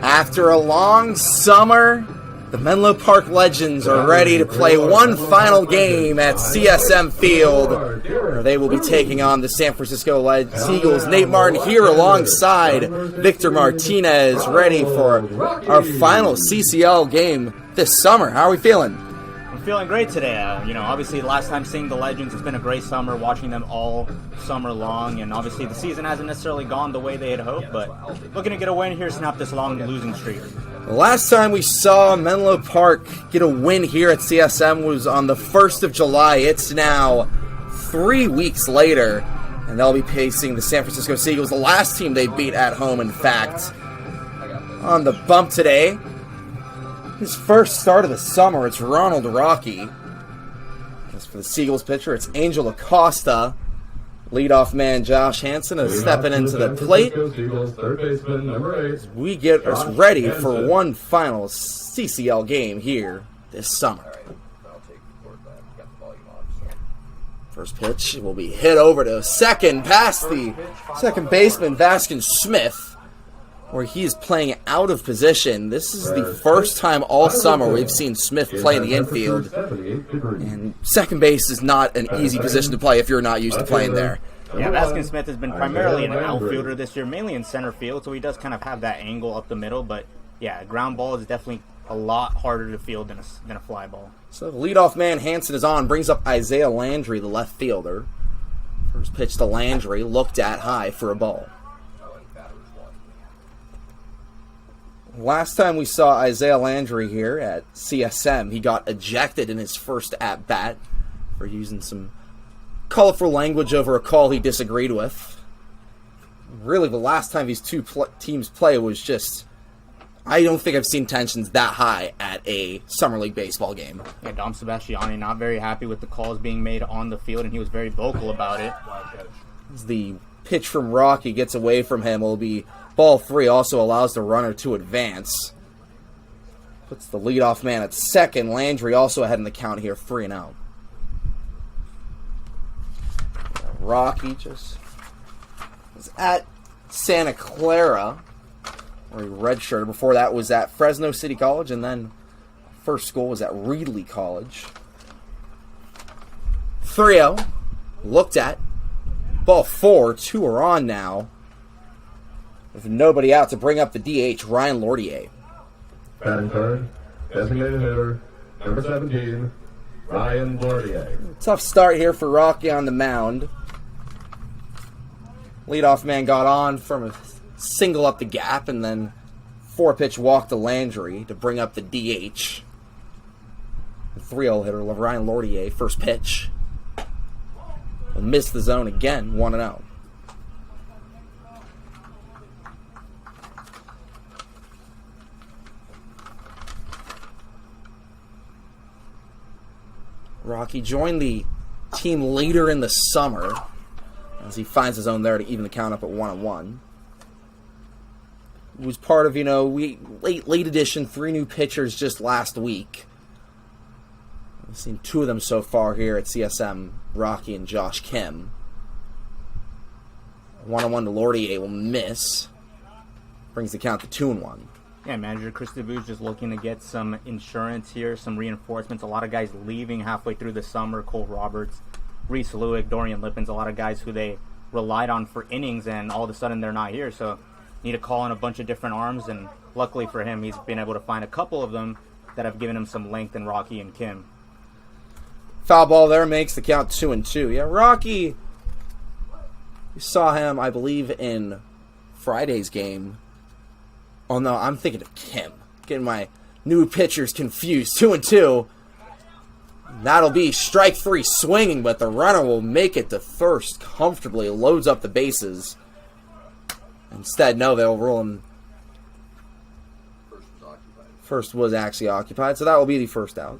After a long summer, the Menlo Park Legends are ready to play one final game at CSM Field, where they will be taking on the San Francisco Seagulls. Nate Martin here alongside Victor Martinez, ready for our final CCL game this summer. How are we feeling? I'm feeling great today. Obviously last time seeing the Legends, it's been a great summer, watching them all summer long, and obviously the season hasn't necessarily gone the way they had hoped, but looking to get a win here, snap this long losing streak. The last time we saw Menlo Park get a win here at CSM was on the 1st of July. It's now 3 weeks later, and they'll be facing the San Francisco Seagulls, the last team they beat at home, in fact. On the bump today, his first start of the summer, it's Ronald Rocky. As for the Seagulls pitcher, it's Angel Acosta. Leadoff man Josh Hansen is stepping into the plate as we get us ready for one final CCL game here this summer. First pitch will be hit over to second, past the second baseman Vaskin Smith, where he is playing out of position. This is the first time all summer we've seen Smith play in the infield, and second base is not an easy position to play if you're not used to playing there. Yeah, Vaskin Smith has been primarily an outfielder this year, mainly in center field, so he does kind of have that angle up the middle, but yeah, a ground ball is definitely a lot harder to field than a fly ball. So the leadoff man Hansen is on, brings up Isaiah Landry, the left fielder. First pitch to Landry, looked at high for a ball. Last time we saw Isaiah Landry here at CSM, he got ejected in his first at-bat for using some colorful language over a call he disagreed with. Really, the last time these two teams play was just, I don't think I've seen tensions that high at a Summer League baseball game. Yeah, Dom Sebastiani not very happy with the calls being made on the field, and he was very vocal about it. As the pitch from Rocky gets away from him, will be ball 3, also allows the runner to advance. Puts the leadoff man at second. Landry also ahead in the count here, 3-0. Rocky just was at Santa Clara, where he redshirted. Before that was at Fresno City College, and then first school was at Reedley College. 3-0. Looked at. Ball 4. 2 are on now. With nobody out to bring up the DH, Ryan Lordier. Batting third, designated hitter, number 17, Ryan Lordier. Tough start here for Rocky on the mound. Leadoff man got on from a single up the gap, and then 4-pitch walk to Landry to bring up the DH. The 3-0 hitter, Ryan Lordier, first pitch. Will miss the zone again, 1-0. Rocky joined the team later in the summer as he finds his own there to even the count up at 1-1. He was part of, late edition, 3 new pitchers just last week. We've seen 2 of them so far here at CSM, Rocky and Josh Kim. 1-1 to Lordier will miss. Brings the count to 2-1. Yeah, manager Chris DeVue's just looking to get some insurance here, some reinforcements. A lot of guys leaving halfway through the summer. Cole Roberts, Reese Lewick, Dorian Lippens, a lot of guys who they relied on for innings, and all of a sudden they're not here. So need to call in a bunch of different arms, and luckily for him, he's been able to find a couple of them that have given him some length in Rocky and Kim. Foul ball there makes the count 2-2. Yeah, Rocky, you saw him, I believe, in Friday's game. Oh, no, I'm thinking of Kim. Getting my new pitchers confused. 2-2. That'll be strike 3 swinging, but the runner will make it to first comfortably. Loads up the bases. Instead, no, they'll rule him. First was actually occupied, so that will be the first out.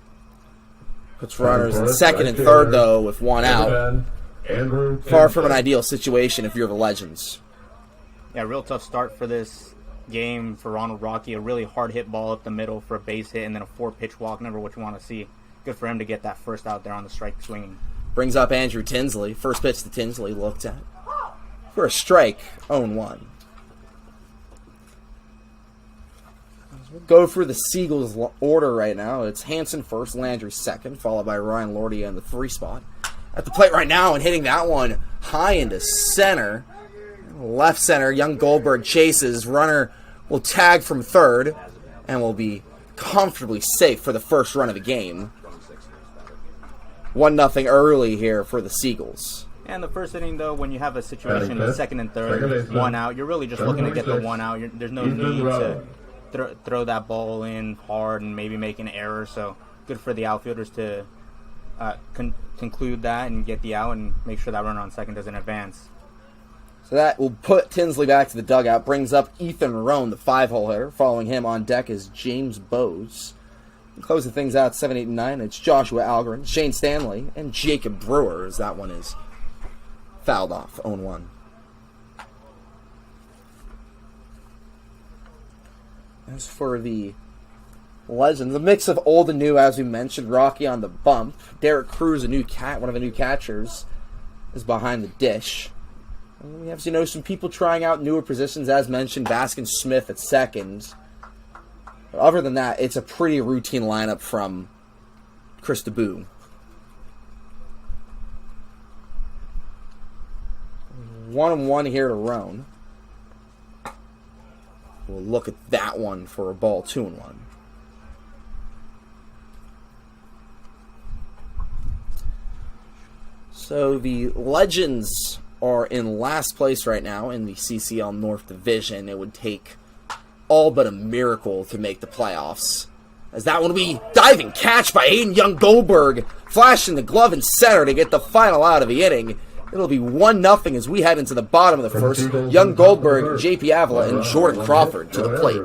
Puts runners in second and third, though, with 1 out. Far from an ideal situation if you're the Legends. Yeah, real tough start for this game for Ronald Rocky. A really hard hit ball up the middle for a base hit, and then a 4-pitch walk, never what you want to see. Good for him to get that first out there on the strike swinging. Brings up Andrew Tinsley. First pitch to Tinsley, looked at. For a strike, 0-1. Go through the Seagulls order right now. It's Hanson first, Landry second, followed by Ryan Lordia in the 3 spot. At the plate right now and hitting that one high into center. Left center, young Goldberg chases. Runner will tag from third and will be comfortably safe for the first run of the game. 1-0 early here for the Seagulls. And the first inning, though, when you have a situation in second and third, 1 out, you're really just looking to get the 1 out. There's no need to throw that ball in hard and maybe make an error. So good for the outfielders to conclude that and get the out and make sure that runner on second doesn't advance. So that will put Tinsley back to the dugout. Brings up Ethan Roan, the 5-hole hitter. Following him on deck is James Bowes. And closing things out 7, 8, and 9, it's Joshua Algren, Shane Stanley, and Jacob Brewer, as that one is fouled off, 0-1. As for the Legends, a mix of old and new, as we mentioned. Rocky on the bump. Derek Cruz, one of the new catchers, is behind the dish. And we have some people trying out newer positions, as mentioned. Baskin Smith at second. But other than that, it's a pretty routine lineup from Chris DeBoo. 1-1 here to Roan. We'll look at that one for a ball, 2-1. So the Legends are in last place right now in the CCL North Division. It would take all but a miracle to make the playoffs, as that one will be diving catch by Aiden Young Goldberg, flashing the glove in center to get the final out of the inning. It'll be 1-0 as we head into the bottom of the first. Young Goldberg, J.P. Avila, and Jordan Crawford to the plate.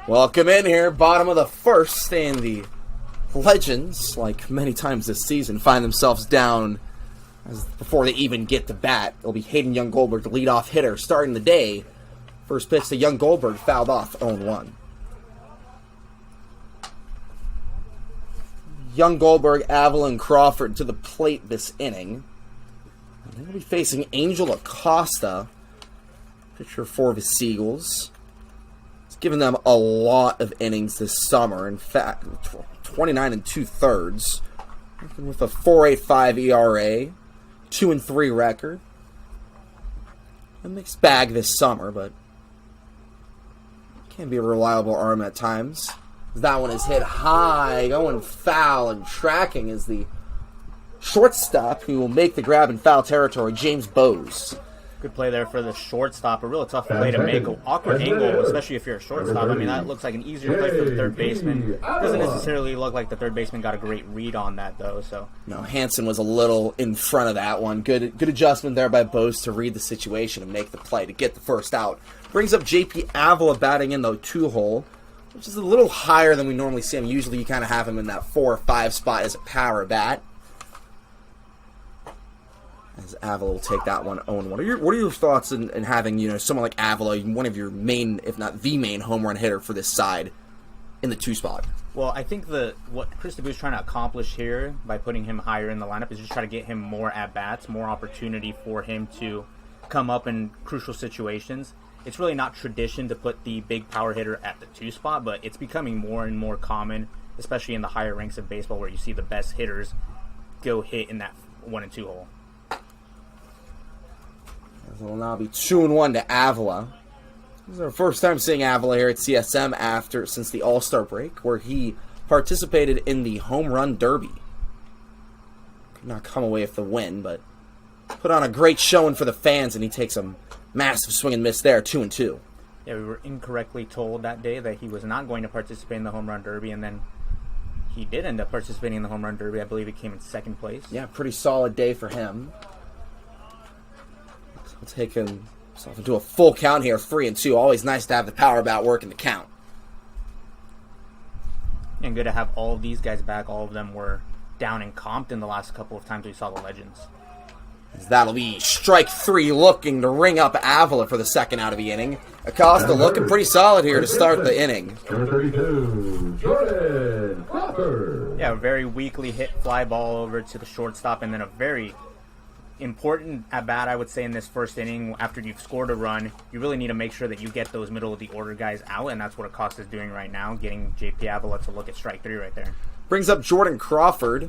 Welcome in here, bottom of the first, and the Legends, like many times this season, find themselves down before they even get to bat. It'll be Hayden Young Goldberg, the leadoff hitter, starting the day. First pitch to Young Goldberg, fouled off, 0-1. Young Goldberg, Avila, and Crawford to the plate this inning. And they'll be facing Angel Acosta, pitcher for the Seagulls. Given them a lot of innings this summer. In fact, 29 2/3, with a 4.85 ERA, 2-3 record. A mixed bag this summer, but Can be a reliable arm at times. That one is hit high, going foul, and tracking is the shortstop who will make the grab in foul territory, James Bowes. Good play there for the shortstop. A real tough play to make. An awkward angle, especially if you're a shortstop. I mean, that looks like an easier play for the third baseman. Doesn't necessarily look like the third baseman got a great read on that, though. So no, Hansen was a little in front of that one. Good adjustment there by Bowes to read the situation and make the play to get the first out. Brings up J.P. Avila batting in the 2-hole, which is a little higher than we normally see him. Usually you kind of have him in that 4 or 5 spot as a power bat. As Avila will take that one 0-1. What are your thoughts in having someone like Avila, one of your main, if not the main, home run hitter for this side in the 2 spot? Well, I think what Chris DeBoe's trying to accomplish here by putting him higher in the lineup is just try to get him more at bats, more opportunity for him to come up in crucial situations. It's really not tradition to put the big power hitter at the 2 spot, but it's becoming more and more common, especially in the higher ranks of baseball, where you see the best hitters go hit in that 1 and 2 hole. It will now be 2-1 to Avila. This is our first time seeing Avila here at CSM since the All-Star break, where he participated in the Home Run Derby. Could not come away with the win, but put on a great showing for the fans, and he takes a massive swing and miss there, 2-2. Yeah, we were incorrectly told that day that he was not going to participate in the Home Run Derby, and then he did end up participating in the Home Run Derby. I believe he came in 2nd place. Yeah, pretty solid day for him. He'll take himself into a full count here, 3-2. Always nice to have the power bat work in the count. And good to have all of these guys back. All of them were down in Compton the last couple of times we saw the Legends. As that'll be strike 3, looking to ring up Avila for the 2nd out of the inning. Acosta looking pretty solid here to start the inning. Number 32, Jordan Crawford. Yeah, a very weakly hit fly ball over to the shortstop, and then a very important at bat, I would say, in this first inning. After you've scored a run, you really need to make sure that you get those middle of the order guys out, and that's what Acosta is doing right now, getting J.P. Avila to look at strike 3 right there. Brings up Jordan Crawford,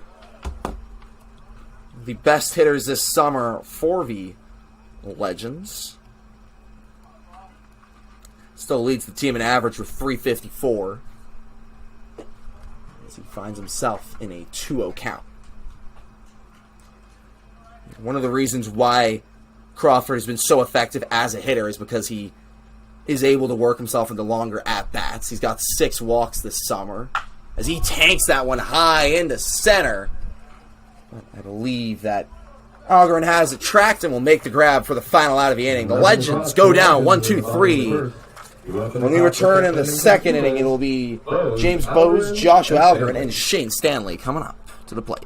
the best hitters this summer for the Legends. Still leads the team in average with 354 as he finds himself in a 2-0 count. One of the reasons why Crawford has been so effective as a hitter is because he is able to work himself into longer at-bats. He's got 6 walks this summer as he tanks that one high into center. But I believe that Algren has it tracked and will make the grab for the final out of the inning. The Legends go down 1-2-3. When we return in the 2nd inning, it will be James Bowes, Joshua Algren, and Shane Stanley coming up to the plate.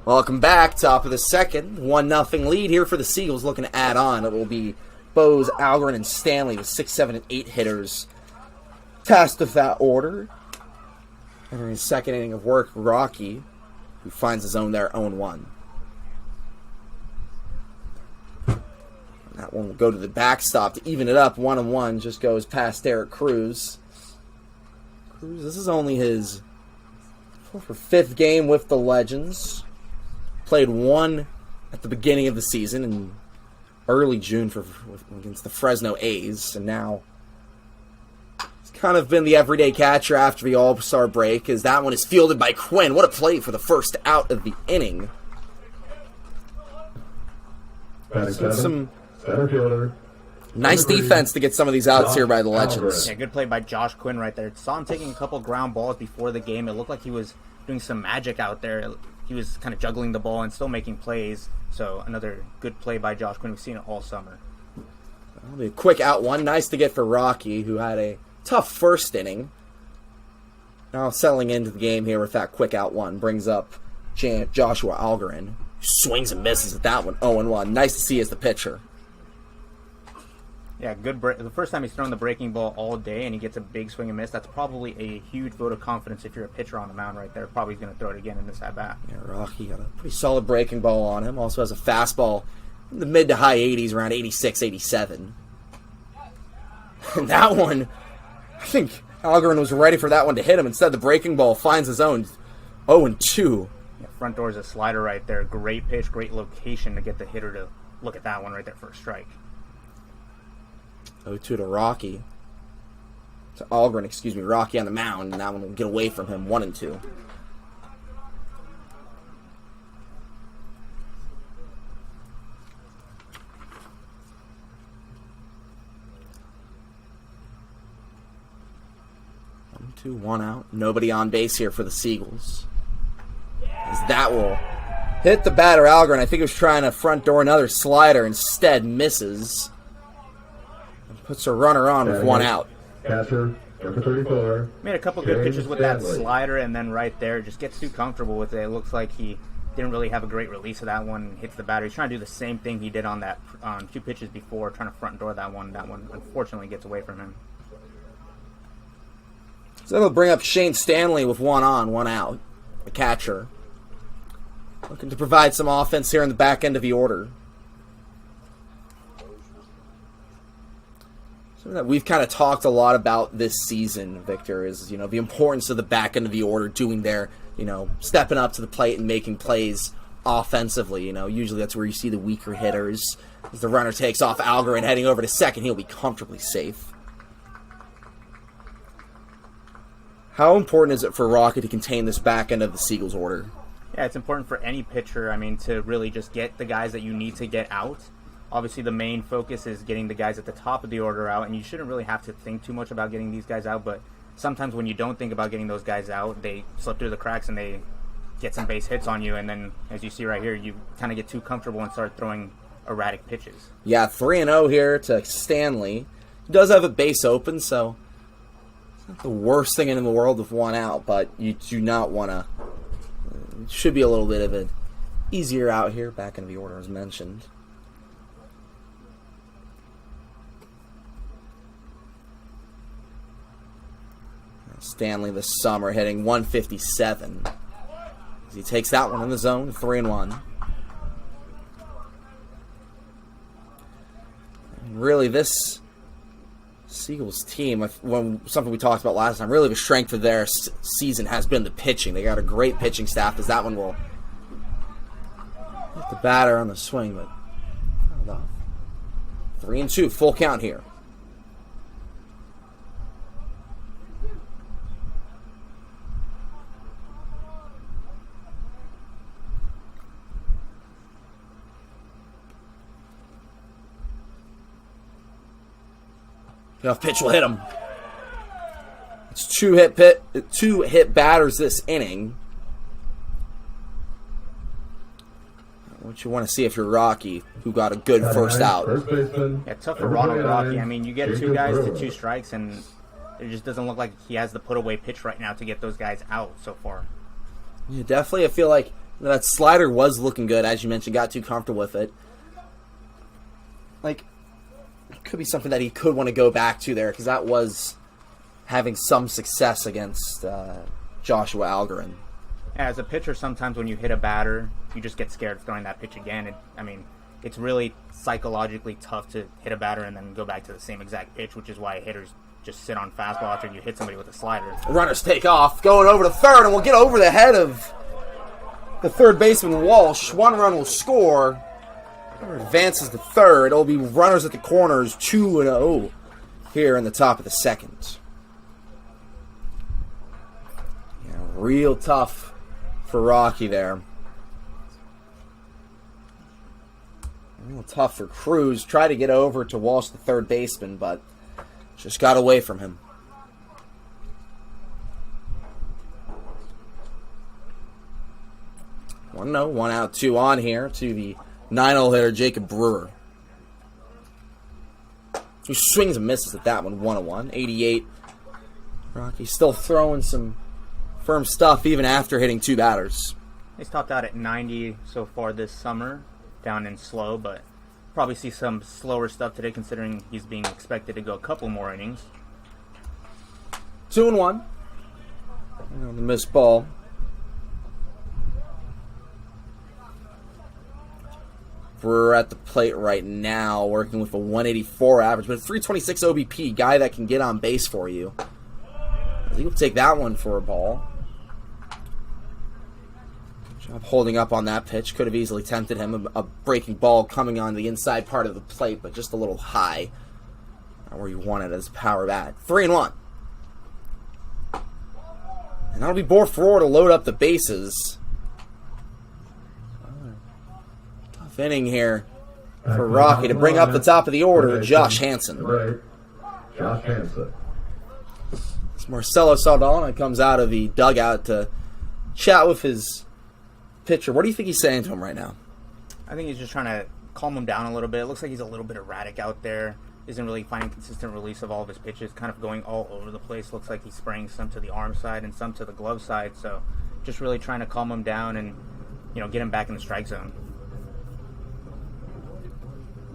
Welcome back. Top of the 2nd. 1-0 lead here for the Seagulls, looking to add on. It will be Bowes, Algren, and Stanley with 6, 7, and 8 hitters. Tasked with that order. Entering his 2nd inning of work, Rocky who finds his own there, 0-1. That one will go to the backstop to even it up. 1-1 just goes past Derek Cruz. Cruz, this is only his 4th or 5th game with the Legends. Played one at the beginning of the season in early June against the Fresno A's, and now it's kind of been the everyday catcher after the All-Star break, as that one is fielded by Quinn. What a play for the first out of the inning. Some nice defense to get some of these outs here by the Legends. Yeah, good play by Josh Quinn right there. Saw him taking a couple ground balls before the game. It looked like he was doing some magic out there. He was kind of juggling the ball and still making plays. So another good play by Josh Quinn. We've seen it all summer. That'll be a quick out one. Nice to get for Rocky, who had a tough first inning. Now settling into the game here with that quick out one. Brings up Joshua Algarin. Swings and misses at that one. 0-1. Nice to see as the pitcher. Yeah, good break. The first time he's thrown the breaking ball all day and he gets a big swing and miss, that's probably a huge vote of confidence if you're a pitcher on the mound right there. Probably going to throw it again in this at-bat. Yeah, Rocky got a pretty solid breaking ball on him. Also has a fastball in the mid to high 80s, around 86, 87. And that one, I think Algarin was ready for that one to hit him. Instead, the breaking ball finds his own 0-2. Yeah, front door is a slider right there. Great pitch, great location to get the hitter to look at that one right there for a strike. 0-2 to Rocky. To Algarin, Rocky on the mound, and that one will get away from him, 1-2. One out. Nobody on base here for the Seagulls. As that will hit the batter, Algarin. I think he was trying to front door another slider. Instead, misses. Puts a runner on with one out. Catcher, number 34. Made a couple good pitches with that slider, and then right there just gets too comfortable with it. It looks like he didn't really have a great release of that one. Hits the batter. He's trying to do the same thing he did on that 2 pitches before, trying to front door that one. That one unfortunately gets away from him. So that'll bring up Shane Stanley with 1 on, 1 out. The catcher. Looking to provide some offense here in the back end of the order. Something that we've kind of talked a lot about this season, Victor, is, the importance of the back end of the order doing their, stepping up to the plate and making plays offensively. Usually that's where you see the weaker hitters. As the runner takes off, Algarin heading over to second, he'll be comfortably safe. How important is it for Rocky to contain this back end of the Seagulls order? Yeah, it's important for any pitcher, to really just get the guys that you need to get out. Obviously, the main focus is getting the guys at the top of the order out, and you shouldn't really have to think too much about getting these guys out, but sometimes when you don't think about getting those guys out, they slip through the cracks and they get some base hits on you, and then, as you see right here, you kind of get too comfortable and start throwing erratic pitches. Yeah, 3-0 here to Stanley. He does have a base open, so it's not the worst thing in the world with 1 out, but you do not want to... It should be a little bit of an easier out here, back into the order as mentioned. Stanley this summer hitting 157. As he takes that one in the zone, 3-1. And really, this Seagulls team, something we talked about last time, really the strength of their season has been the pitching. They got a great pitching staff, as that one will hit the batter on the swing, but hold off. 3-2, full count here. Pitch will hit him. It's two hit batters this inning. What you want to see if you're Rocky, who got a good first out. Yeah, tough for Ronald Rocky. You get 2 guys to 2 strikes, and it just doesn't look like he has the put-away pitch right now to get those guys out so far. Yeah, definitely. I feel like that slider was looking good, as you mentioned. Got too comfortable with it. Could be something that he could want to go back to there, because that was having some success against Joshua Algarin. As a pitcher, sometimes when you hit a batter, you just get scared of throwing that pitch again. It's really psychologically tough to hit a batter and then go back to the same exact pitch, which is why hitters just sit on fastball after you hit somebody with a slider. Runners take off, going over to third, and we'll get over the head of the third baseman, Walsh. One run will score. Advances to third. It'll be runners at the corners, 2-0 here in the top of the second. Yeah, real tough for Rocky there. Real tough for Cruz. Tried to get over to Walsh, the third baseman, but just got away from him. 1-0, 1 out, 2 on here to the 9-hole hitter, Jacob Brewer. Who swings and misses at that one, 1-1, 88. Rocky's still throwing some firm stuff even after hitting 2 batters. He's topped out at 90 so far this summer, down in slow, but probably see some slower stuff today considering he's being expected to go a couple more innings. 2-1. The missed ball. Brewer at the plate right now, working with a 184 average, but a 326 OBP, guy that can get on base for you. I think he'll take that one for a ball. Job holding up on that pitch. Could have easily tempted him. A breaking ball coming on the inside part of the plate, but just a little high. Not where you want it as a power bat. 3-1. And that'll be bore forward to load up the bases. Tough inning here for Rocky to bring up the top of the order, Josh Hansen. Right. Josh Hansen. It's Marcelo Saldana comes out of the dugout to chat with his pitcher. What do you think he's saying to him right now? I think he's just trying to calm him down a little bit. It looks like he's a little bit erratic out there. Isn't really finding consistent release of all of his pitches. Kind of going all over the place. Looks like he's spraying some to the arm side and some to the glove side. So just really trying to calm him down and, get him back in the strike zone.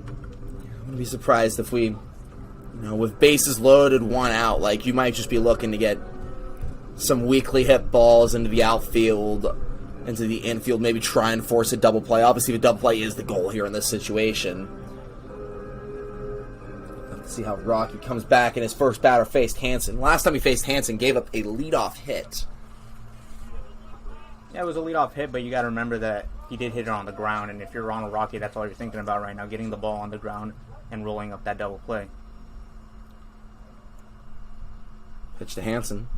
I'm going to be surprised if we, with bases loaded, 1 out, like you might just be looking to get some weakly hit balls into the outfield, into the infield, maybe try and force a double play. Obviously, the double play is the goal here in this situation. Let's see how Rocky comes back, and his first batter faced Hansen. Last time he faced Hansen, gave up a leadoff hit. Yeah, it was a leadoff hit, but you got to remember that he did hit it on the ground, and if you're Ronald Rocky, that's all you're thinking about right now, getting the ball on the ground and rolling up that double play. Pitch to Hansen.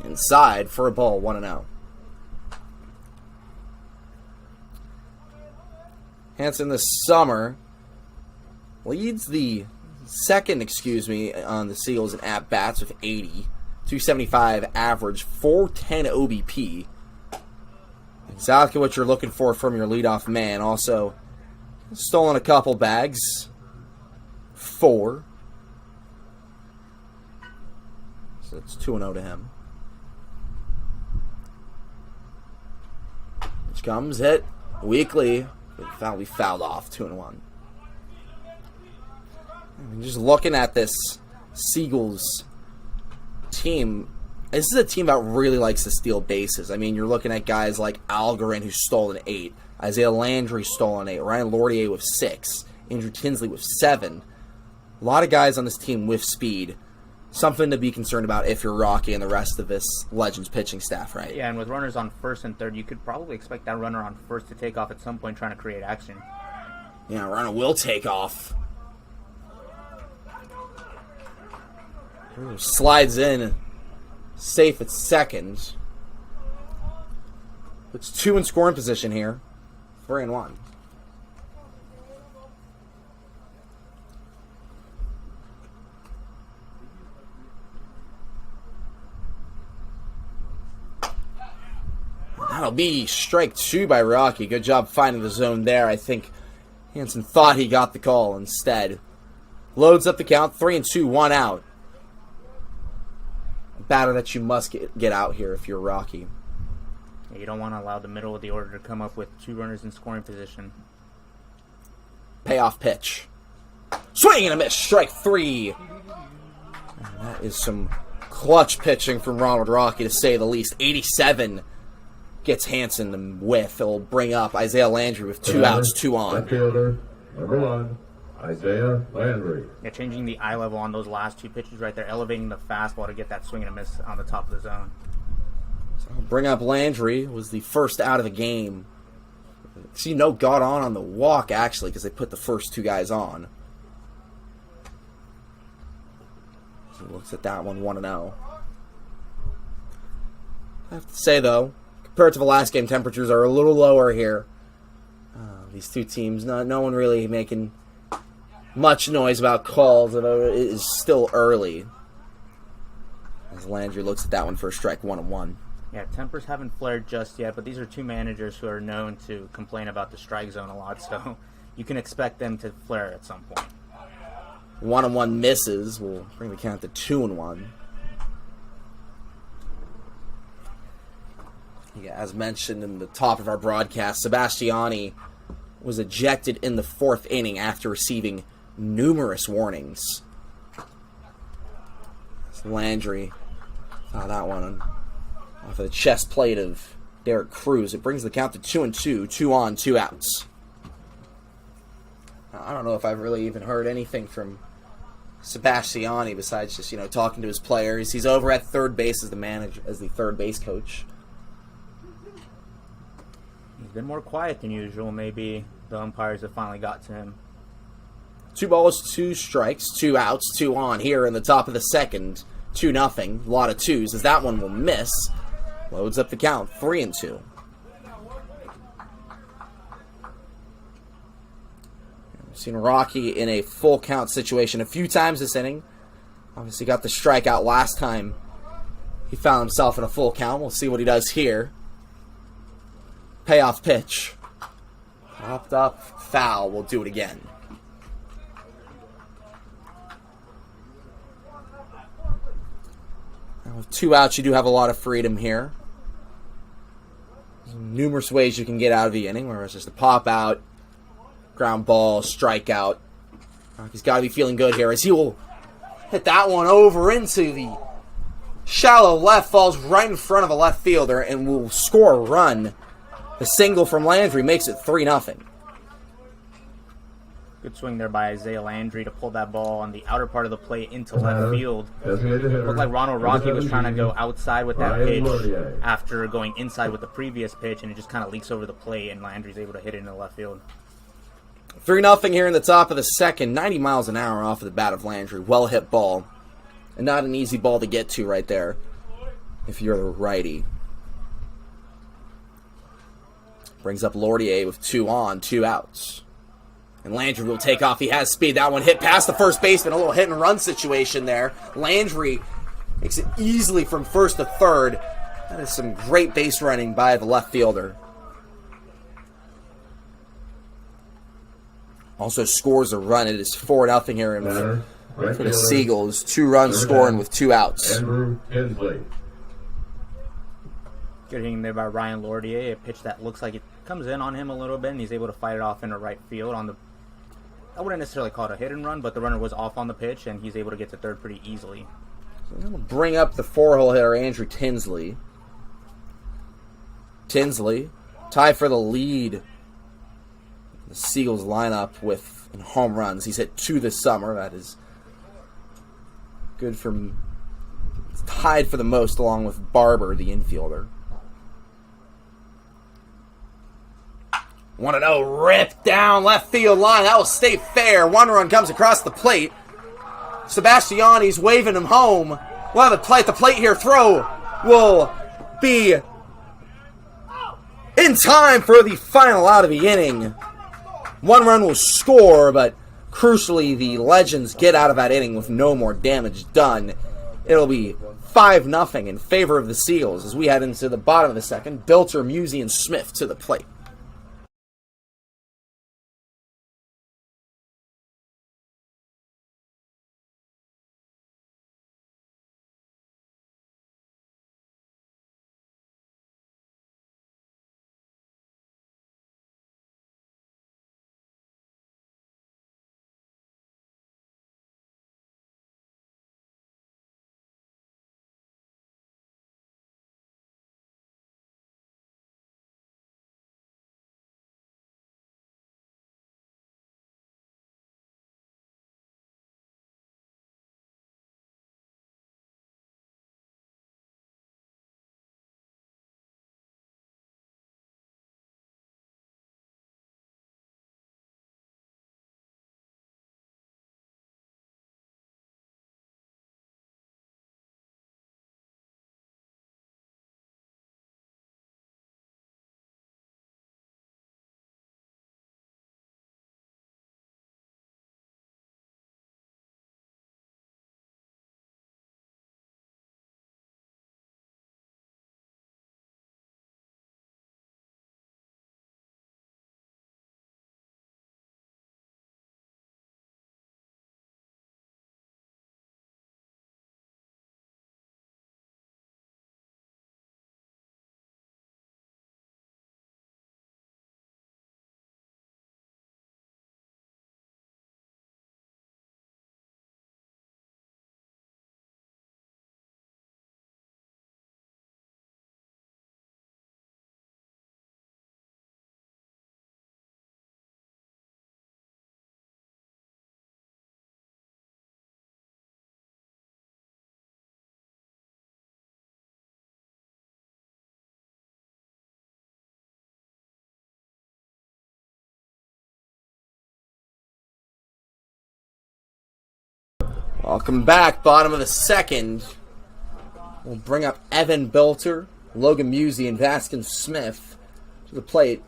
Inside for a ball, 1-0. Hansen this summer leads the second, on the Seagulls in at-bats with 80. 275 average, 410 OBP. Exactly what you're looking for from your leadoff man. Also, stolen a couple bags. 4. So it's 2-0 to him. Which comes hit weakly. We fouled off, 2-1. Just looking at this Seagulls team, this is a team that really likes to steal bases. You're looking at guys like Algarin, who stole an 8. Isaiah Landry stole an 8. Ryan Lordier with 6. Andrew Tinsley with 7. A lot of guys on this team with speed. Something to be concerned about if you're Rocky and the rest of this Legends pitching staff, right? Yeah, and with runners on first and third, you could probably expect that runner on first to take off at some point, trying to create action. Yeah, runner will take off. Ooh, slides in, safe at second. Puts 2 in scoring position here. 3-1. That'll be strike 2 by Rocky. Good job finding the zone there. I think Hansen thought he got the call instead. Loads up the count. 3-2, 1 out. A batter that you must get out here if you're Rocky. Yeah, you don't want to allow the middle of the order to come up with 2 runners in scoring position. Payoff pitch. Swing and a miss. Strike 3. And that is some clutch pitching from Ronald Rocky, to say the least. 87 gets Hansen with. It'll bring up Isaiah Landry with 2 outs, 2 on. Left fielder, number 1, Isaiah Landry. Yeah, changing the eye level on those last 2 pitches right there, elevating the fastball to get that swing and a miss on the top of the zone. So bring up Landry, was the first out of the game. See, no got on the walk, actually, because they put the first 2 guys on. So he looks at that one, 1-0. I have to say, though, compared to the last game, temperatures are a little lower here. These 2 teams, no one really making much noise about calls, although it is still early. As Landry looks at that one for a strike, 1-1. Yeah, tempers haven't flared just yet, but these are 2 managers who are known to complain about the strike zone a lot, so you can expect them to flare at some point. 1-1 misses. We'll bring the count to 2-1. Yeah, as mentioned in the top of our broadcast, Sebastiani was ejected in the 4th inning after receiving numerous warnings. Landry fouled that one off of the chest plate of Derek Cruz. It brings the count to 2-2, 2 on, 2 outs. I don't know if I've really even heard anything from Sebastiani besides just, talking to his players. He's over at third base as the third base coach. He's been more quiet than usual. Maybe the umpires have finally got to him. 2 balls, 2 strikes, 2 outs, 2 on here in the top of the second. 2-0. A lot of 2s as that one will miss. Loads up the count, 3-2. We've seen Rocky in a full count situation a few times this inning. Obviously got the strikeout last time he found himself in a full count. We'll see what he does here. Payoff pitch. Popped up, foul. We'll do it again. Now with 2 outs, you do have a lot of freedom here. There's numerous ways you can get out of the inning, where it's just a pop out, ground ball, strikeout. He's got to be feeling good here as he will hit that one over into the shallow left, falls right in front of a left fielder, and will score a run. The single from Landry makes it 3-0. Good swing there by Isaiah Landry to pull that ball on the outer part of the plate into left field. Looked like Ronald Rocky was trying to go outside with that pitch after going inside with the previous pitch, and it just kind of leaks over the plate, and Landry's able to hit it into left field. 3-0 here in the top of the second. 90 miles an hour off of the bat of Landry. Well hit ball. And not an easy ball to get to right there if you're the righty. Brings up Lourdier with 2 on, 2 outs. And Landry will take off. He has speed. That one hit past the first baseman. A little hit and run situation there. Landry makes it easily from first to third. That is some great base running by the left fielder. Also scores a run. It is 4-0 here for the Seagulls. 2 runs scoring with 2 outs. Andrew Hensley. Good hitting there by Ryan Lourdier. A pitch that looks like it comes in on him a little bit, and he's able to fight it off into right field on the... I wouldn't necessarily call it a hit and run, but the runner was off on the pitch, and he's able to get to third pretty easily. So we'll bring up the 4-hole hitter, Andrew Tinsley. Tinsley, tie for the lead. The Seagulls lineup with home runs. He's hit 2 this summer. That is good for... It's tied for the most along with Barber, the infielder. 1-0, ripped down left field line. That will stay fair. 1 run comes across the plate. Sebastiani's waving him home. We'll have it play at the plate here. Throw will be in time for the final out of the inning. 1 run will score, but crucially, the Legends get out of that inning with no more damage done. It'll be 5-0 in favor of the Seagulls as we head into the bottom of the second. Bilter, Musey, and Smith to the plate. Welcome back. Bottom of the second. We'll bring up Evan Bilter, Logan Musey, and Vaskin Smith to the plate.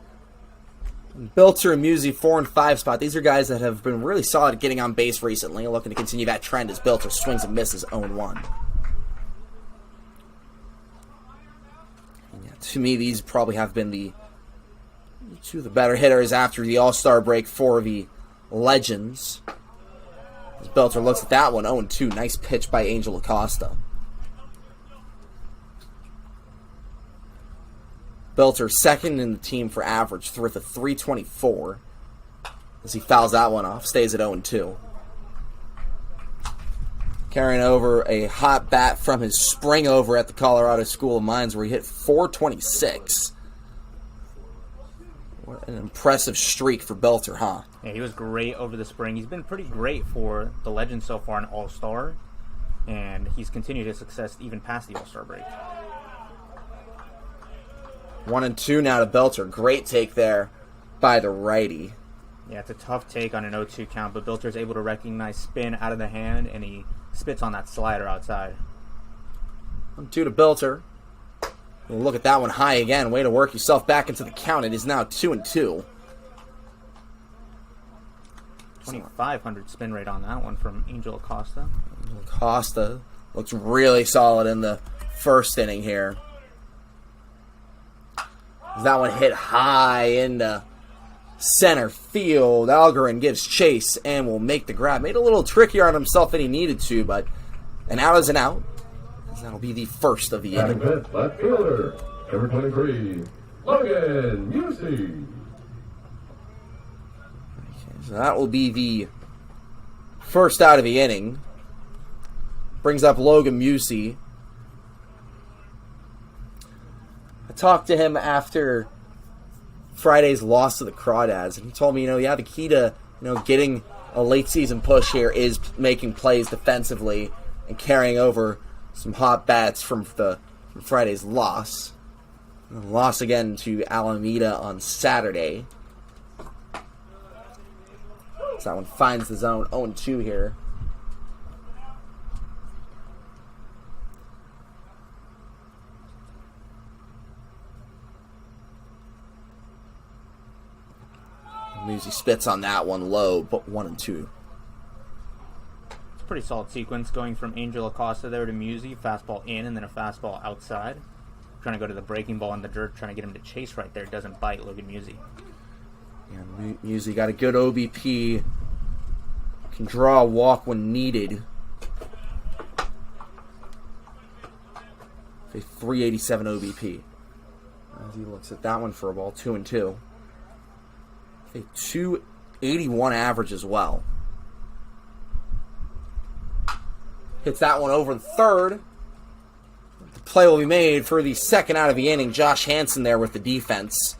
Bilter and Musey 4 and 5 spot. These are guys that have been really solid at getting on base recently, looking to continue that trend as Bilter swings and misses 0-1. Yeah, to me, these probably have been the two of the better hitters after the All-Star break for the Legends. As Bilter looks at that one, 0-2. Nice pitch by Angel Acosta. Bilter second in the team for average, with a 324. As he fouls that one off, stays at 0-2. Carrying over a hot bat from his spring over at the Colorado School of Mines where he hit 426. What an impressive streak for Bilter, huh? Yeah, he was great over the spring. He's been pretty great for the Legends so far in All-Star, and he's continued his success even past the All-Star break. 1-2 now to Bilter. Great take there by the righty. Yeah, it's a tough take on an 0-2 count, but Bilter's able to recognize spin out of the hand, and he spits on that slider outside. 1-2 to Bilter. We'll look at that one high again. Way to work yourself back into the count. It is now 2-2. 2,500 spin rate on that one from Angel Acosta. Acosta looks really solid in the first inning here. That one hit high into center field. Algarin gives chase and will make the grab. Made it a little trickier on himself than he needed to, but an out is an out. That'll be the first of the inning. Left fielder, number 23, Logan Musey. So that will be the first out of the inning. Brings up Logan Musey. I talked to him after Friday's loss to the Crawdads, and he told me, the key to, getting a late season push here is making plays defensively and carrying over some hot bats from Friday's loss. And loss again to Alameda on Saturday. So that one finds the zone. 0-2 here. Musey spits on that one low, but 1-2. Pretty solid sequence going from Angel Acosta there to Musey. Fastball in and then a fastball outside. Trying to go to the breaking ball in the dirt, trying to get him to chase right there. Doesn't bite Logan Musey. Yeah, Musey got a good OBP. Can draw a walk when needed. A 387 OBP. As he looks at that one for a ball, 2-2. A 281 average as well. Hits that one over the third. The play will be made for the second out of the inning. Josh Hansen there with the defense.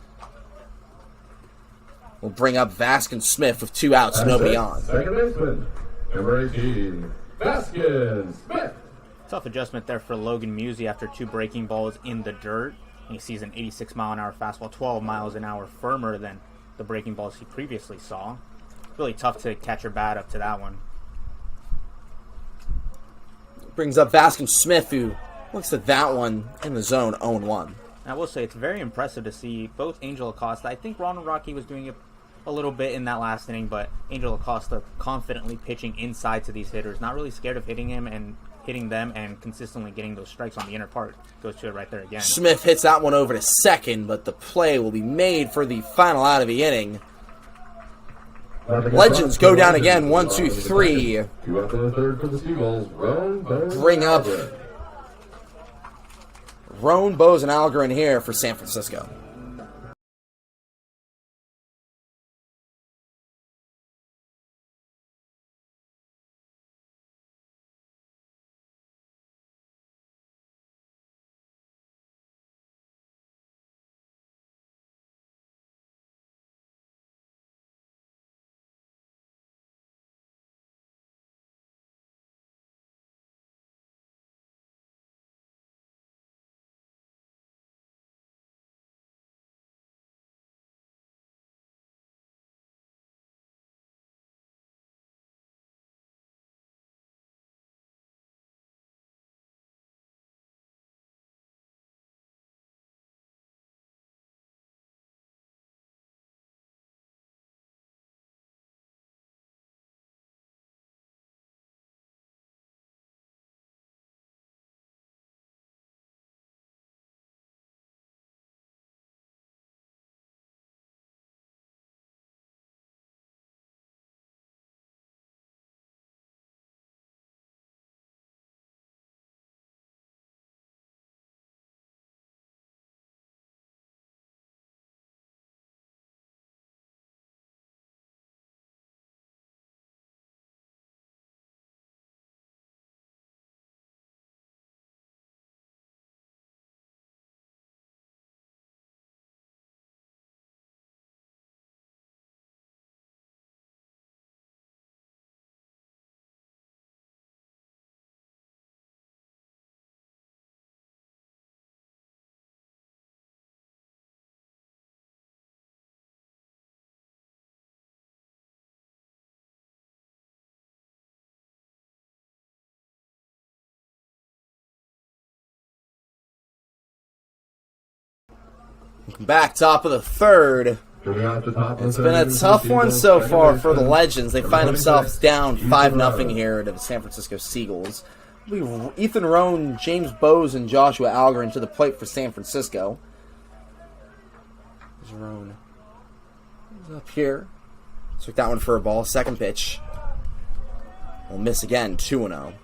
We'll bring up Vaskin Smith with 2 outs, nobody on. Second baseman, number 18, Vaskin Smith. Tough adjustment there for Logan Musey after 2 breaking balls in the dirt. He sees an 86-mile-an-hour fastball, 12 miles an hour firmer than the breaking balls he previously saw. Really tough to catch your bat up to that one. Brings up Vaskin Smith, who looks at that one in the zone, 0-1. I will say it's very impressive to see both Angel Acosta. I think Ronald Rocky was doing it a little bit in that last inning, but Angel Acosta confidently pitching inside to these hitters, not really scared of hitting them and consistently getting those strikes on the inner part. Goes to it right there again. Smith hits that one over to second, but the play will be made for the final out of the inning. Legends go down again, 1, 2, 3. 2 up in the third for the Seagulls. Bring up Roan, Bose, and Algarin here for San Francisco. Back top of the third. It's been a tough one so far for the Legends. They find themselves down 5-0 here to the San Francisco Seagulls. Ethan Rohn, James Bowes, and Joshua Algren to the plate for San Francisco. There's Rohn. He's up here. Took that one for a ball. Second pitch. We'll miss again. 2-0.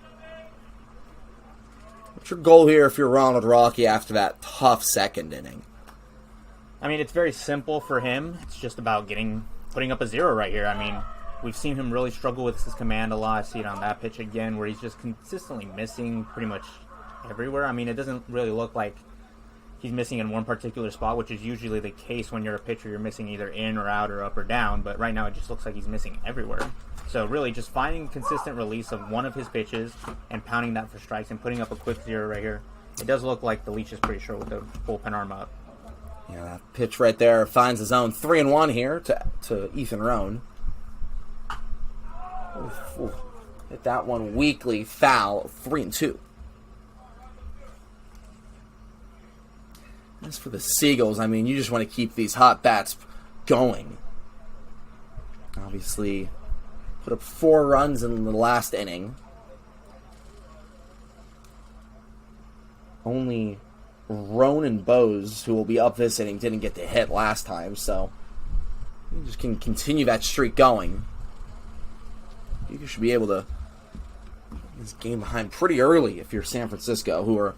What's your goal here if you're Ronald Rocky after that tough second inning? I mean, it's very simple for him. It's just about putting up a 0 right here. I mean, we've seen him really struggle with his command a lot. I see it on that pitch again, where he's just consistently missing pretty much everywhere. I mean, it doesn't really look like he's missing in one particular spot, which is usually the case when you're a pitcher. You're missing either in or out or up or down, but right now it just looks like he's missing everywhere. So really just finding consistent release of one of his pitches and pounding that for strikes and putting up a quick 0 right here. It does look like the leash is pretty short with the bullpen arm up. Yeah, that pitch right there finds his own 3-1 here to Ethan Rohn. Ooh, hit that one weakly, foul, 3-2. As for the Seagulls, I mean, you just want to keep these hot bats going. Obviously, put up 4 runs in the last inning. Only Rohn and Bowes, who will be up this inning, didn't get to hit last time, so you just can continue that streak going. You should be able to get this game behind pretty early if you're San Francisco, who are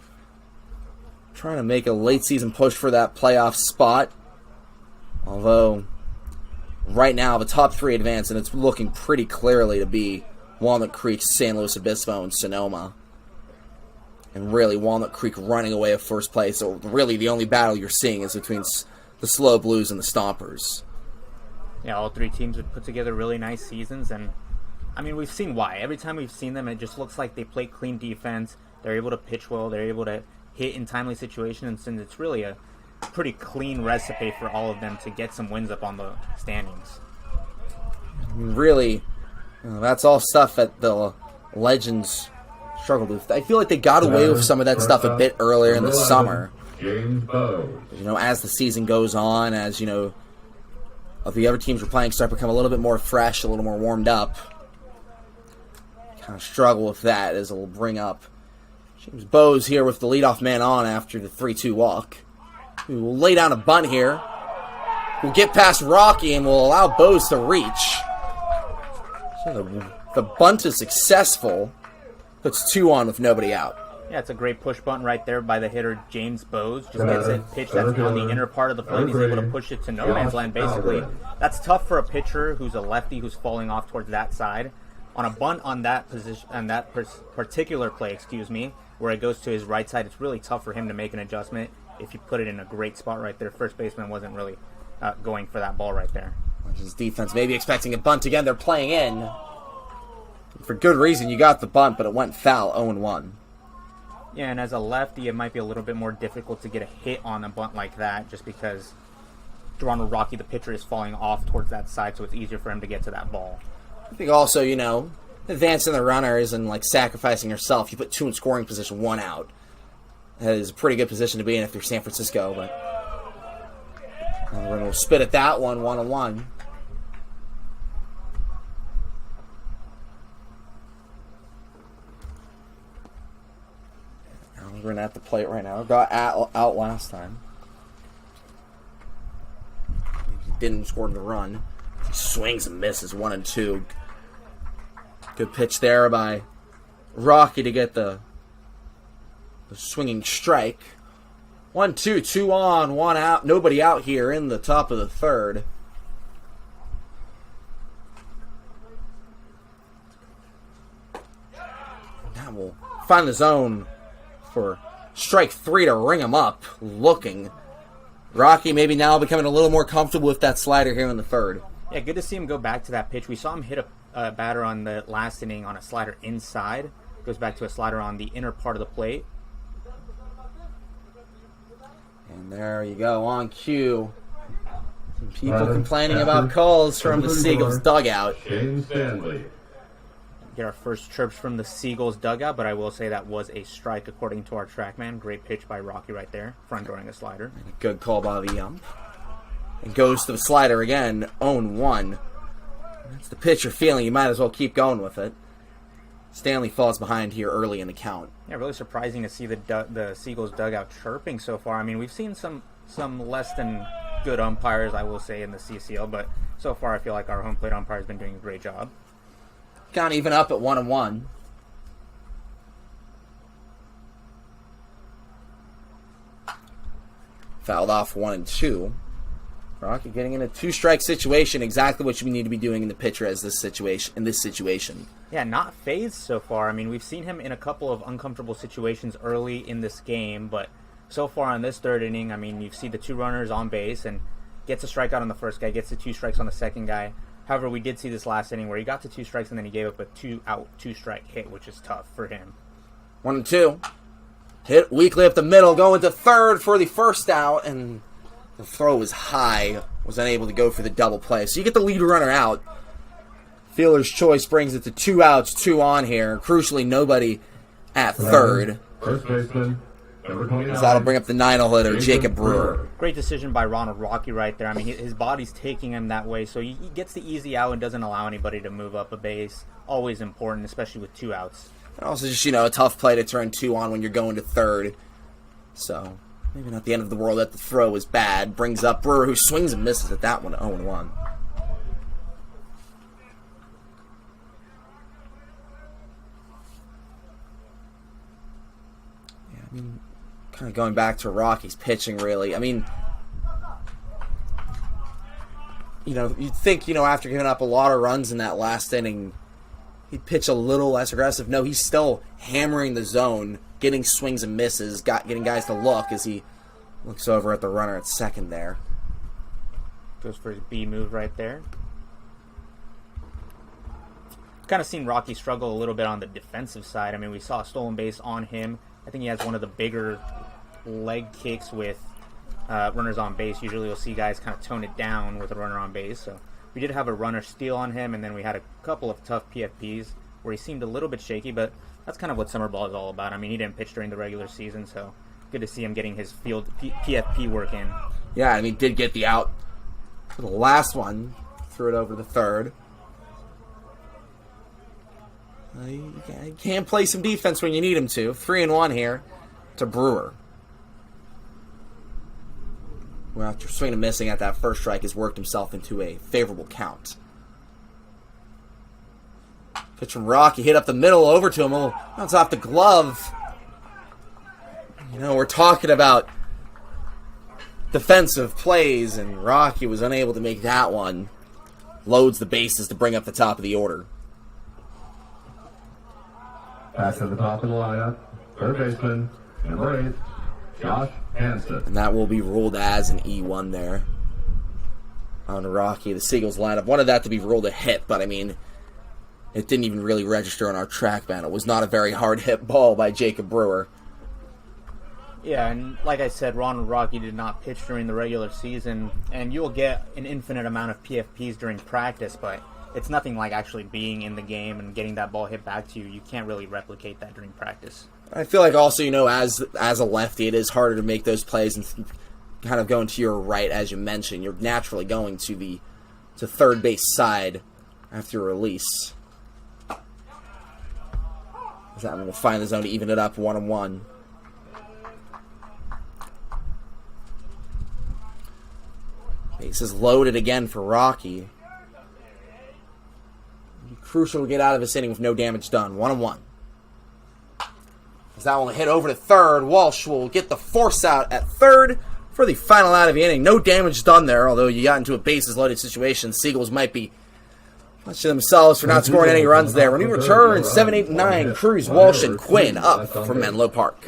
trying to make a late season push for that playoff spot. Although, right now, the top 3 advance, and it's looking pretty clearly to be Walnut Creek, San Luis Obispo, and Sonoma. And really, Walnut Creek running away at first place. So really, the only battle you're seeing is between the Slow Blues and the Stompers. Yeah, all 3 teams have put together really nice seasons, and I mean, we've seen why. Every time we've seen them, it just looks like they play clean defense. They're able to pitch well. They're able to hit in timely situations, and it's really a pretty clean recipe for all of them to get some wins up on the standings. Really, that's all stuff that the Legends struggled with. I feel like they got away with some of that stuff a bit earlier in the summer. As the season goes on, as the other teams we're playing start to become a little bit more fresh, a little more warmed up. Kind of struggle with that, as it'll bring up James Bowes here with the leadoff man on after the 3-2 walk. We will lay down a bunt here. We'll get past Rocky and we'll allow Bowes to reach. So the bunt is successful. Puts 2 on with nobody out. Yeah, it's a great push bunt right there by the hitter James Bowes. Just gets a pitch that's on the inner part of the plate. He's able to push it to no man's land, basically. That's tough for a pitcher who's a lefty who's falling off towards that side. On a bunt on that position, on that particular play, where it goes to his right side, it's really tough for him to make an adjustment. If you put it in a great spot right there, first baseman wasn't really going for that ball right there. His defense maybe expecting a bunt again. They're playing in. For good reason, you got the bunt, but it went foul, 0-1. Yeah, and as a lefty, it might be a little bit more difficult to get a hit on a bunt like that, just because Ronald Rocky, the pitcher, is falling off towards that side, so it's easier for him to get to that ball. I think also, advancing the runner isn't sacrificing yourself. You put 2 in scoring position, 1 out. That is a pretty good position to be in if you're San Francisco, but we're going to spit at that one, 1-1. We're at the plate right now. Got out last time. He didn't score the run. He swings and misses, 1-2. Good pitch there by Rocky to get the swinging strike. 1-2, 2 on, 1 out. Nobody out here in the top of the third. Now we'll find the zone for strike 3 to ring him up. Looking. Rocky maybe now becoming a little more comfortable with that slider here in the third. Yeah, good to see him go back to that pitch. We saw him hit a batter on the last inning on a slider inside. Goes back to a slider on the inner part of the plate. And there you go, on cue. Some people complaining about calls from the Seagulls dugout. Shane Stanley. get our first chirps from the Seagulls dugout, but I will say that was a strike according to our TrackMan. Great pitch by Rocky right there, front dooring a slider. Good call by the ump. And goes to the slider again, 0-1. That's the pitch you're feeling. You might as well keep going with it. Stanley falls behind here early in the count. Yeah, really surprising to see the Seagulls dugout chirping so far. I mean, we've seen some less than good umpires, I will say, in the CCL, but so far I feel like our home plate umpire has been doing a great job. Count even up at 1-1. Fouled off 1-2. Rocky getting in a two-strike situation, exactly what you need to be doing in the pitcher in this situation. Yeah, not phased so far. I mean, we've seen him in a couple of uncomfortable situations early in this game, but so far in this third inning, I mean, you see the two runners on base and gets a strikeout on the first guy, gets the two strikes on the second guy. However, we did see this last inning where he got to two strikes and then he gave up a two-strike hit, which is tough for him. 1-2. Hit weakly up the middle, going to third for the first out, and the throw was high, was unable to go for the double play. So you get the lead runner out. Fielder's choice brings it to 2 outs, 2 on here. Crucially, nobody at third. First baseman, number 29. So that'll bring up the 9-hole hitter, Jacob Brewer. Great decision by Ronald Rocky right there. I mean, his body's taking him that way, so he gets the easy out and doesn't allow anybody to move up a base. Always important, especially with 2 outs. And also just, a tough play to turn 2 on when you're going to third. So maybe not the end of the world that the throw is bad. Brings up Brewer, who swings and misses at that one, 0-1. I mean, kind of going back to Rocky's pitching, really. I mean, you'd think, after giving up a lot of runs in that last inning, he'd pitch a little less aggressive. No, he's still hammering the zone, getting swings and misses, getting guys to look as he looks over at the runner at second there. Goes for his B move right there. Kind of seen Rocky struggle a little bit on the defensive side. I mean, we saw a stolen base on him. I think he has one of the bigger leg kicks with runners on base. Usually you'll see guys kind of tone it down with a runner on base. So we did have a runner steal on him, and then we had a couple of tough PFPs where he seemed a little bit shaky, but that's kind of what summer ball is all about. I mean, he didn't pitch during the regular season, so good to see him getting his field PFP work in. Yeah, I mean, did get the out for the last one. Threw it over the third. You can play some defense when you need him to. 3-1 here to Brewer. Who, after swinging and missing at that first strike, has worked himself into a favorable count. Pitch from Rocky, hit up the middle, over to him. Oh, bounce off the glove. We're talking about defensive plays, and Rocky was unable to make that one. Loads the bases to bring up the top of the order. Pass at the top of the lineup. Third baseman, number 8, Josh Hansen. And that will be ruled as an E1 there on Rocky. The Seagulls lineup wanted that to be ruled a hit, but I mean, it didn't even really register on our TrackMan. It was not a very hard hit ball by Jacob Brewer. Yeah, and like I said, Ronald Rocky did not pitch during the regular season, and you'll get an infinite amount of PFPs during practice, but it's nothing like actually being in the game and getting that ball hit back to you. You can't really replicate that during practice. I feel like also, as a lefty, it is harder to make those plays and kind of going to your right, as you mentioned. You're naturally going to third base side after your release. That one will find the zone to even it up 1-1. Bases loaded again for Rocky. Crucial to get out of this inning with no damage done. 1-1. As that one will hit over to third, Walsh will get the force out at third for the final out of the inning. No damage done there, although you got into a bases-loaded situation. Seagulls might be much to themselves for not scoring any runs there. When we return, 7, 8, 9, Cruz, Walsh, and Quinn up from Menlo Park.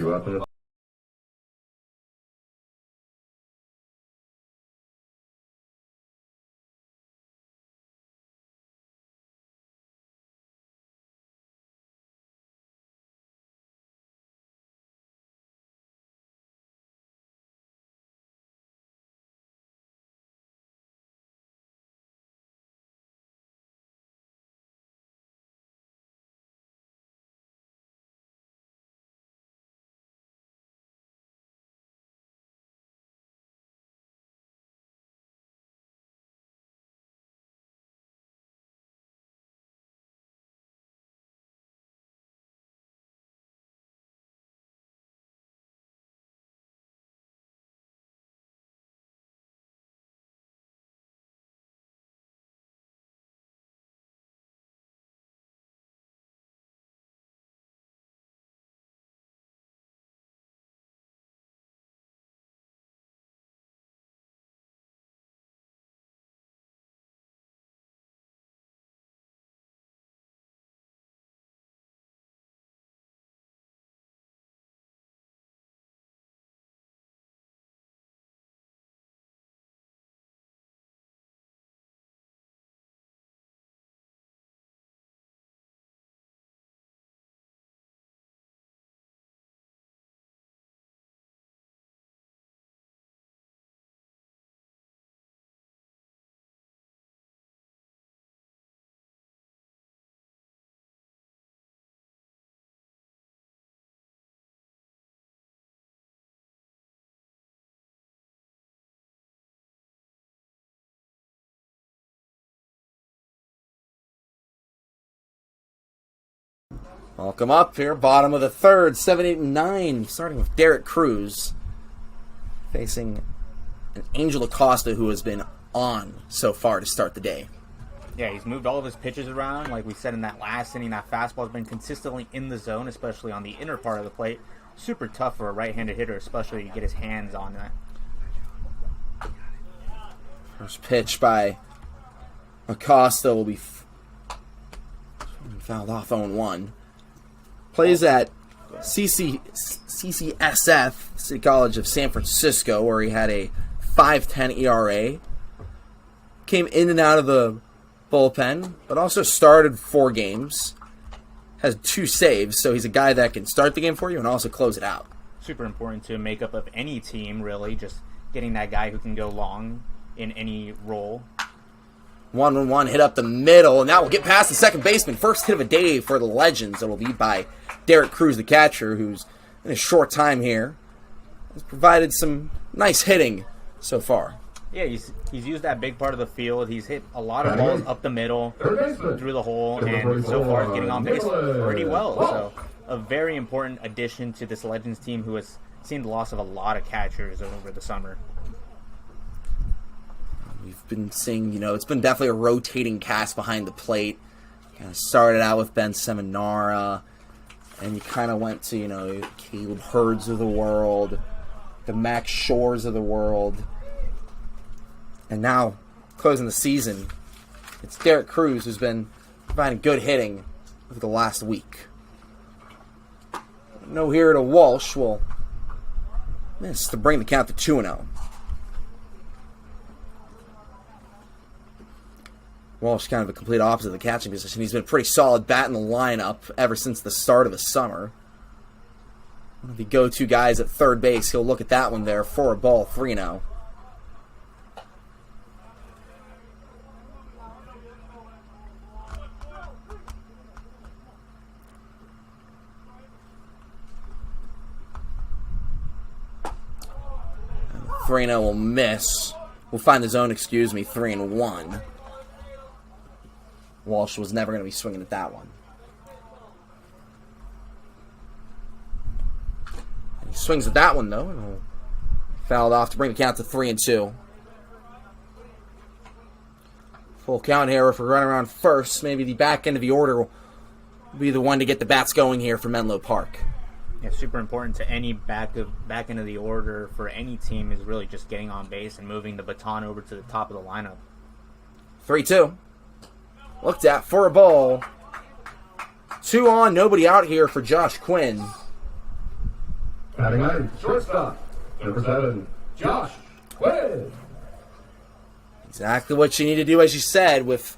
Welcome up here, bottom of the third, 7, 8, and 9, starting with Derek Cruz, facing an Angel Acosta who has been on so far to start the day. Yeah, he's moved all of his pitches around. Like we said in that last inning, that fastball has been consistently in the zone, especially on the inner part of the plate. Super tough for a right-handed hitter, especially to get his hands on that. First pitch by Acosta will be fouled off 0-1. Plays at CCSF, City College of San Francisco, where he had a 5.10 ERA. Came in and out of the bullpen, but also started 4 games. Has 2 saves, so he's a guy that can start the game for you and also close it out. Super important to makeup of any team, really. Just getting that guy who can go long in any role. 1-1 hit up the middle, and that will get past the second baseman. First hit of a day for the Legends. It will be by Derek Cruz, the catcher, who's in a short time here has provided some nice hitting so far. Yeah, he's used that big part of the field. He's hit a lot of balls up the middle, through the hole, and so far is getting on base pretty well. So a very important addition to this Legends team who has seen the loss of a lot of catchers over the summer. We've been seeing, it's been definitely a rotating cast behind the plate. Kind of started out with Ben Seminara, and you kind of went to, Caleb Herds of the world, the Max Shores of the world. And now, closing the season, it's Derek Cruz who's been providing good hitting over the last week. No here to Walsh will miss to bring the count to 2-0. Walsh kind of a complete opposite of the catching position. He's been a pretty solid bat in the lineup ever since the start of the summer. One of the go-to guys at third base. He'll look at that one there for a ball, 3-0. And 3-0 will miss. We'll find the zone, 3-1. Walsh was never going to be swinging at that one. And he swings at that one, though, and he'll fouled off to bring the count to 3-2. Full count here if we run around first. Maybe the back end of the order will be the one to get the bats going here for Menlo Park. Yeah, super important to any back end of the order for any team is really just getting on base and moving the baton over to the top of the lineup. 3-2. Looked at for a ball. 2 on, nobody out here for Josh Quinn. Batting 9, shortstop, number 7, Josh Quinn. Exactly what you need to do, as you said, with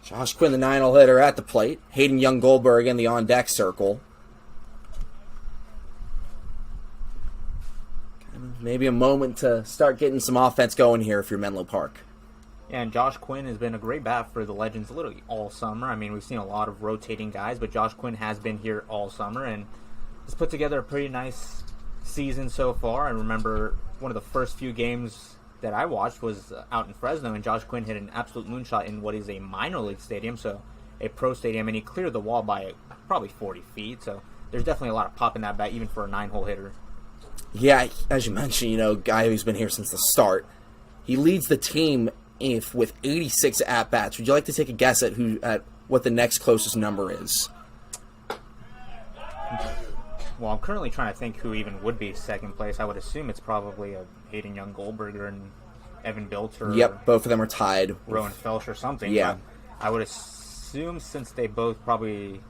Josh Quinn, the 9-hole hitter, at the plate. Hayden Young-Goldberg in the on-deck circle. Maybe a moment to start getting some offense going here if you're Menlo Park. Yeah, and Josh Quinn has been a great bat for the Legends literally all summer. I mean, we've seen a lot of rotating guys, but Josh Quinn has been here all summer and has put together a pretty nice season so far. I remember one of the first few games that I watched was out in Fresno, and Josh Quinn hit an absolute moonshot in what is a minor league stadium, so a pro stadium, and he cleared the wall by probably 40 feet. So there's definitely a lot of pop in that bat, even for a 9-hole hitter. Yeah, as you mentioned, guy who's been here since the start. He leads the team with 86 at-bats. Would you like to take a guess at what the next closest number is? Well, I'm currently trying to think who even would be second place. I would assume it's probably a Hayden Young-Goldberger and Evan Bilter. Yep, both of them are tied. Rowan Felsch or something. Yeah. But I would assume since they both probably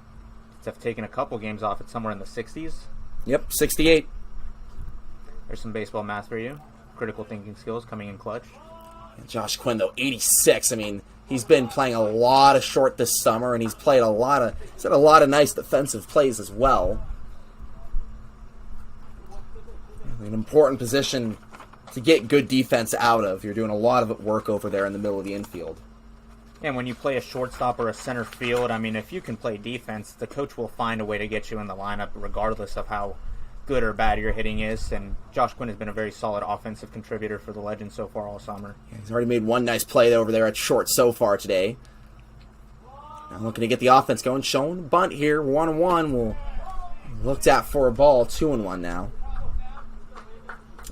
have taken a couple games off, it's somewhere in the 60s. Yep, 68. There's some baseball math for you. Critical thinking skills coming in clutch. And Josh Quinn, though, 86. I mean, he's been playing a lot of short this summer, and he's had a lot of nice defensive plays as well. An important position to get good defense out of. You're doing a lot of work over there in the middle of the infield. And when you play a shortstop or a center field, I mean, if you can play defense, the coach will find a way to get you in the lineup regardless of how good or bad your hitting is. And Josh Quinn has been a very solid offensive contributor for the Legends so far all summer. Yeah, he's already made one nice play over there at short so far today. Now looking to get the offense going. Showing the bunt here. 1-1. We'll looked at for a ball. 2-1 now.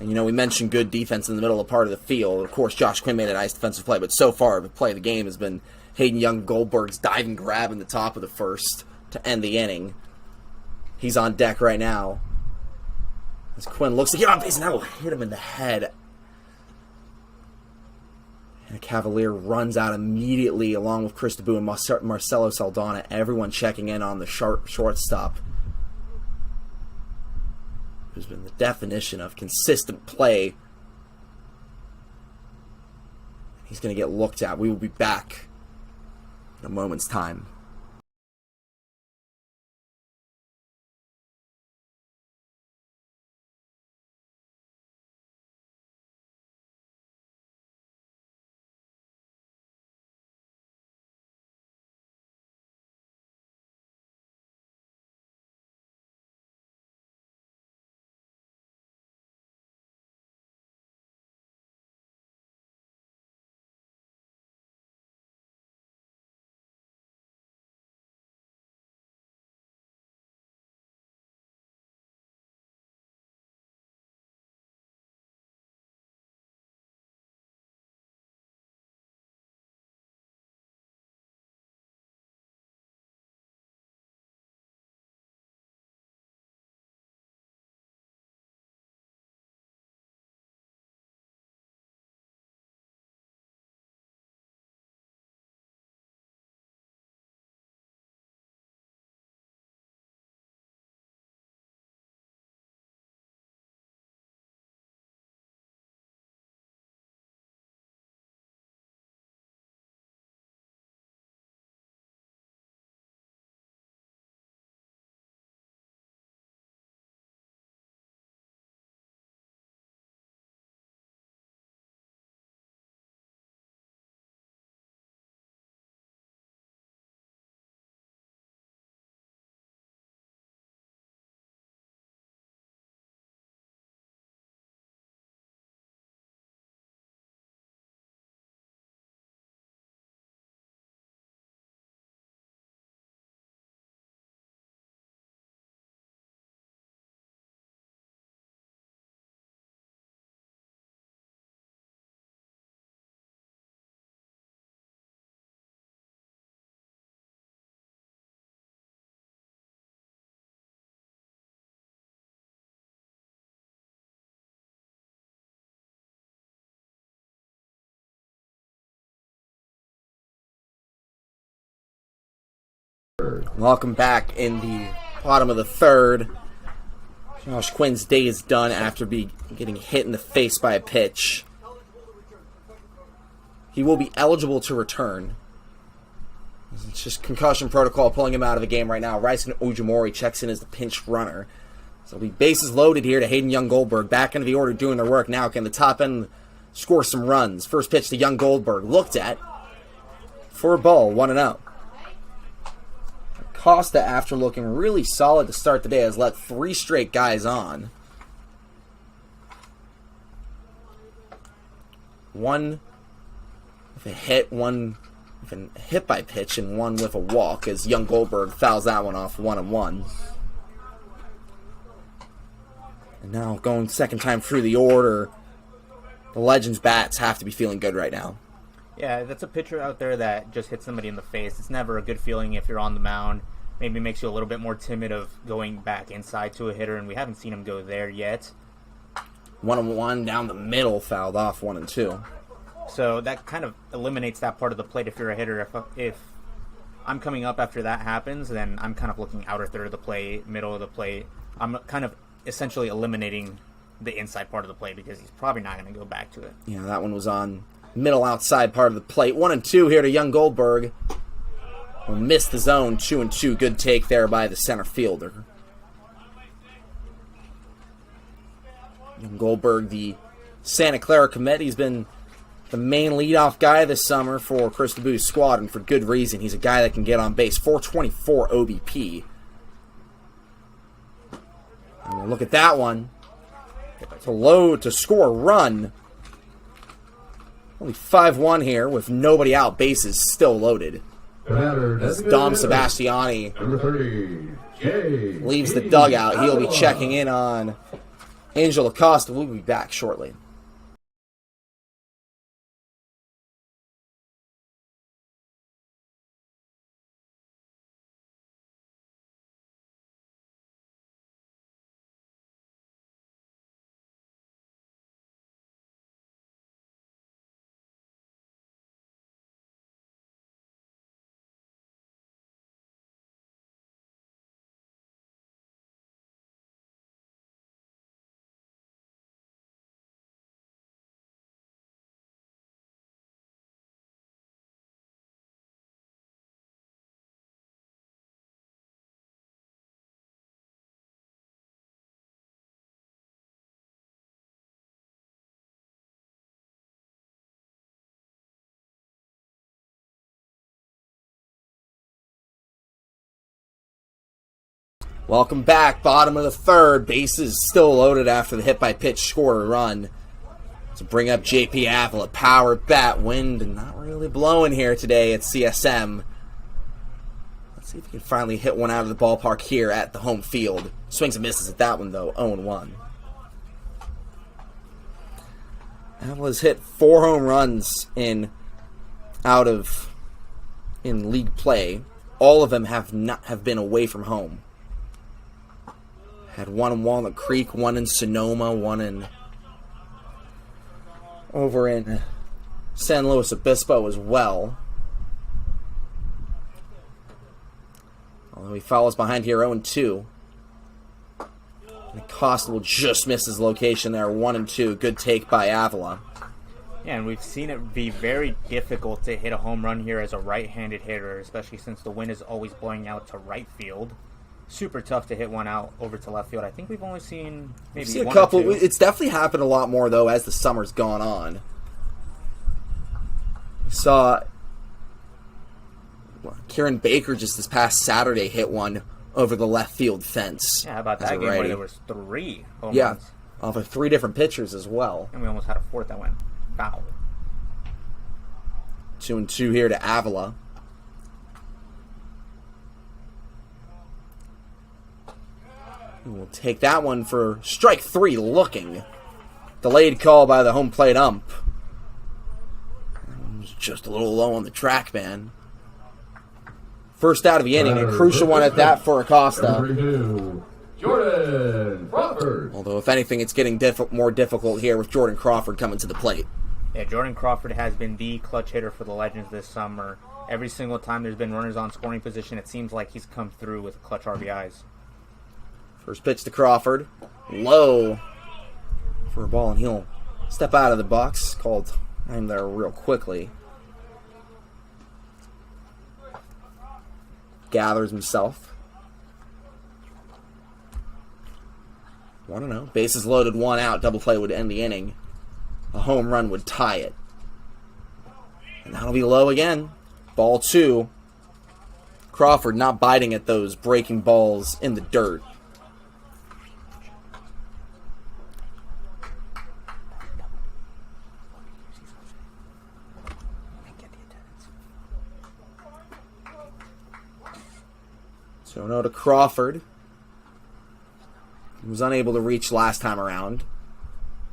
And, you know, we mentioned good defense in the middle of part of the field. Of course, Josh Quinn made a nice defensive play, but so far, the play of the game has been Hayden Young-Goldberg's diving grab in the top of the first to end the inning. He's on deck right now. As Quinn looks to get on base, and that will hit him in the head. And a Cavalier runs out immediately, along with Chris DeBoo and Marcelo Saldana. Everyone checking in on the shortstop, who's been the definition of consistent play. He's going to get looked at. We will be back in a moment's time. Welcome back in the bottom of the third. Josh Quinn's day is done after getting hit in the face by a pitch. He will be eligible to return. It's just concussion protocol pulling him out of the game right now. Ryson Ujimori checks in as the pinch runner. So we bases loaded here to Hayden Young-Goldberg. Back into the order doing their work now. Can the top end score some runs? First pitch to Young-Goldberg. Looked at for a ball. 1-0. Costa, after looking really solid to start the day, has let 3 straight guys on. One with a hit, one with a hit by pitch, and one with a walk as Young-Goldberg fouls that one off 1-1. And now going second time through the order, the Legends bats have to be feeling good right now. Yeah, that's a pitcher out there that just hits somebody in the face. It's never a good feeling if you're on the mound. Maybe makes you a little bit more timid of going back inside to a hitter, and we haven't seen him go there yet. 1-1 down the middle, fouled off 1-2. So that kind of eliminates that part of the plate if you're a hitter. If I'm coming up after that happens, then I'm kind of looking outer third of the plate, middle of the plate. I'm kind of essentially eliminating the inside part of the plate because he's probably not going to go back to it. Yeah, that one was on middle outside part of the plate. 1-2 here to Young-Goldberg. Will miss the zone. 2-2. Good take there by the center fielder. Young-Goldberg, the Santa Clara commit. He's been the main leadoff guy this summer for Chris DeBoo's squad, and for good reason. He's a guy that can get on base. 424 OBP. And we'll look at that one. To load, to score a run. Only 5-1 here with nobody out. Bases still loaded. As Dom Sebastiani Number 30, Jay. leaves the dugout, he'll be checking in on Angel Acosta. We'll be back shortly. Welcome back. Bottom of the third. Bases still loaded after the hit by pitch scored a run. To bring up JP Avila. Power bat. Wind and not really blowing here today at CSM. Let's see if we can finally hit one out of the ballpark here at the home field. Swings and misses at that one though. 0-1. Avila's hit 4 home runs in league play. All of them have been away from home. Had one in Walnut Creek, one in Sonoma, one over in San Luis Obispo as well. Although he follows behind here 0-2. And Acosta will just miss his location there, 1-2. Good take by Avila. Yeah, and we've seen it be very difficult to hit a home run here as a right-handed hitter, especially since the wind is always blowing out to right field. Super tough to hit one out over to left field. I think we've only seen maybe a couple. or two. It's definitely happened a lot more, though, as the summer's gone on. We saw Kieran Baker just this past Saturday hit one over the left field fence. Yeah, how about that game where there was 3 home runs? Off of 3 different pitchers as well. And we almost had a 4th that went foul. 2-2 here to Avila. We'll take that one for strike 3 looking. Delayed call by the home plate ump. It was just a little low on the track, man. First out of the inning, a crucial one at that for Acosta. Jordan Crawford. Although, if anything, it's getting more difficult here with Jordan Crawford coming to the plate. Yeah, Jordan Crawford has been the clutch hitter for the Legends this summer. Every single time there's been runners on scoring position, it seems like he's come through with clutch RBIs. First pitch to Crawford. Low for a ball, and he'll step out of the box. Called time there real quickly. Gathers himself. 1-0. Bases loaded, 1 out. Double play would end the inning. A home run would tie it. And that'll be low again. Ball 2. Crawford not biting at those breaking balls in the dirt. So no to Crawford. He was unable to reach last time around.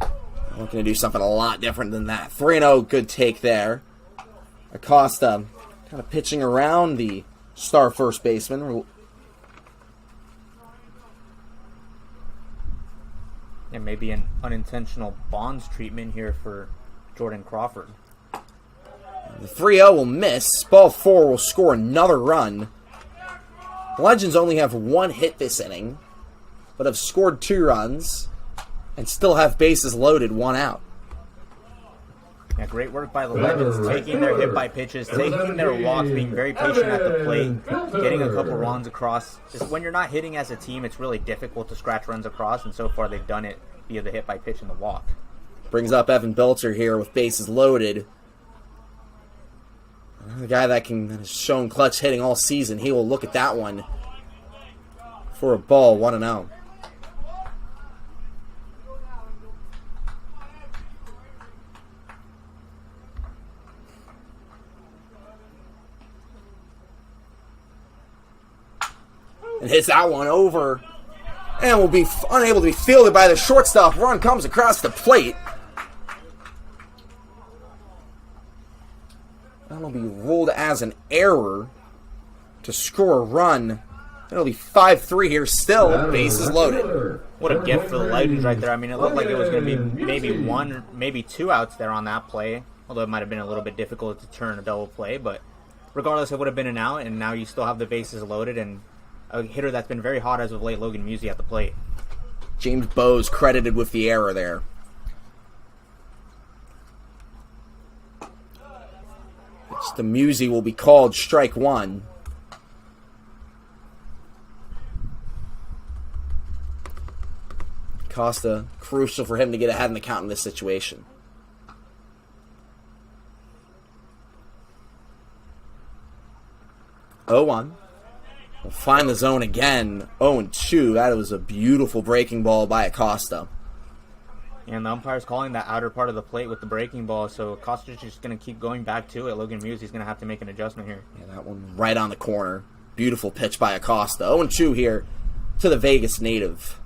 I'm looking to do something a lot different than that. 3-0, good take there. Acosta kind of pitching around the star first baseman. And maybe an unintentional Bonds treatment here for Jordan Crawford. The 3-0 will miss. Ball 4 will score another run. The Legends only have 1 hit this inning, but have scored 2 runs and still have bases loaded, 1 out. Yeah, great work by the Legends, taking their hit by pitches, taking their walks, being very patient at the plate, getting a couple runs across. Just when you're not hitting as a team, it's really difficult to scratch runs across, and so far they've done it via the hit by pitch and the walk. Brings up Evan Belcher here with bases loaded. The guy that has shown clutch hitting all season, he will look at that one for a ball, 1-0. and hits that one over. And will be unable to be fielded by the shortstop. Run comes across the plate. That'll be ruled as an error to score a run. It'll be 5-3 here still. Bases loaded. What a gift for the Legends right there. I mean, it looked like it was going to be maybe one, maybe two outs there on that play. Although it might have been a little bit difficult to turn a double play. But regardless, it would have been an out. And now you still have the bases loaded. And a hitter that's been very hot as of late, Logan Musey, at the plate. James Bowes credited with the error there. The Musey will be called strike one. Costa, crucial for him to get ahead in the count in this situation. Oh, 0-1. We'll find the zone again. 0-2. That was a beautiful breaking ball by Acosta. And the umpire's calling that outer part of the plate with the breaking ball, so Acosta's just going to keep going back to it. Logan Musey's going to have to make an adjustment here. Yeah, that one right on the corner. Beautiful pitch by Acosta. 0-2 here to the Vegas native.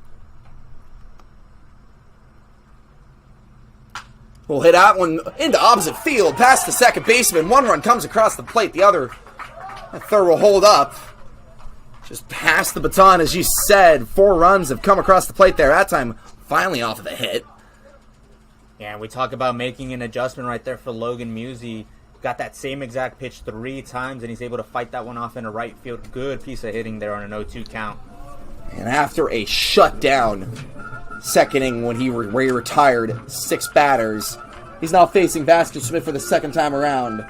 We'll hit that one into opposite field, past the second baseman. One run comes across the plate. The third will hold up. Just pass the baton, as you said. 4 runs have come across the plate there. That time, finally off of the hit. Yeah, we talk about making an adjustment right there for Logan Musey. Got that same exact pitch 3 times, and he's able to fight that one off into right field. Good piece of hitting there on an 0-2 count. And after a shutdown second inning where he retired 6 batters, he's now facing Vasquez Smith for the second time around.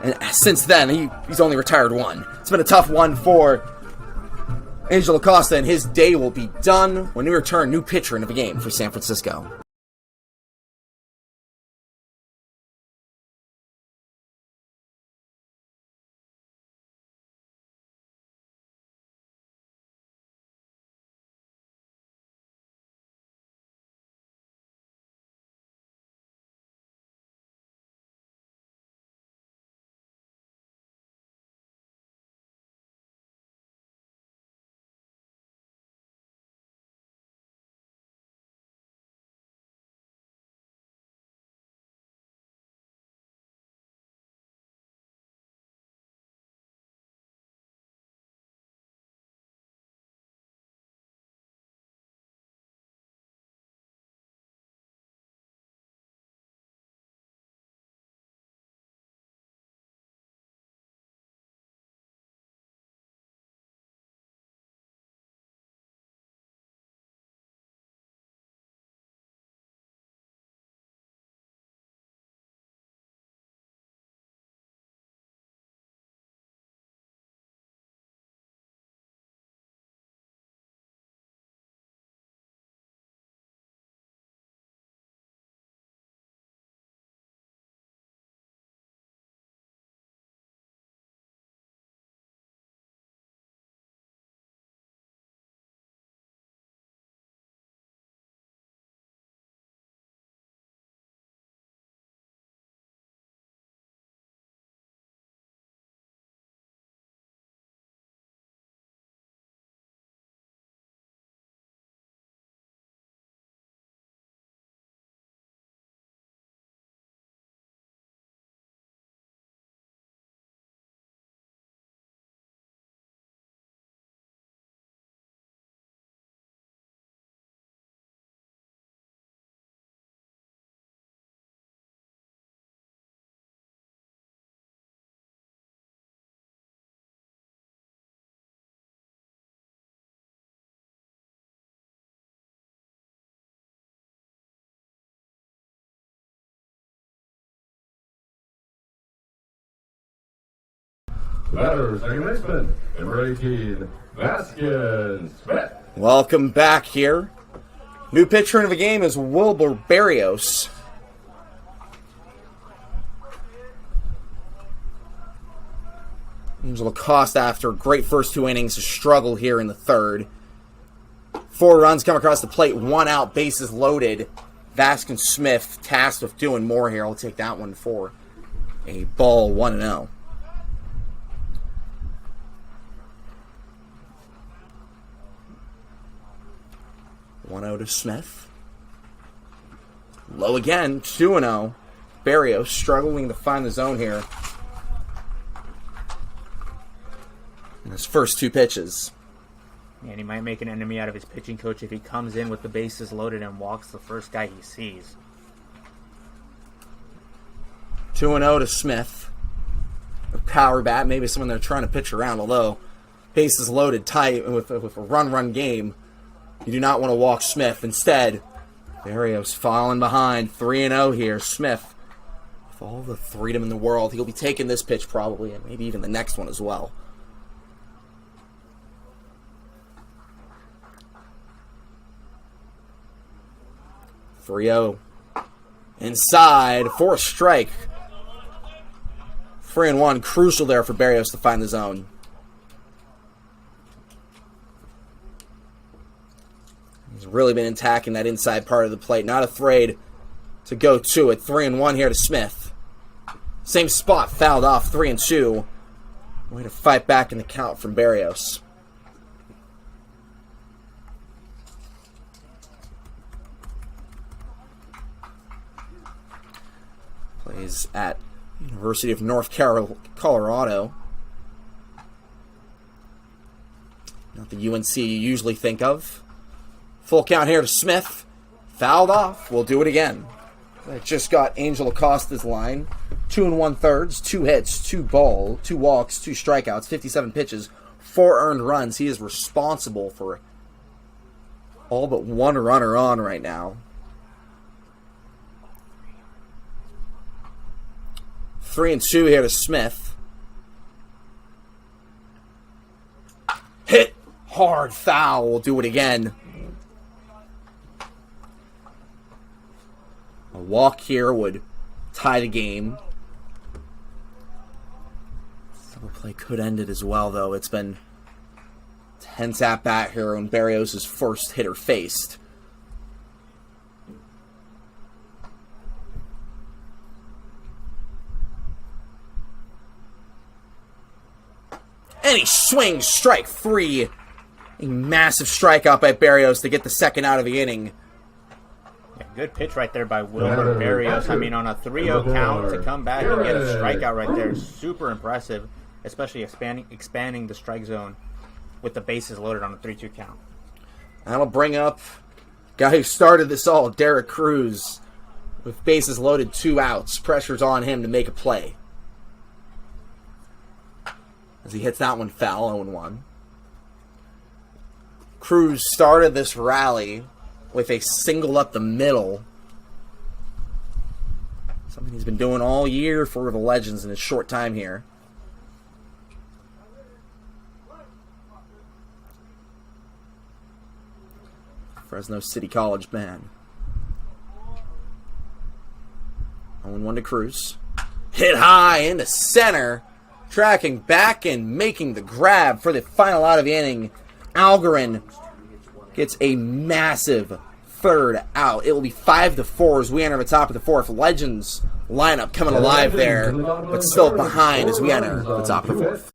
And since then, he's only retired 1. It's been a tough one for Angel Acosta, and his day will be done when we return new pitcher into the game for San Francisco. Batters, second baseman, number 18, Vasquez Smith. Welcome back here. New pitcher into the game is Wilbur Barrios. Angel Acosta, after a great first 2 innings, has struggled here in the third. 4 runs come across the plate, 1 out, bases loaded. Vasquez Smith tasked with doing more here. I'll take that one for a ball, 1-0. 1-0 to Smith. Low again, 2-0. Barrios struggling to find the zone here in his first 2 pitches. And he might make an enemy out of his pitching coach if he comes in with the bases loaded and walks the first guy he sees. 2-0 to Smith. A power bat, maybe someone they're trying to pitch around, although bases loaded tight with a run game. You do not want to walk Smith. Instead, Barrios falling behind. 3-0 here. Smith, with all the freedom in the world, he'll be taking this pitch probably, and maybe even the next one as well. Inside for a strike. 3-1, crucial there for Barrios to find the zone. He's really been attacking that inside part of the plate, not afraid to go to it. 3-1 here to Smith. Same spot, fouled off. 3-2. Way to fight back in the count from Barrios. Plays at University of North Colorado. Not the UNC you usually think of. Full count here to Smith. Fouled off. We'll do it again. That just got Angel Acosta's line. 2 1/3, 2 hits, 2 walks, 2 strikeouts, 57 pitches, 4 earned runs. He is responsible for all but 1 runner on right now. 3-2 here to Smith. Hit hard foul. We'll do it again. A walk here would tie the game. Double play could end it as well, though. It's been tense at bat here when Barrios' first hitter faced. And he swings, strike 3. A massive strikeout by Barrios to get the second out of the inning. Yeah, good pitch right there by Wilmer Barrios. I mean, on a 3-0 count to come back and get a strikeout right there is super impressive, especially expanding the strike zone with the bases loaded on a 3-2 count. That'll bring up guy who started this all, Derek Cruz, with bases loaded, 2 outs. Pressure's on him to make a play. As he hits that one foul, 0-1. Cruz started this rally with a single up the middle. Something he's been doing all year for the Legends in his short time here. Fresno City College man. 0-1 to Cruz. Hit high into center. Tracking back and making the grab for the final out of the inning. Algarin gets a massive third out. It will be 5-4 as we enter the top of the 4th. Legends lineup coming alive there, but still behind as we enter the top of the 4th.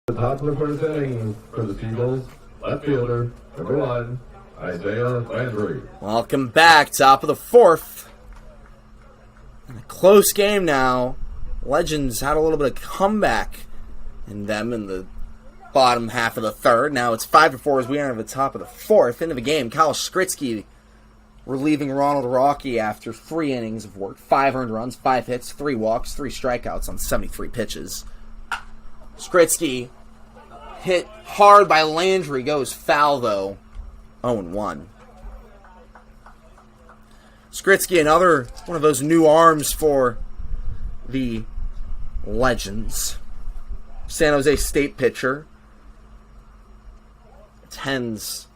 The top of the first inning for the Seagulls, left fielder, number 1, Isaiah Landry. Welcome back, top of the fourth. A close game now. Legends had a little bit of comeback in them in the bottom half of the third. Now it's 5-4 as we enter the top of the fourth. Into the game, Kyle Skritsky relieving Ronald Rocky after 3 innings of work. 5 earned runs, 5 hits, 3 walks, 3 strikeouts on 73 pitches. Skritsky hit hard by Landry, goes foul though. 0-1. Skritsky, another one of those new arms for the Legends. San Jose State pitcher. Attends,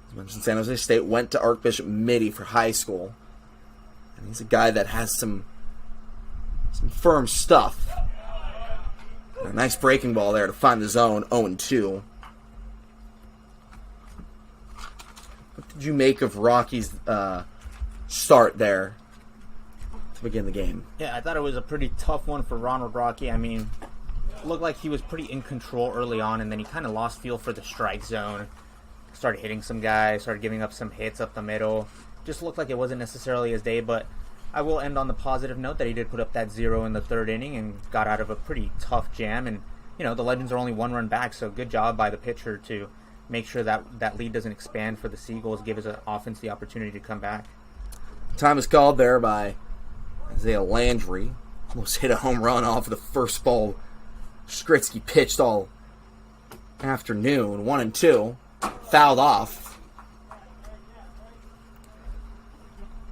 as mentioned, San Jose State, went to Archbishop Mitty for high school. And he's a guy that has some firm stuff. A nice breaking ball there to find the zone, 0-2. What did you make of Rocky's start there to begin the game? Yeah, I thought it was a pretty tough one for Ronald Rocky. I mean, it looked like he was pretty in control early on, and then he kind of lost feel for the strike zone. Started hitting some guys, started giving up some hits up the middle. Just looked like it wasn't necessarily his day, but I will end on the positive note that he did put up that 0 in the third inning and got out of a pretty tough jam. And, you know, the Legends are only 1 run back, so good job by the pitcher to make sure that that lead doesn't expand for the Seagulls, give his offense the opportunity to come back. Time is called there by Isaiah Landry. Almost hit a home run off of the first ball Skritsky pitched all afternoon. 1-2. Fouled off.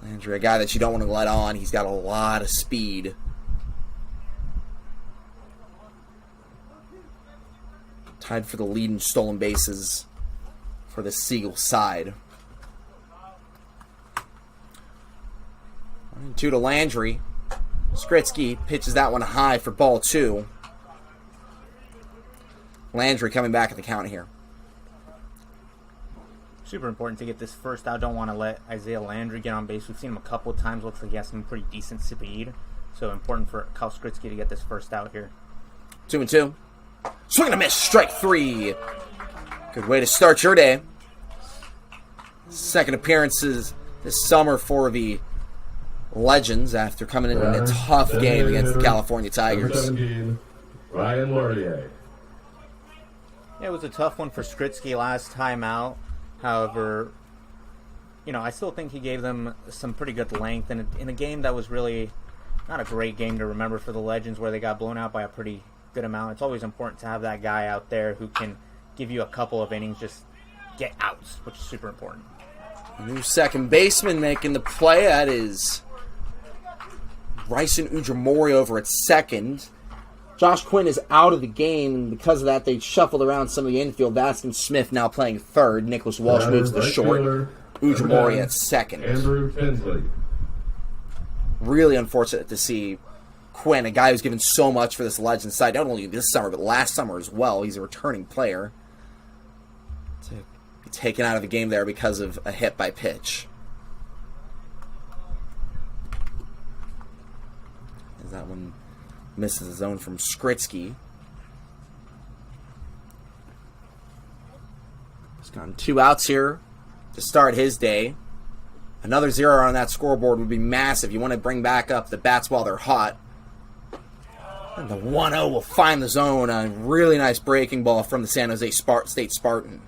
Landry, a guy that you don't want to let on. He's got a lot of speed. Tied for the lead in stolen bases for the Seagull side. 1-2 to Landry. Skritsky pitches that one high for ball 2. Landry coming back at the count here. Super important to get this first out. Don't want to let Isaiah Landry get on base. We've seen him a couple of times. Looks like he has some pretty decent speed. So important for Kyle Skritsky to get this first out here. 2-2. Swing and a miss. Strike 3. Good way to start your day. Second appearances this summer for the Legends after coming in a tough game against the California Tigers. 17, Ryan Laurier. Yeah, it was a tough one for Skritsky last time out. However, you know, I still think he gave them some pretty good length. And in a game that was really not a great game to remember for the Legends, where they got blown out by a pretty good amount, it's always important to have that guy out there who can give you a couple of innings, just get outs, which is super important. A new second baseman making the play. That is Bryson Ujimori over at second. Josh Quinn is out of the game, and because of that, they shuffled around some of the infield. Vaskin Smith now playing third. Nicholas Walsh moves to the short. Ujimori at second. Andrew Tinsley. Really unfortunate to see Quinn, a guy who's given so much for this Legends side, not only this summer, but last summer as well. He's a returning player. To be taken out of the game there because of a hit by pitch. As that one misses the zone from Skritsky. He's gotten 2 outs here to start his day. Another 0 on that scoreboard would be massive. You want to bring back up the bats while they're hot. And the 1-0 will find the zone. A really nice breaking ball from the San Jose State Spartan.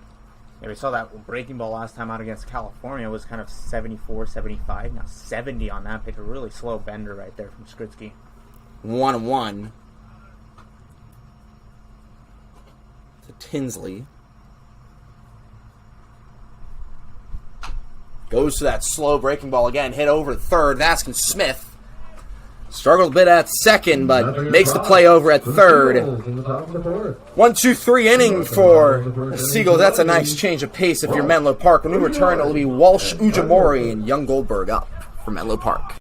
Yeah, we saw that breaking ball last time out against California. It was kind of 74, 75. Now 70 on that pitch. A really slow bender right there from Skritsky. 1-1 to Tinsley. Goes to that slow breaking ball again. Hit over third. Vaskin Smith struggled a bit at second, but makes the play over at third. 1-2-3 inning for the Seagulls. That's a nice change of pace if you're Menlo Park. When we return, it'll be Walsh, Ujimori, and Young Goldberg up for Menlo Park.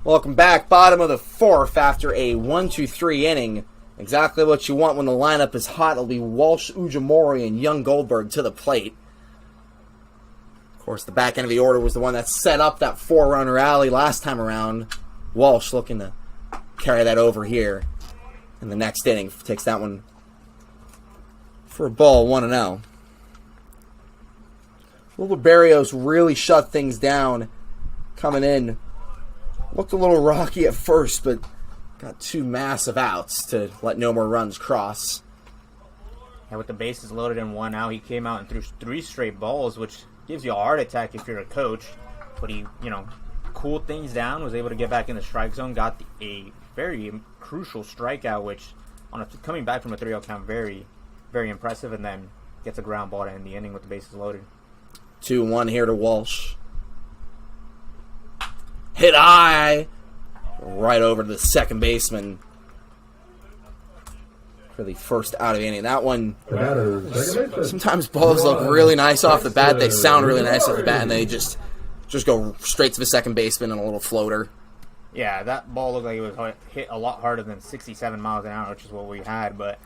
Welcome back. Bottom of the fourth after a 1-2-3 inning. Exactly what you want when the lineup is hot. It'll be Walsh, Ujimori, and Young Goldberg to the plate. Of course, the back end of the order was the one that set up that 4-run rally last time around. Walsh looking to carry that over here in the next inning. Takes that one for a ball, 1-0. Wilbur Barrios really shut things down coming in. Looked a little rocky at first, but got 2 massive outs to let no more runs cross. And with the bases loaded and 1 out, he came out and threw 3 straight balls, which gives you a heart attack if you're a coach. But he, cooled things down, was able to get back in the strike zone, got a very crucial strikeout, which coming back from a 3-0 count, very, very impressive, and then gets a ground ball to end the inning with the bases loaded. 2-1 here to Walsh. Hit high, right over to the second baseman for the first out of the inning. That one, sometimes balls look really nice off the bat. They sound really nice off the bat, and they just go straight to the second baseman on a little floater. Yeah, that ball looked like it was hit a lot harder than 67 miles an hour, which is what we had. But,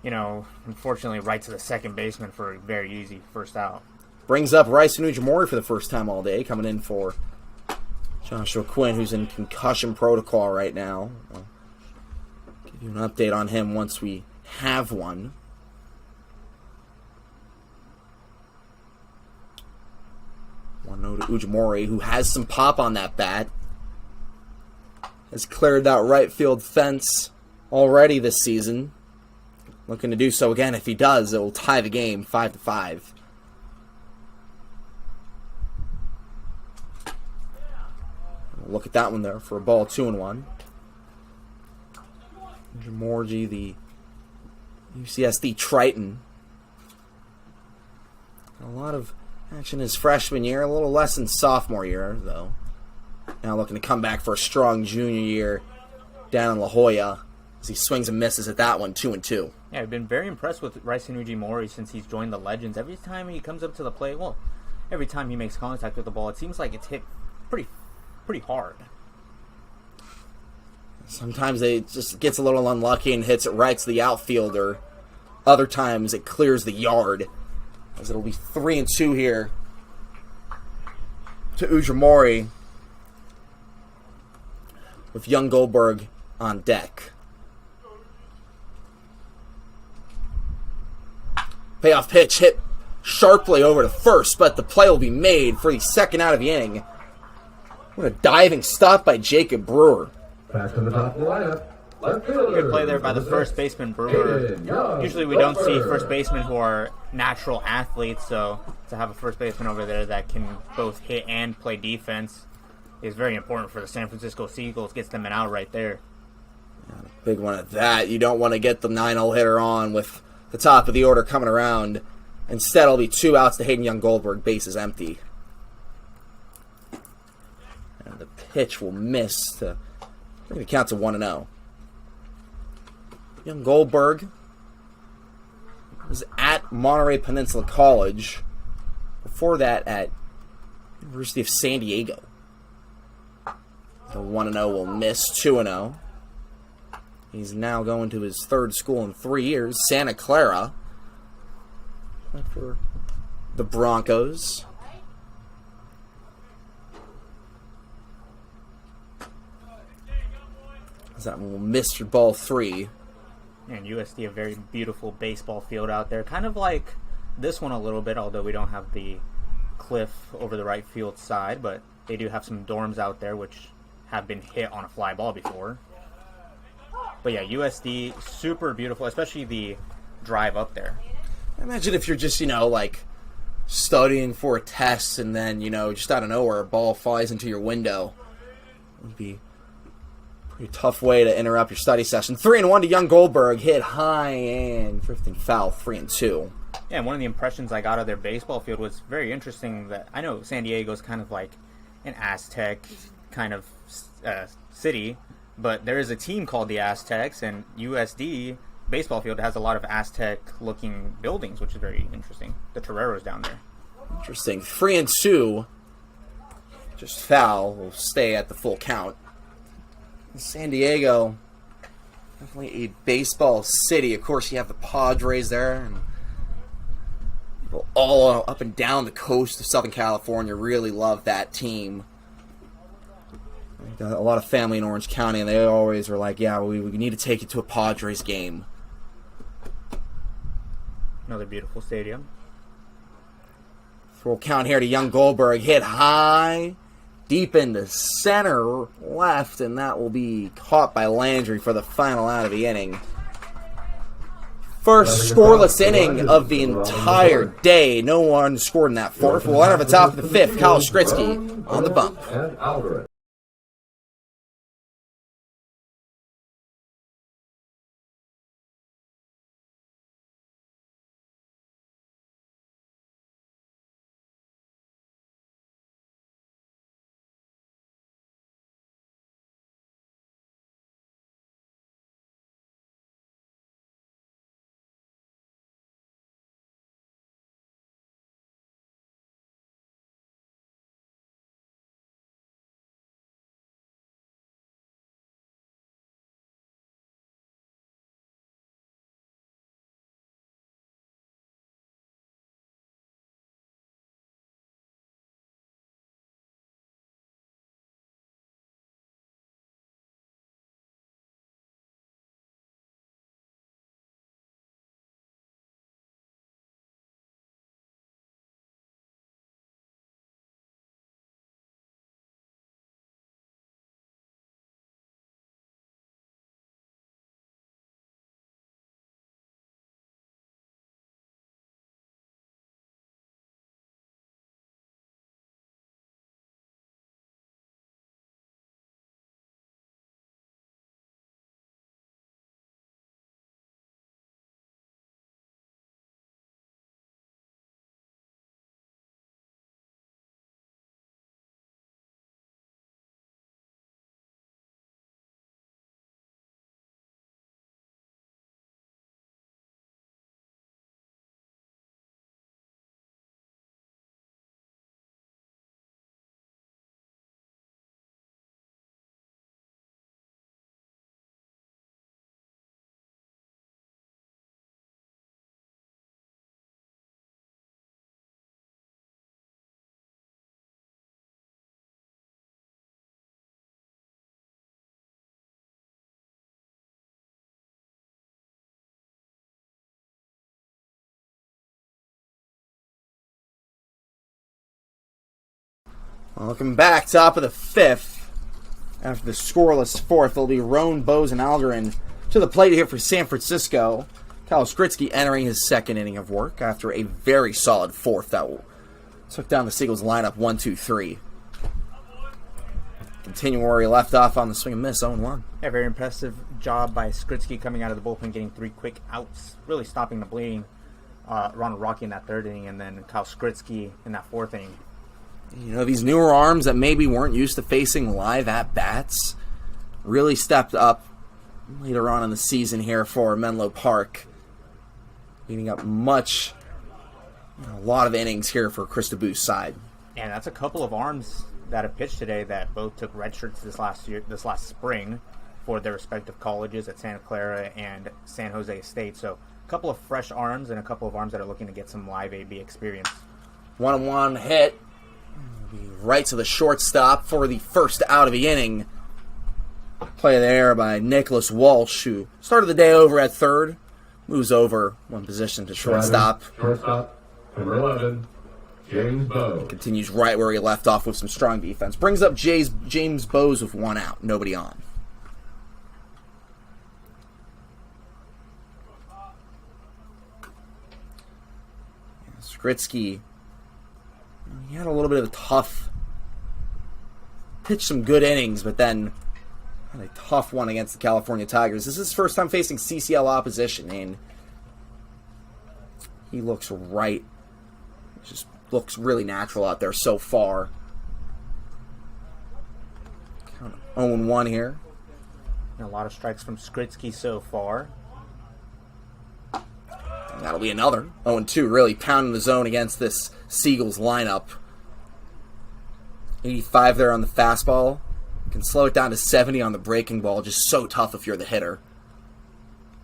unfortunately, right to the second baseman for a very easy first out. Brings up Rice and Ujimori for the first time all day, coming in for Joshua Quinn, who's in concussion protocol right now. I'll give you an update on him once we have one. One note to Ujimori, who has some pop on that bat. Has cleared that right field fence already this season. Looking to do so again. If he does, it will tie the game 5-5. Look at that one there for a ball, 2-1. Jamorji, the UCSD Triton. A lot of action his freshman year, a little less in sophomore year, though. Now looking to come back for a strong junior year down in La Jolla as he swings and misses at that one, 2-2. Yeah, I've been very impressed with Raisen Ujimori since he's joined the Legends. Every time he comes up to the plate, every time he makes contact with the ball, it seems like it's hit pretty hard. Sometimes it just gets a little unlucky and hits it right to the outfielder. Other times it clears the yard. As it'll be 3-2 here to Ujimori with Young Goldberg on deck. Payoff pitch hit sharply over to first, but the play will be made for the second out of the inning. What a diving stop by Jacob Brewer. Back to the top of the lineup. Good play there by the first baseman, Brewer. Usually we don't see first basemen who are natural athletes, so to have a first baseman over there that can both hit and play defense is very important for the San Francisco Seagulls. Gets them an out right there. Big one at that. You don't want to get the 9-0 hitter on with the top of the order coming around. Instead, it'll be 2 outs to Hayden Young Goldberg, bases empty. And the pitch will miss to bring the count to 1-0. Young Goldberg was at Monterey Peninsula College. Before that, at University of San Diego. The 1-0 will miss, 2-0. He's now going to his third school in 3 years, Santa Clara. For the Broncos. That one will miss for ball 3. And USD, a very beautiful baseball field out there. Kind of like this one a little bit, although we don't have the cliff over the right field side. But they do have some dorms out there which have been hit on a fly ball before. But yeah, USD, super beautiful, especially the drive up there. Imagine if you're just, studying for a test and then, just out of nowhere, a ball flies into your window. It would be a pretty tough way to interrupt your study session. 3-1 to Young Goldberg, hit high and drifting foul, 3-2. Yeah, and one of the impressions I got of their baseball field was very interesting. That I know San Diego's kind of like an Aztec kind of city, but there is a team called the Aztecs, and USD baseball field has a lot of Aztec-looking buildings, which is very interesting. The Toreros down there. Interesting. 3-2. Just foul. Will stay at the full count. San Diego, definitely a baseball city. Of course, you have the Padres there, and people all up and down the coast of Southern California really love that team. Got a lot of family in Orange County, and they always were like, yeah, we need to take it to a Padres game. Another beautiful stadium. Throw count here to young Goldberg. Hit high, deep into center left, and that will be caught by Landry for the final out of the inning. First scoreless inning of the entire day. No one scored in that fourth. We'll enter the top of the fifth. Kyle Skritsky on the bump. And Alvarez. Welcome back, top of the fifth. After the scoreless fourth, it'll be Roan, Bose, and Algarin to the plate here for San Francisco. Kyle Skritsky entering his second inning of work after a very solid fourth that took down the Seagulls lineup 1-2-3. Continue where he left off on the swing and miss, 0-1. Yeah, very impressive job by Skritsky coming out of the bullpen, getting 3 quick outs, really stopping the bleeding. Ronald Rocky in that third inning, and then Kyle Skritsky in that fourth inning. You know, these newer arms that maybe weren't used to facing live at-bats really stepped up later on in the season here for Menlo Park. Eating up a lot of innings here for Chris DeBoo's side. And that's a couple of arms that have pitched today that both took red shirts this last spring for their respective colleges at Santa Clara and San Jose State. So a couple of fresh arms and a couple of arms that are looking to get some live AB experience. 1-1 hit. Right to the shortstop for the first out of the inning. Play there by Nicholas Walsh, who started the day over at third. Moves over one position to shortstop. Shortstop, number 11, James Bowe. Continues right where he left off with some strong defense. Brings up James Bowes with 1 out. Nobody on. Skritsky, he had a little bit of a pitched some good innings, but then had a tough one against the California Tigers. This is his first time facing CCL opposition, and he looks just looks really natural out there so far. Count 0-1 here. And a lot of strikes from Skritsky so far. And that'll be another 0-2, really pounding the zone against this Seagulls lineup. 85 there on the fastball. Can slow it down to 70 on the breaking ball. Just so tough if you're the hitter.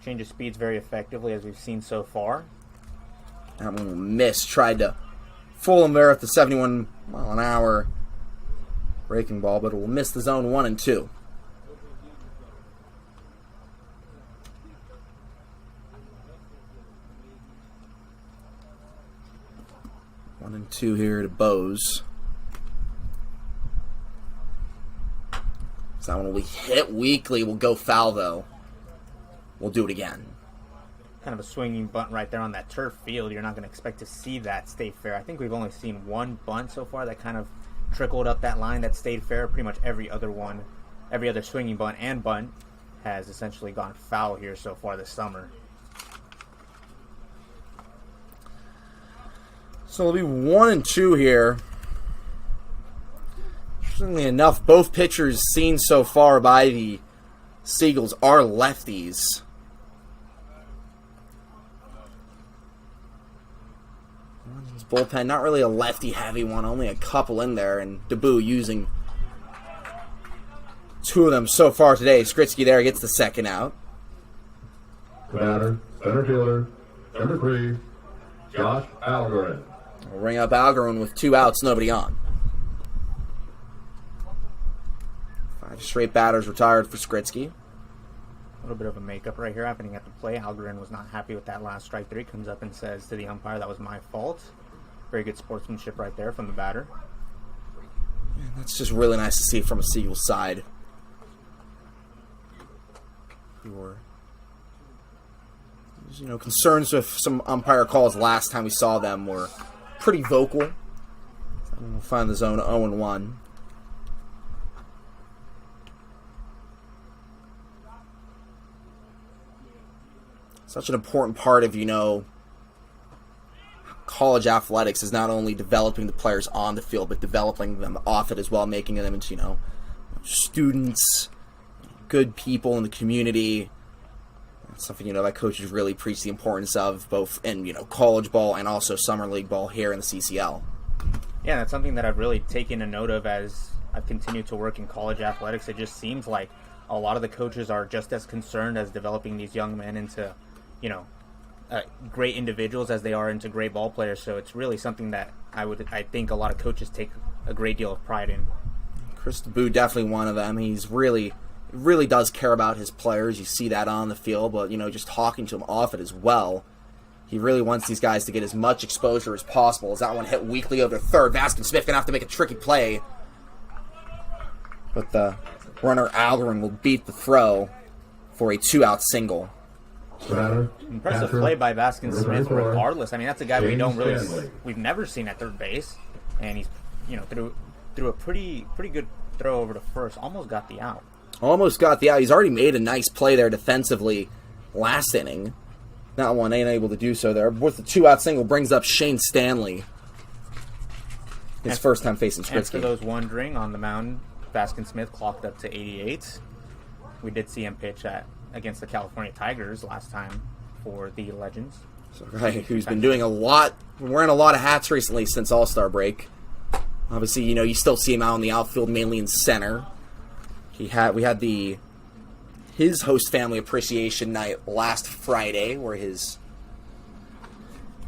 Changes speeds very effectively, as we've seen so far. That one will miss. Tried to fool him there at the 71 mile an hour breaking ball, but it will miss the zone 1 and 2. One and 2 here to Bose. So that one will be hit weakly. Will go foul, though. We'll do it again. Kind of a swinging bunt right there on that turf field. You're not going to expect to see that stay fair. I think we've only seen one bunt so far that kind of trickled up that line that stayed fair. Pretty much every other swinging bunt and bunt has essentially gone foul here so far this summer. So it'll be 1 and 2 here. Interestingly enough, both pitchers seen so far by the Seagulls are lefties. His bullpen, not really a lefty-heavy one, only a couple in there, and Debu using 2 of them so far today. Skritsky there gets the second out. Batter, center fielder, number 3, Josh Algarin. We'll ring up Algarin with 2 outs, nobody on. 5 straight batters retired for Skritsky. A little bit of a makeup right here happening at the play. Algarin was not happy with that last strike 3. Comes up and says to the umpire, that was my fault. Very good sportsmanship right there from the batter. Yeah, that's just really nice to see from a Seagulls side. Concerns with some umpire calls last time we saw them were pretty vocal. We'll find the zone 0-1. Such an important part of, college athletics is not only developing the players on the field, but developing them off it as well, making them into, students, good people in the community. It's something, that coaches really preach the importance of, both in, college ball and also summer league ball here in the CCL. Yeah, that's something that I've really taken a note of as I've continued to work in college athletics. It just seems like a lot of the coaches are just as concerned as developing these young men into, great individuals as they are into great ball players. So it's really something that I think a lot of coaches take a great deal of pride in. Chris Debu, definitely one of them. He's really does care about his players. You see that on the field, but just talking to him off it as well. He really wants these guys to get as much exposure as possible. As that one hit weakly over to third, Vaskin Smith gonna have to make a tricky play, but the runner Algarin will beat the throw for a 2-out single. Impressive play by Vaskin Smith regardless. I mean, that's a guy we've never seen at third base, and he's threw a pretty good throw over to first, almost got the out. He's already made a nice play there defensively last inning. That one ain't able to do so there. With the 2-out single, brings up Shane Stanley. His first time facing Skritsky. And for those wondering, on the mound, Vaskin Smith clocked up to 88. We did see him pitch against the California Tigers last time for the Legends. Right, who's been doing wearing a lot of hats recently since All-Star break. Obviously, you still see him out in the outfield, mainly in center. We had his host family appreciation night last Friday, where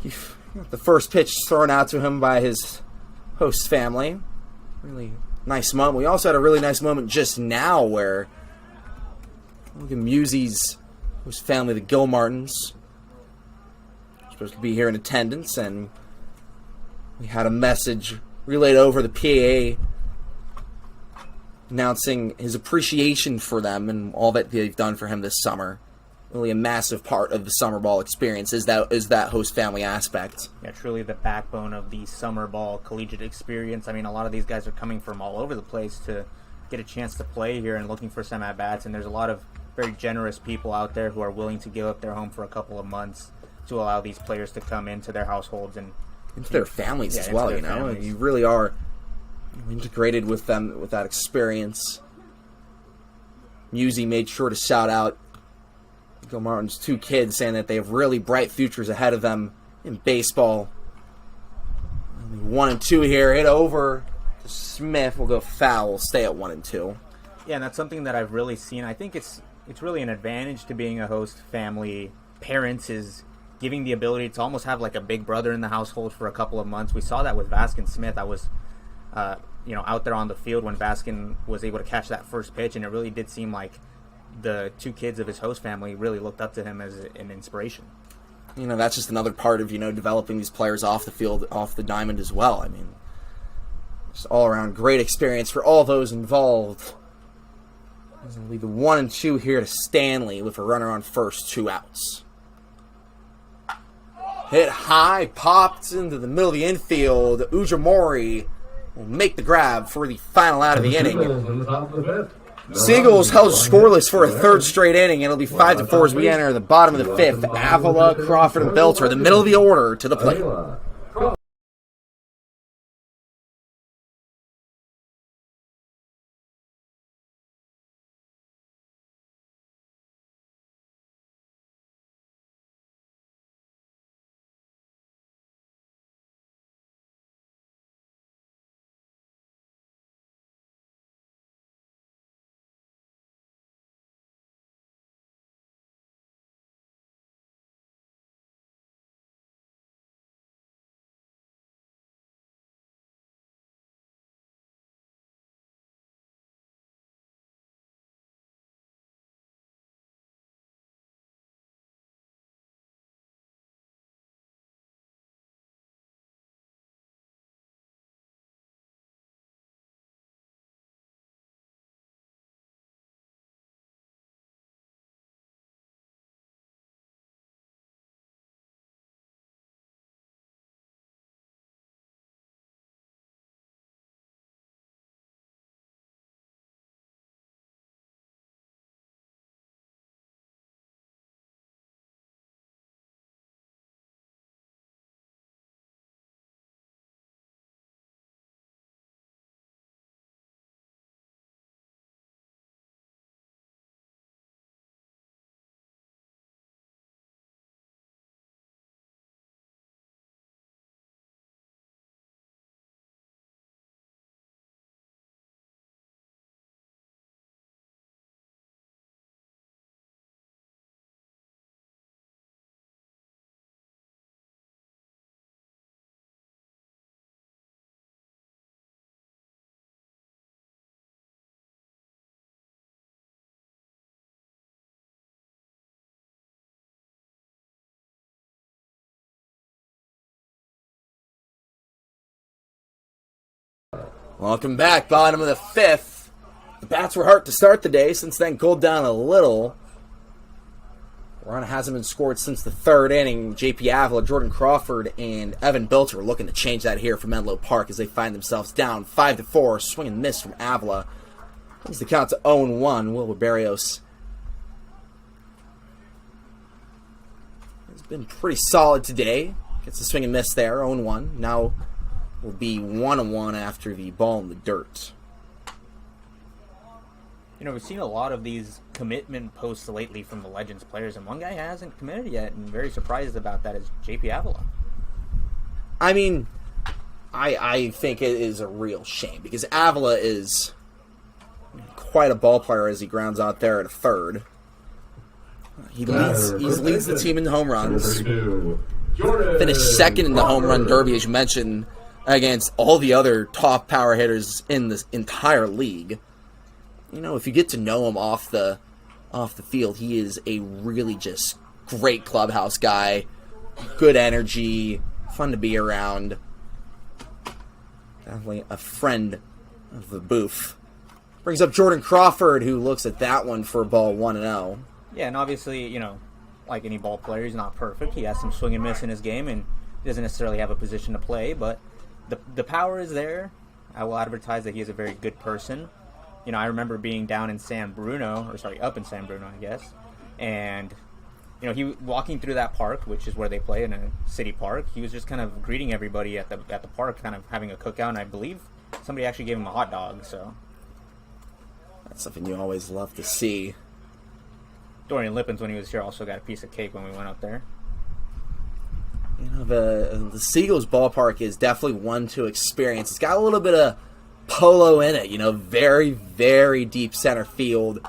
the first pitch thrown out to him by his host family. Really nice moment. We also had a really nice moment just now where look at Musey's host family, the Gilmartins, supposed to be here in attendance, and we had a message relayed over the PAA announcing his appreciation for them and all that they've done for him this summer. Really a massive part of the summer ball experience is that host family aspect. Yeah, truly the backbone of the summer ball collegiate experience. I mean, a lot of these guys are coming from all over the place to get a chance to play here and looking for some at-bats, and there's a lot of very generous people out there who are willing to give up their home for a couple of months to allow these players to come into their households and into their families as well, families. You really are integrated with them with that experience. Musey made sure to shout out Gilmartin's 2 kids, saying that they have really bright futures ahead of them in baseball. 1 and 2 here, hit over to Smith. We'll go foul. We'll stay at 1 and 2. Yeah, and that's something that I've really seen. I think it's really an advantage to being a host family. Parents is giving the ability to almost have like a big brother in the household for a couple of months. We saw that with Vaskin Smith. I was, out there on the field when Vaskin was able to catch that first pitch, and it really did seem like the two kids of his host family really looked up to him as an inspiration. That's just another part of, developing these players off the field, off the diamond as well. I mean, just all around great experience for all those involved. It's going to leave the 1 and 2 here to Stanley with a runner on first, 2 outs. Hit high, popped into the middle of the infield. Ujimori will make the grab for the final out of the inning. Seagulls held scoreless for a third straight inning. It'll be 5-4 as we enter the bottom of the 5th. Avila, Crawford, and Belter, the middle of the order, to the plate. Welcome back, bottom of the 5th. The bats were hurt to start the day. Since then, cooled down a little. Run hasn't been scored since the 3rd inning. J.P. Avila, Jordan Crawford, and Evan Bilter are looking to change that here from Menlo Park as they find themselves down 5-4. Swing and miss from Avila. Brings the count to 0-1. Wilbur Barrios has been pretty solid today. Gets the swing and miss there, 0-1. Now will be 1-1 after the ball in the dirt. We've seen a lot of these commitment posts lately from the Legends players, and one guy hasn't committed yet, and very surprised about that is J.P. Avila. I mean, I think it is a real shame, because Avila is quite a ball player as he grounds out there at a third. He leads the team in home runs. Finished second in the home run derby, as you mentioned, against all the other top power hitters in the entire league. If you get to know him off the field, he is a really just great clubhouse guy, good energy, fun to be around. Definitely a friend of the booth. Brings up Jordan Crawford, who looks at that one for ball 1-0. Yeah, and obviously, like any ball player, he's not perfect. He has some swing and miss in his game, and doesn't necessarily have a position to play, but the power is there. I will advertise that he is a very good person. I remember being down in up in San Bruno, I guess, and he walking through that park, which is where they play in a city park. He was just kind of greeting everybody at the park, kind of having a cookout, and I believe somebody actually gave him a hot dog. So that's something you always love to see. Dorian Lippens, when he was here, also got a piece of cake when we went up there. The Seagulls ballpark is definitely one to experience. It's got a little bit of polo in it. Very, very deep center field,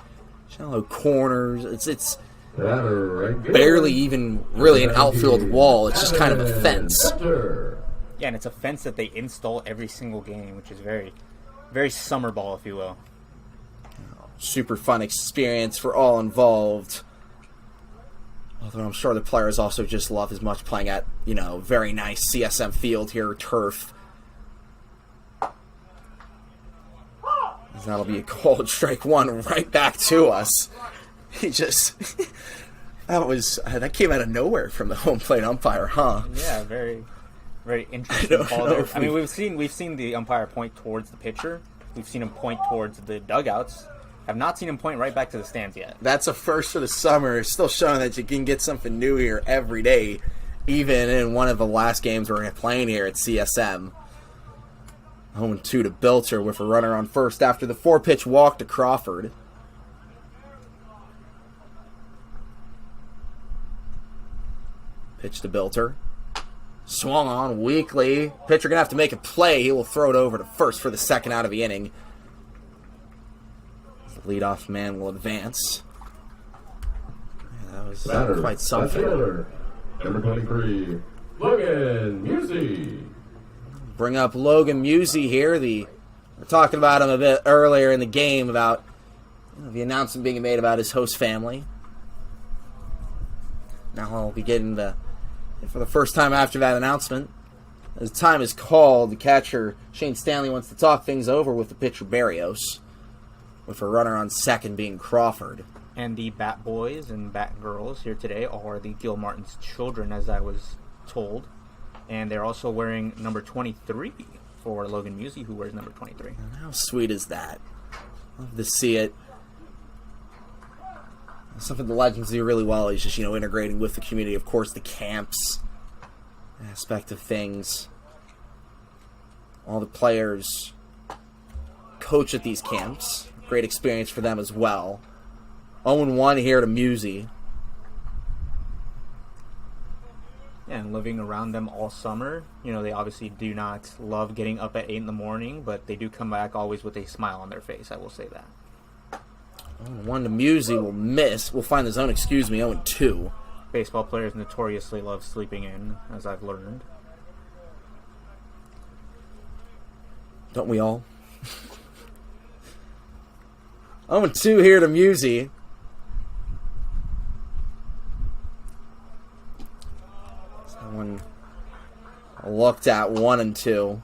shallow corners. It's barely even really an outfield wall. It's just kind of a fence. Yeah, and it's a fence that they install every single game, which is very, very summer ball, if you will. Super fun experience for all involved. Although I'm sure the players also just love as much playing at, very nice CSM field here, turf. That'll be a called strike one right back to us. He just... that came out of nowhere from the home plate umpire, huh? Yeah, very, very interesting call there. I mean, we've seen the umpire point towards the pitcher. We've seen him point towards the dugouts. Have not seen him point right back to the stands yet. That's a first for the summer. It's still showing that you can get something new here every day, even in one of the last games we're playing here at CSM. 0-2 to Belter with a runner on first after the 4-pitch walk to Crawford. Pitch to Belter. Swung on weakly. Pitcher going to have to make a play. He will throw it over to first for the second out of the inning. The leadoff man will advance. Yeah, that was quite something. Number 23, Logan Musey. Bring up Logan Musey here. We're talking about him a bit earlier in the game about the announcement being made about his host family. Now I'll be getting for the first time after that announcement. As time is called, the catcher Shane Stanley wants to talk things over with the pitcher Barrios, with a runner on second being Crawford. And the Bat Boys and Bat Girls here today are the Gil Martin's children, as I was told. And they're also wearing number 23 for Logan Musey, who wears number 23. And how sweet is that? Love to see it. Something the Legends do really well is just, integrating with the community. Of course, the camps aspect of things. All the players coach at these camps. Great experience for them as well. 0-1 here to Musey. Yeah, and living around them all summer. They obviously do not love getting up at 8 in the morning, but they do come back always with a smile on their face, I will say that. 0-1 to Musey will miss. We'll find the zone, 0-2. Baseball players notoriously love sleeping in, as I've learned. Don't we all? 0-2 here to Musey. Someone looked at 1-2.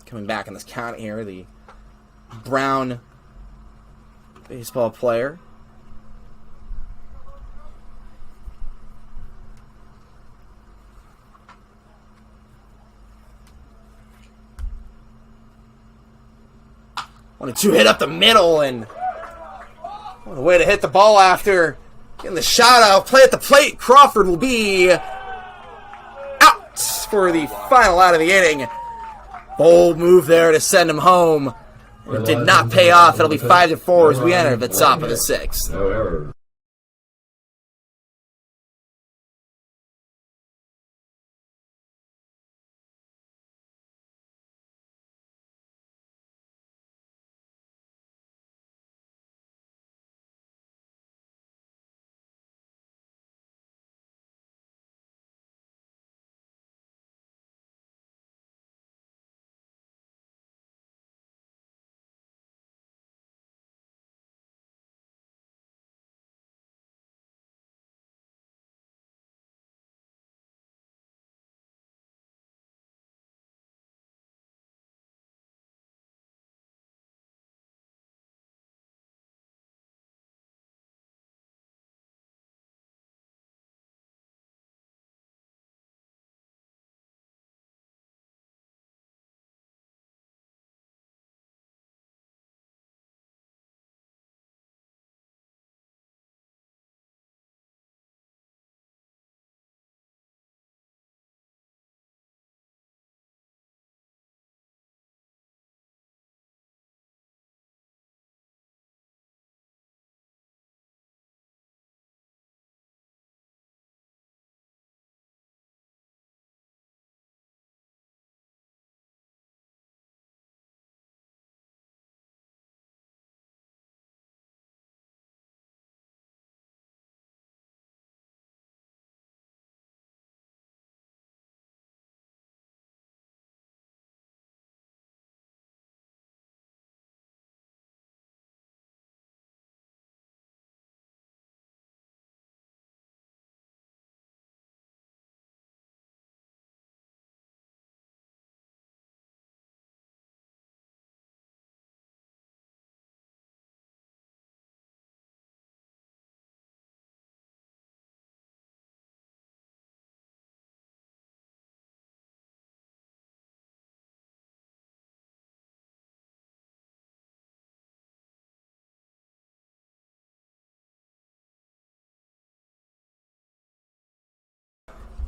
Coming back in this count here, the Brown baseball player. One and two hit up the middle, and what a way to hit the ball after getting the shot out. Play at the plate. Crawford will be out for the final out of the inning. Bold move there to send him home. It did not pay off. It'll be 5-4 as we enter the top of the sixth. No errors.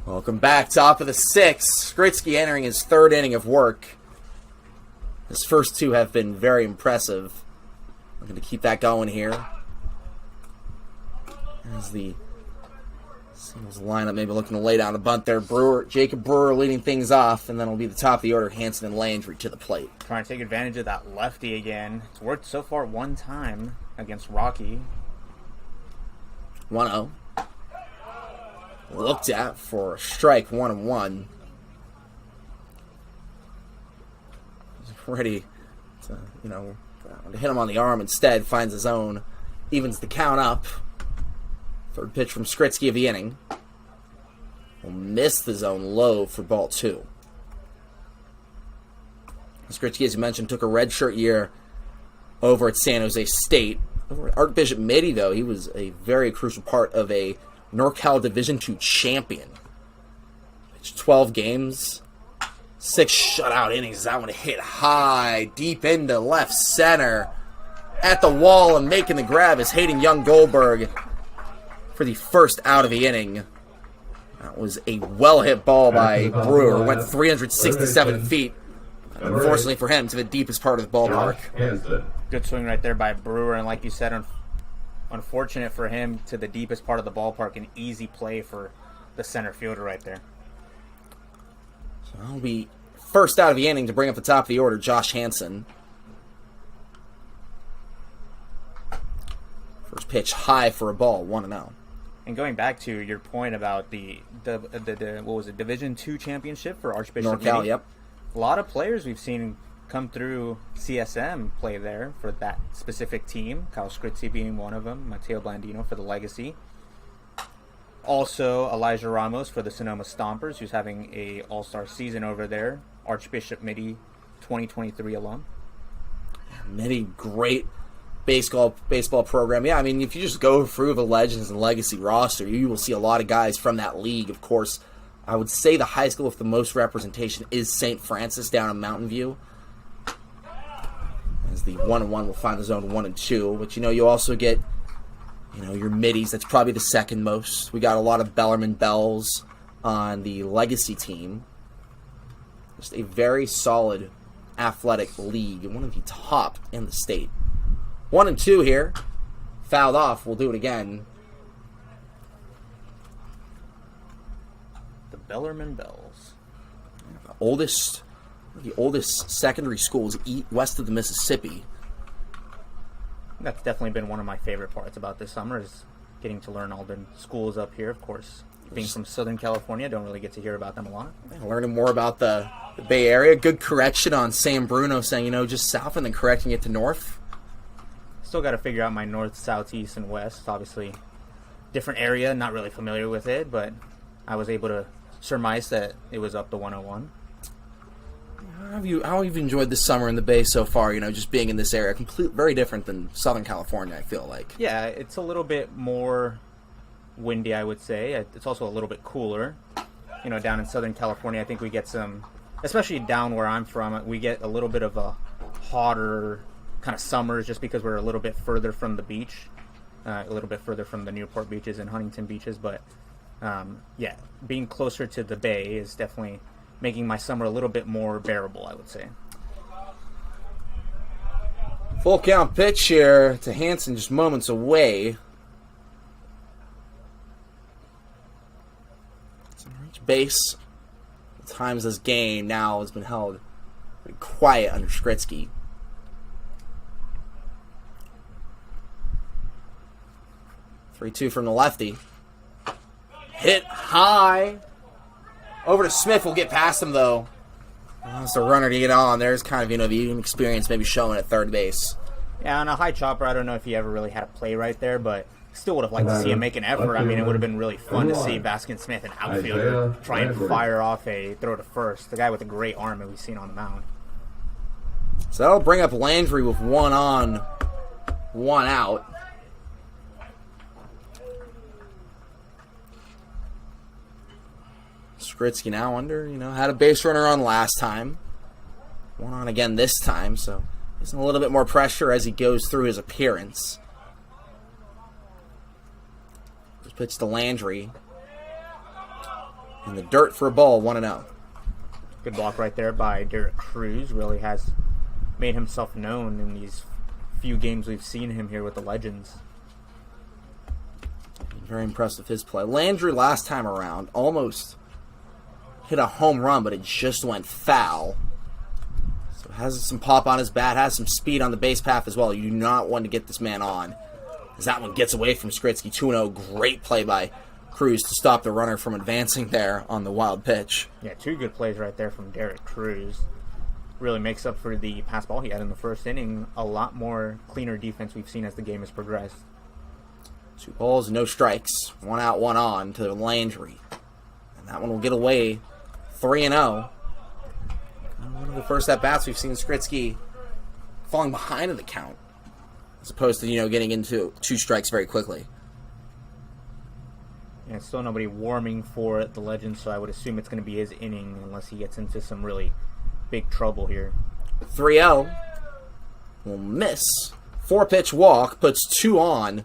Welcome back, top of the 6th. Skritsky entering his 3rd inning of work. His first 2 have been very impressive. Looking to keep that going here. As the Seagulls lineup maybe looking to lay down a bunt there. Jacob Brewer leading things off, and then it'll be the top of the order, Hansen and Landry to the plate. Trying to take advantage of that lefty again. It's worked so far one time against Rocky. 1-0. Looked at for a strike, 1-1. Ready to, to hit him on the arm instead. Finds his own. Evens the count up. 3rd pitch from Skritsky of the inning. Will miss the zone low for ball 2. Skritsky, as you mentioned, took a redshirt year over at San Jose State. Over at Archbishop Mitty, though, he was a very crucial part of a NorCal Division II champion. Pitched 12 games, 6 shutout innings. That one hit high, deep into left center. At the wall and making the grab is Hayden Young Goldberg for the first out of the inning. That was a well-hit ball by Brewer. Went 367 feet. Unfortunately for him, to the deepest part of the ballpark. Good swing right there by Brewer, and like you said, unfortunate for him, to the deepest part of the ballpark. An easy play for the center fielder right there. So that'll be first out of the inning to bring up the top of the order, Josh Hansen. First pitch high for a ball, 1-0. And going back to your point about the what was it, Division II championship for Archbishop NorCal, Mitty, yep. A lot of players we've seen come through CSM play there for that specific team. Kyle Skritsky being one of them. Mateo Blandino for the Legacy. Also Elijah Ramos for the Sonoma Stompers, who's having a all-star season over there. Archbishop Mitty 2023 alum. Mitty, great baseball program. Yeah, I mean, if you just go through the Legends and Legacy roster, you will see a lot of guys from that league. Of course, I would say the high school with the most representation is St. Francis down in Mountain View. As the 1-1 will find the zone 1 and 2. But you also get, your middies. That's probably the second most. We got a lot of Bellarmine Bells on the Legacy team. Just a very solid athletic league, and one of the top in the state. 1 and 2 here. Fouled off. We'll do it again. The Bellarmine Bells. The oldest secondary schools west of the Mississippi. That's definitely been one of my favorite parts about this summer, is getting to learn all the schools up here. Of course, being from Southern California, don't really get to hear about them a lot. Learning more about the Bay Area. Good correction on Sam Bruno saying, just south and then correcting it to north. Still got to figure out my north, south, east, and west. Obviously, different area, not really familiar with it, but I was able to surmise that it was up to 101. How have you enjoyed this summer in the Bay so far, just being in this area? Very different than Southern California, I feel like. Yeah, it's a little bit more windy, I would say. It's also a little bit cooler. Down in Southern California, I think we get some, especially down where I'm from, we get a little bit of a hotter kind of summers just because we're a little bit further from the beach, a little bit further from the Newport beaches and Huntington beaches. But, yeah, being closer to the Bay is definitely making my summer a little bit more bearable, I would say. Full count pitch here to Hansen, just moments away. Reach base. The times this game now has been held pretty quiet under Skritsky. 3-2 from the lefty. Hit high. Over to Smith. Will get past him, though. Wants the runner to get on. There's kind of, the inexperience maybe showing at third base. Yeah, on a high chopper, I don't know if he ever really had a play right there, but still would have liked to see him make an effort. I mean, it would have been really fun to see Baskin Smith, an outfielder, try and fire off a throw to first. The guy with a great arm that we've seen on the mound. So that'll bring up Landry with 1 on, 1 out. Skritsky now under, had a base runner on last time. 1 on again this time, so he's in a little bit more pressure as he goes through his appearance. Just pitch to Landry. in the dirt for a ball, 1-0. Good block right there by Derek Cruz. Really has made himself known in these few games we've seen him here with the Legends. Very impressed with his play. Landry last time around almost hit a home run, but it just went foul. So has some pop on his bat, has some speed on the base path as well. You do not want to get this man on, as that one gets away from Skritsky. 2-0. Great play by Cruz to stop the runner from advancing there on the wild pitch. Yeah, two good plays right there from Derek Cruz. Really makes up for the pass ball he had in the first inning. A lot more cleaner defense we've seen as the game has progressed. 2 balls, no strikes. 1 out, 1 on to Landry. And that one will get away 3-0. One of the first at-bats we've seen Skritsky falling behind in the count, as opposed to, getting into 2 strikes very quickly. And still nobody warming for the Legends, so I would assume it's going to be his inning unless he gets into some really big trouble here. 3-0 will miss. 4-pitch walk, puts 2 on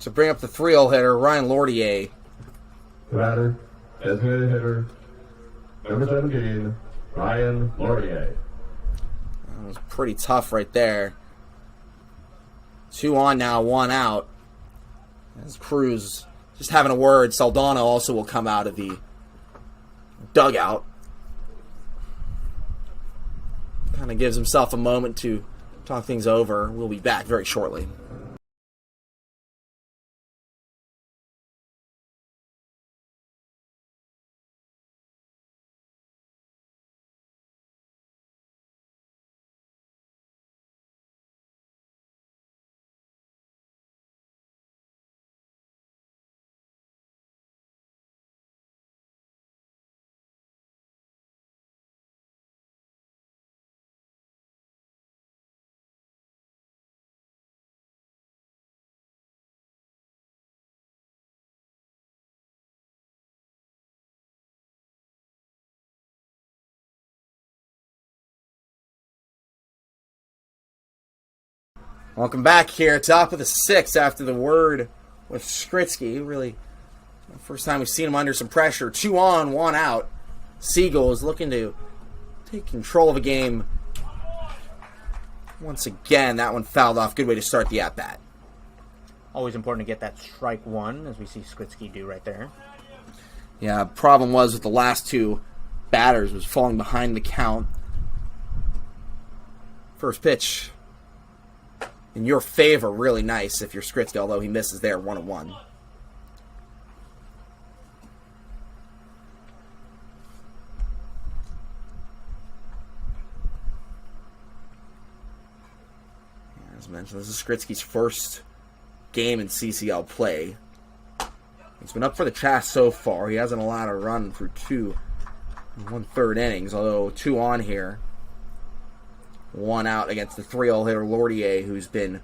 to bring up the 3-0 hitter, Ryan Lordier. The batter, designated hitter, number 17, Ryan Laurier. That was pretty tough right there. 2 on now, 1 out. As Cruz just having a word. Saldana also will come out of the dugout. Kind of gives himself a moment to talk things over. We'll be back very shortly. Welcome back here, top of the 6th after the word with Skritsky. Really, first time we've seen him under some pressure. 2 on, 1 out. Seagulls looking to take control of a game. Once again, that one fouled off. Good way to start the at-bat. Always important to get that strike 1, as we see Skritsky do right there. Yeah, problem was with the last 2 batters was falling behind the count. First pitch in your favor, really nice if you're Skritsky, although he misses there, 1-1. As mentioned, this is Skritsky's first game in CCL play. He's been up for the task so far. He hasn't allowed a run for 2 1/3 innings, although 2 on here. 1 out against the 3-0 hitter Lordier, who's been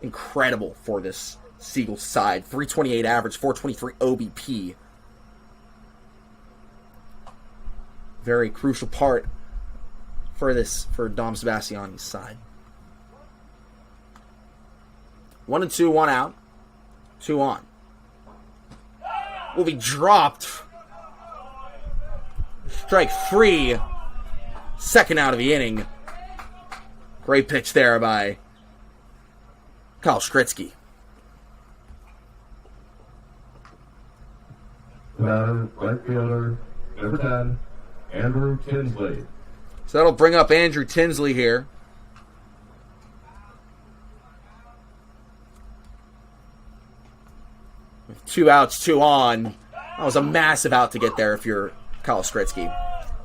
incredible for this Seagulls side. 328 average, 423 OBP. Very crucial part for Dom Sebastiani's side. 1-2, 1 out. 2 on. Will be dropped. Strike 3. Second out of the inning. Great pitch there by Kyle Skritsky. Batter, right fielder, number 10, Andrew Tinsley. So that'll bring up Andrew Tinsley here. With 2 outs, 2 on. That was a massive out to get there if you're Kyle Skritsky.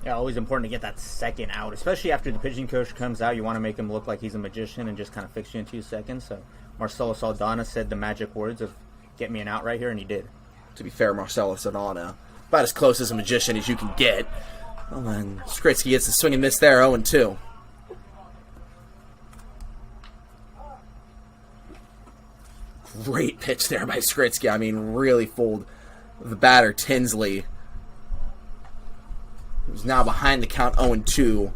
Yeah, always important to get that second out, especially after the pitching coach comes out. You want to make him look like he's a magician and just kind of fix you in 2 seconds. So Marcelo Saldana said the magic words of get me an out right here, and he did. To be fair, Marcelo Saldana, about as close as a magician as you can get. Well, and Skritsky gets the swing and miss there, 0-2. Great pitch there by Skritsky. I mean, really fooled the batter, Tinsley. He's now behind the count, 0-2.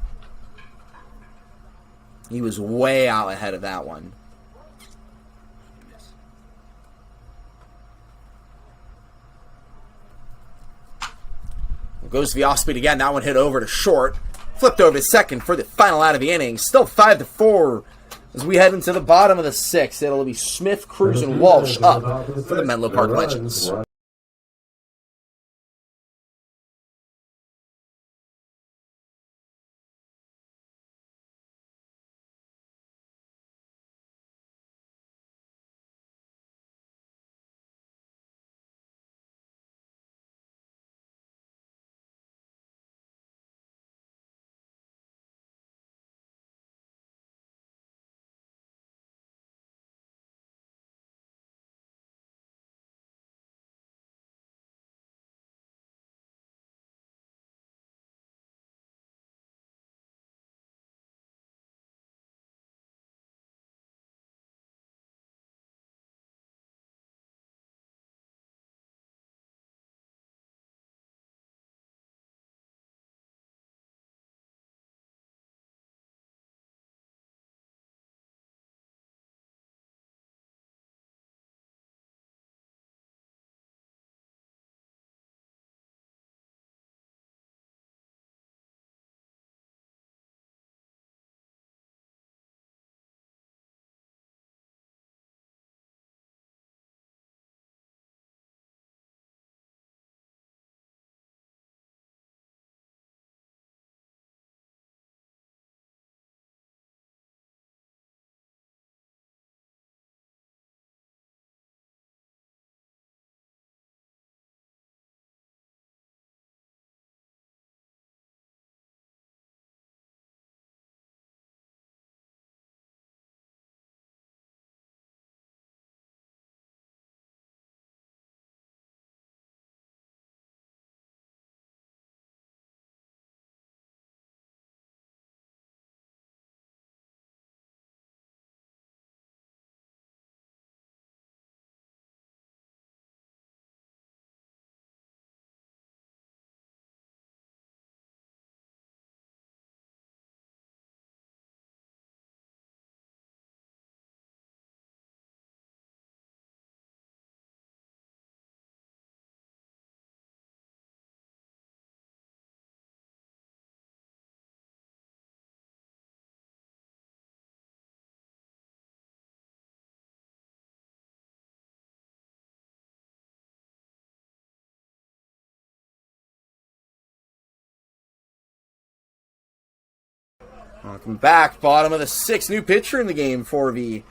He was way out ahead of that one. Goes to the off speed again. That one hit over to short. Flipped over to second for the final out of the inning. Still 5-4 as we head into the bottom of the 6th. It'll be Smith, Cruz, and Walsh up for the Menlo Park Legends. Welcome back. Bottom of the 6th. New pitcher in the game for the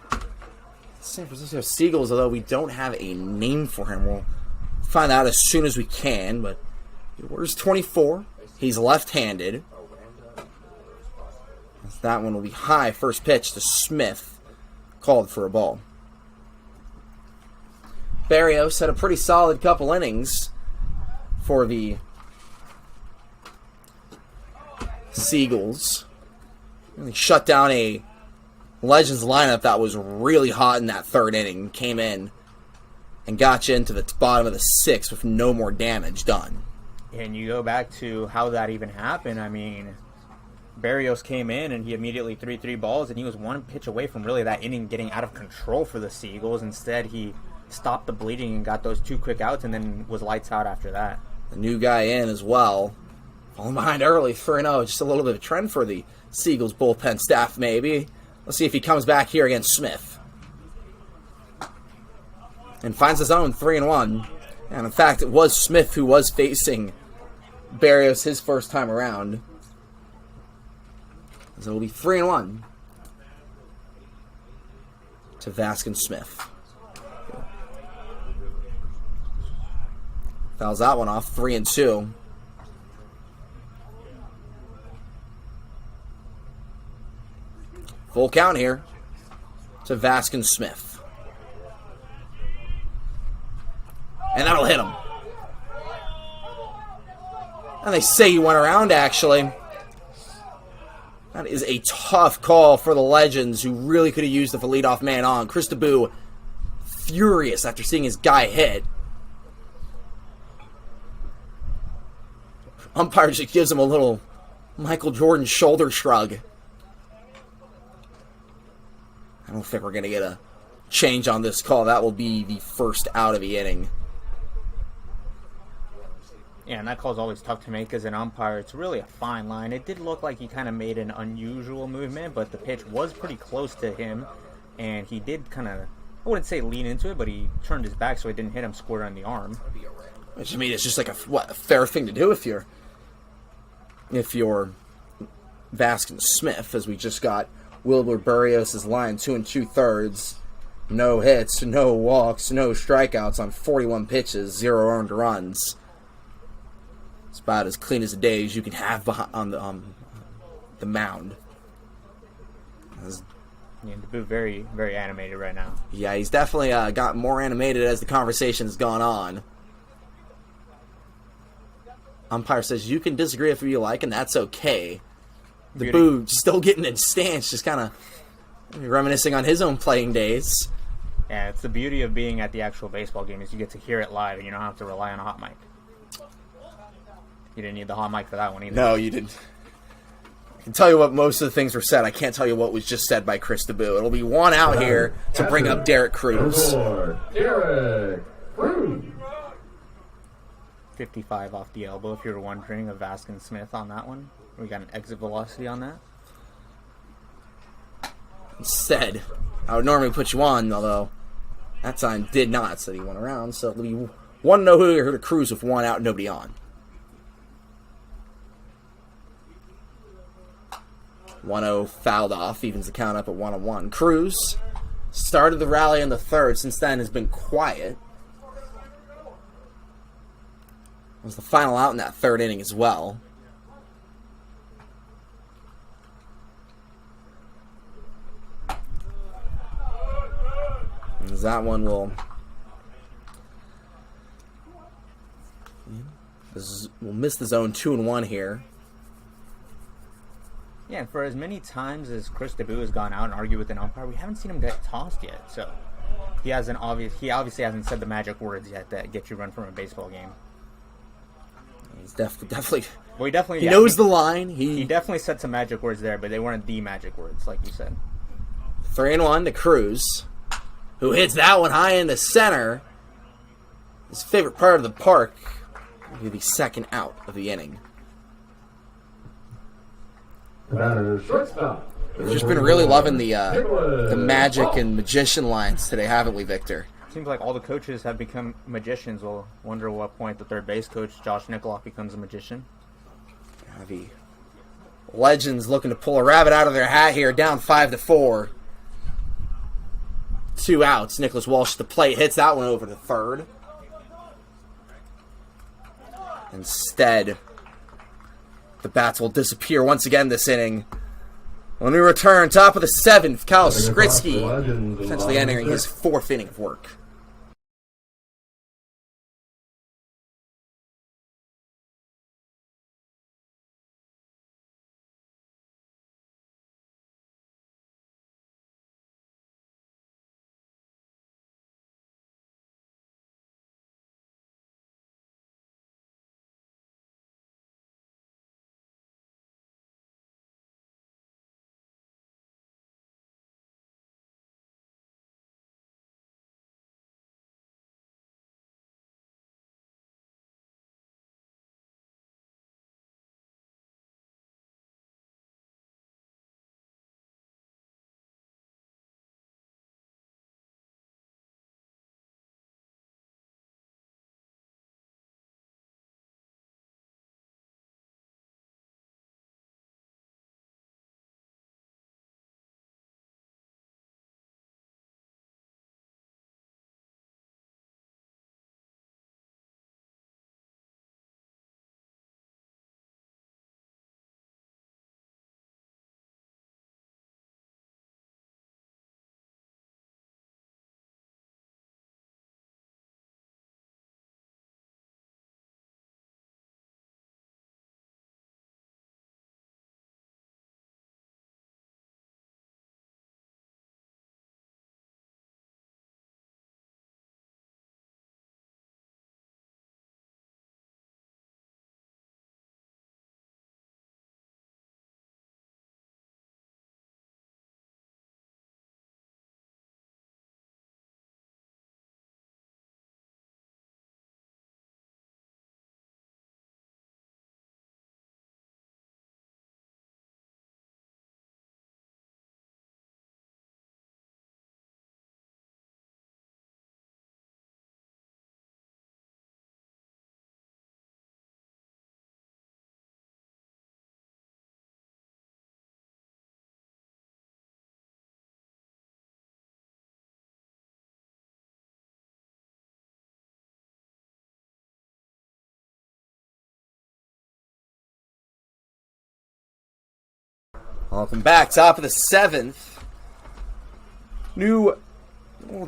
San Francisco Seagulls, although we don't have a name for him. We'll find out as soon as we can, but he wears 24. He's left-handed. That one will be high. First pitch to Smith. Called for a ball. Barrios had a pretty solid couple innings for the Seagulls. Really shut down a Legends lineup that was really hot in that 3rd inning. Came in and got you into the bottom of the 6th with no more damage done. And you go back to how that even happened. I mean, Barrios came in and he immediately threw 3 balls, and he was 1 pitch away from really that inning getting out of control for the Seagulls. Instead, he stopped the bleeding and got those 2 quick outs and then was lights out after that. The new guy in as well. Falling behind early, 3-0. Just a little bit of a trend for the Seagulls bullpen staff, maybe. Let's see if he comes back here against Smith. And finds his own 3-1. And in fact, it was Smith who was facing Barrios his first time around. So it'll be 3-1 to Vaskin Smith. Fouls that one off, 3-2. Full count here to Vaskin Smith. And that'll hit him. And they say he went around, actually. That is a tough call for the Legends, who really could have used the leadoff man on. Chris DeBoo, furious after seeing his guy hit. Umpire just gives him a little Michael Jordan shoulder shrug. I don't think we're going to get a change on this call. That will be the first out of the inning. Yeah, and that call's always tough to make as an umpire. It's really a fine line. It did look like he kind of made an unusual movement, but the pitch was pretty close to him, and he did kind of, I wouldn't say lean into it, but he turned his back so it didn't hit him square on the arm. Which, I mean, it's just like a fair thing to do if you're Vaskin Smith, as we just got Wilbur Barrios' line 2 2/3, no hits, no walks, no strikeouts on 41 pitches, 0 earned runs. It's about as clean as a day as you can have on the mound. Yeah, DeBoo very, very animated right now. Yeah, he's definitely gotten more animated as the conversation's gone on. Umpire says you can disagree if you like, and that's okay. DeBoo still getting in stance, just kind of reminiscing on his own playing days. Yeah, it's the beauty of being at the actual baseball game is you get to hear it live and you don't have to rely on a hot mic. You didn't need the hot mic for that one either. No, you didn't. I can tell you what most of the things were said. I can't tell you what was just said by Chris DeBoo. It'll be one out here to bring up Derek Cruz. Derek Cruz. 55 off the elbow, if you were wondering, of Vaskin Smith on that one. We got an exit velocity on that. Instead, I would normally put you on, although that time did not, so he went around. So we want to know who to Cruz with one out, nobody on. 1-0 fouled off, evens the count up at 1-1. Cruz started the rally in the third, since then has been quiet. Was the final out in that third inning as well. As that one will miss the zone 2-1 here. Yeah, and for as many times as Chris DeBoo has gone out and argued with an umpire, we haven't seen him get tossed yet. So he obviously hasn't said the magic words yet that get you run from a baseball game. He's definitely. Well, he knows the line. He definitely said some magic words there, but they weren't the magic words, like you said. 3-1 to Cruz, who hits that one high in the center. His favorite part of the park. Maybe the second out of the inning. Shortstop. We've just been really loving the magic and magician lines today, haven't we, Victor? Seems like all the coaches have become magicians. We'll wonder at what point the third base coach, Josh Nikoloff, becomes a magician. The Legends looking to pull a rabbit out of their hat here, down 5-4. 2 outs. Nicholas Walsh at the plate hits that one over to third. Instead, the bats will disappear once again this inning. When we return, top of the 7th, Kyle Skritsky essentially entering his 4th inning of work. Welcome back. Top of the 7th. New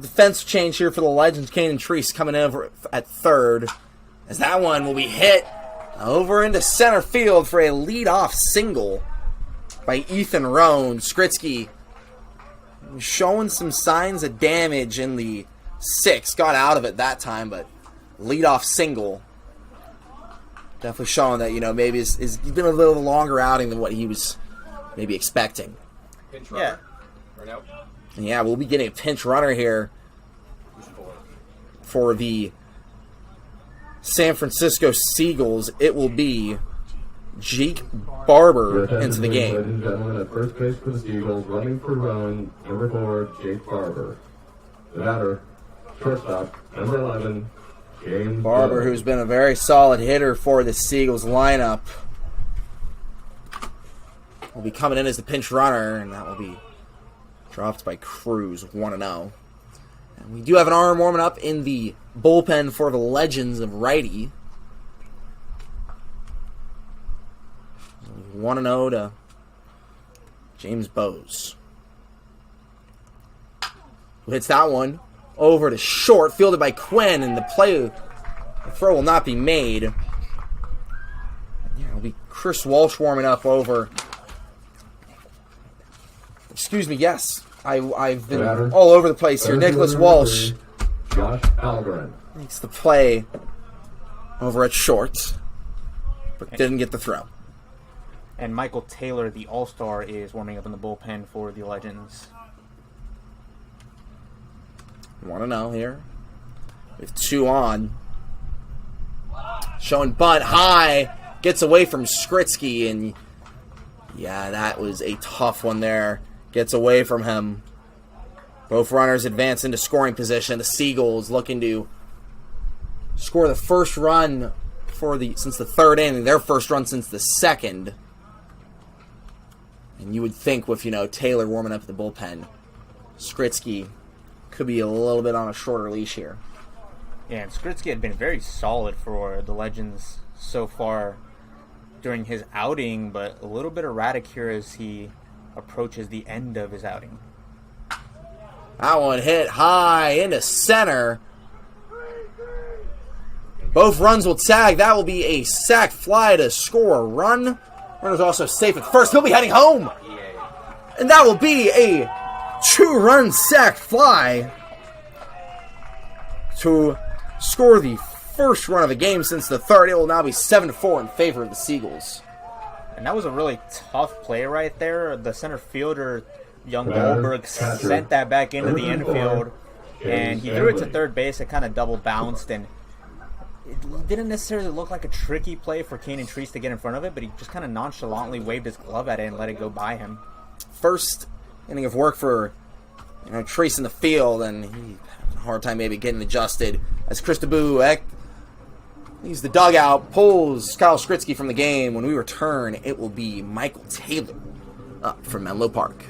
defense change here for the Legends. Kane and Treese coming over at third. As that one will be hit over into center field for a leadoff single by Ethan Roan. Skritsky showing some signs of damage in the 6th. Got out of it that time, but leadoff single. Definitely showing that, maybe he's been a little longer outing than what he was maybe expecting. Pinch runner. Right out. And yeah, we'll be getting a pinch runner here for the San Francisco Seagulls. It will be Jake Barber into the game. Ladies and gentlemen, at first base for the Seagulls, running for Rowan, number 4, Jake Barber. The batter, shortstop, number 11, James Barber, who's been a very solid hitter for the Seagulls lineup, will be coming in as the pinch runner, and that will be dropped by Cruz, 1-0. And we do have an arm warming up in the bullpen for the Legends of righty. 1-0 to James Bowes. Who hits that one over to short, fielded by Quinn, and the throw will not be made. Yeah, it'll be Chris Walsh warming up over. Excuse me, yes. I've been all over the place here. Nicholas Walsh Josh Algren makes the play over at short, but didn't get the throw. And Michael Taylor, the All-Star, is warming up in the bullpen for the Legends. 1-0 here with 2 on. Showing bunt high, gets away from Skritsky, and yeah, that was a tough one there. Gets away from him. Both runners advance into scoring position. The Seagulls looking to score the first run since the 3rd inning, their first run since the 2nd. And you would think with, Taylor warming up the bullpen, Skritsky could be a little bit on a shorter leash here. Yeah, and Skritsky had been very solid for the Legends so far during his outing, but a little bit erratic here as he approaches the end of his outing. That one hit high into center. Both runs will tag. That will be a sac fly to score a run. Runner's also safe at first. He'll be heading home. And that will be a 2-run sac fly to score the first run of the game since the 3rd. It will now be 7-4 in favor of the Seagulls. And that was a really tough play right there. The center fielder, young Goldberg, sent that back into the infield, and he threw it to third base. It kind of double bounced, and it didn't necessarily look like a tricky play for Kane and Treese to get in front of it, but he just kind of nonchalantly waved his glove at it and let it go by him. First inning of work for Treese in the field, and he had a hard time maybe getting adjusted as Christabou leaves the dugout, pulls Kyle Skritsky from the game. When we return, it will be Michael Taylor up from Menlo Park.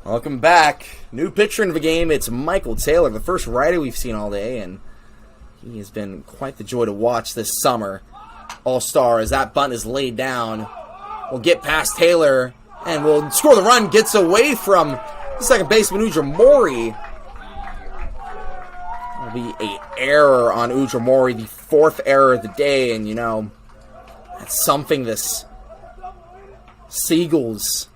Welcome back. New pitcher into the game. It's Michael Taylor, the first righty we've seen all day, and he has been quite the joy to watch this summer. All-star, as that bunt is laid down, will get past Taylor and will score the run. Gets away from the second baseman, Ujimori. That'll be an error on Ujimori, the fourth error of the day, and that's something this Seagulls,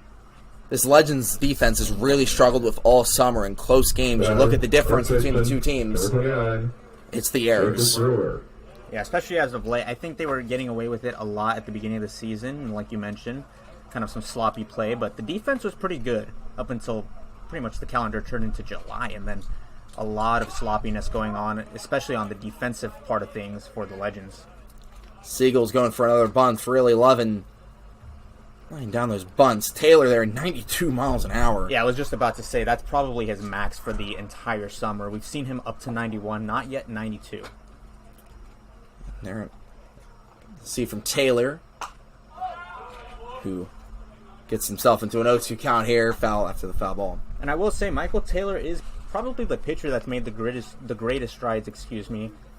this Legends defense has really struggled with all summer in close games. You look at the difference between the two teams, it's the errors. Yeah, especially as of late. I think they were getting away with it a lot at the beginning of the season, and like you mentioned, kind of some sloppy play, but the defense was pretty good up until pretty much the calendar turned into July, and then a lot of sloppiness going on, especially on the defensive part of things for the Legends. Seagulls going for another bunt, really loving laying down those bunts. Taylor there, 92 miles an hour. Yeah, I was just about to say, that's probably his max for the entire summer. We've seen him up to 91, not yet 92. There, see from Taylor, who gets himself into an 0-2 count here, foul after the foul ball. And I will say, Michael Taylor is probably the pitcher that's made the greatest strides,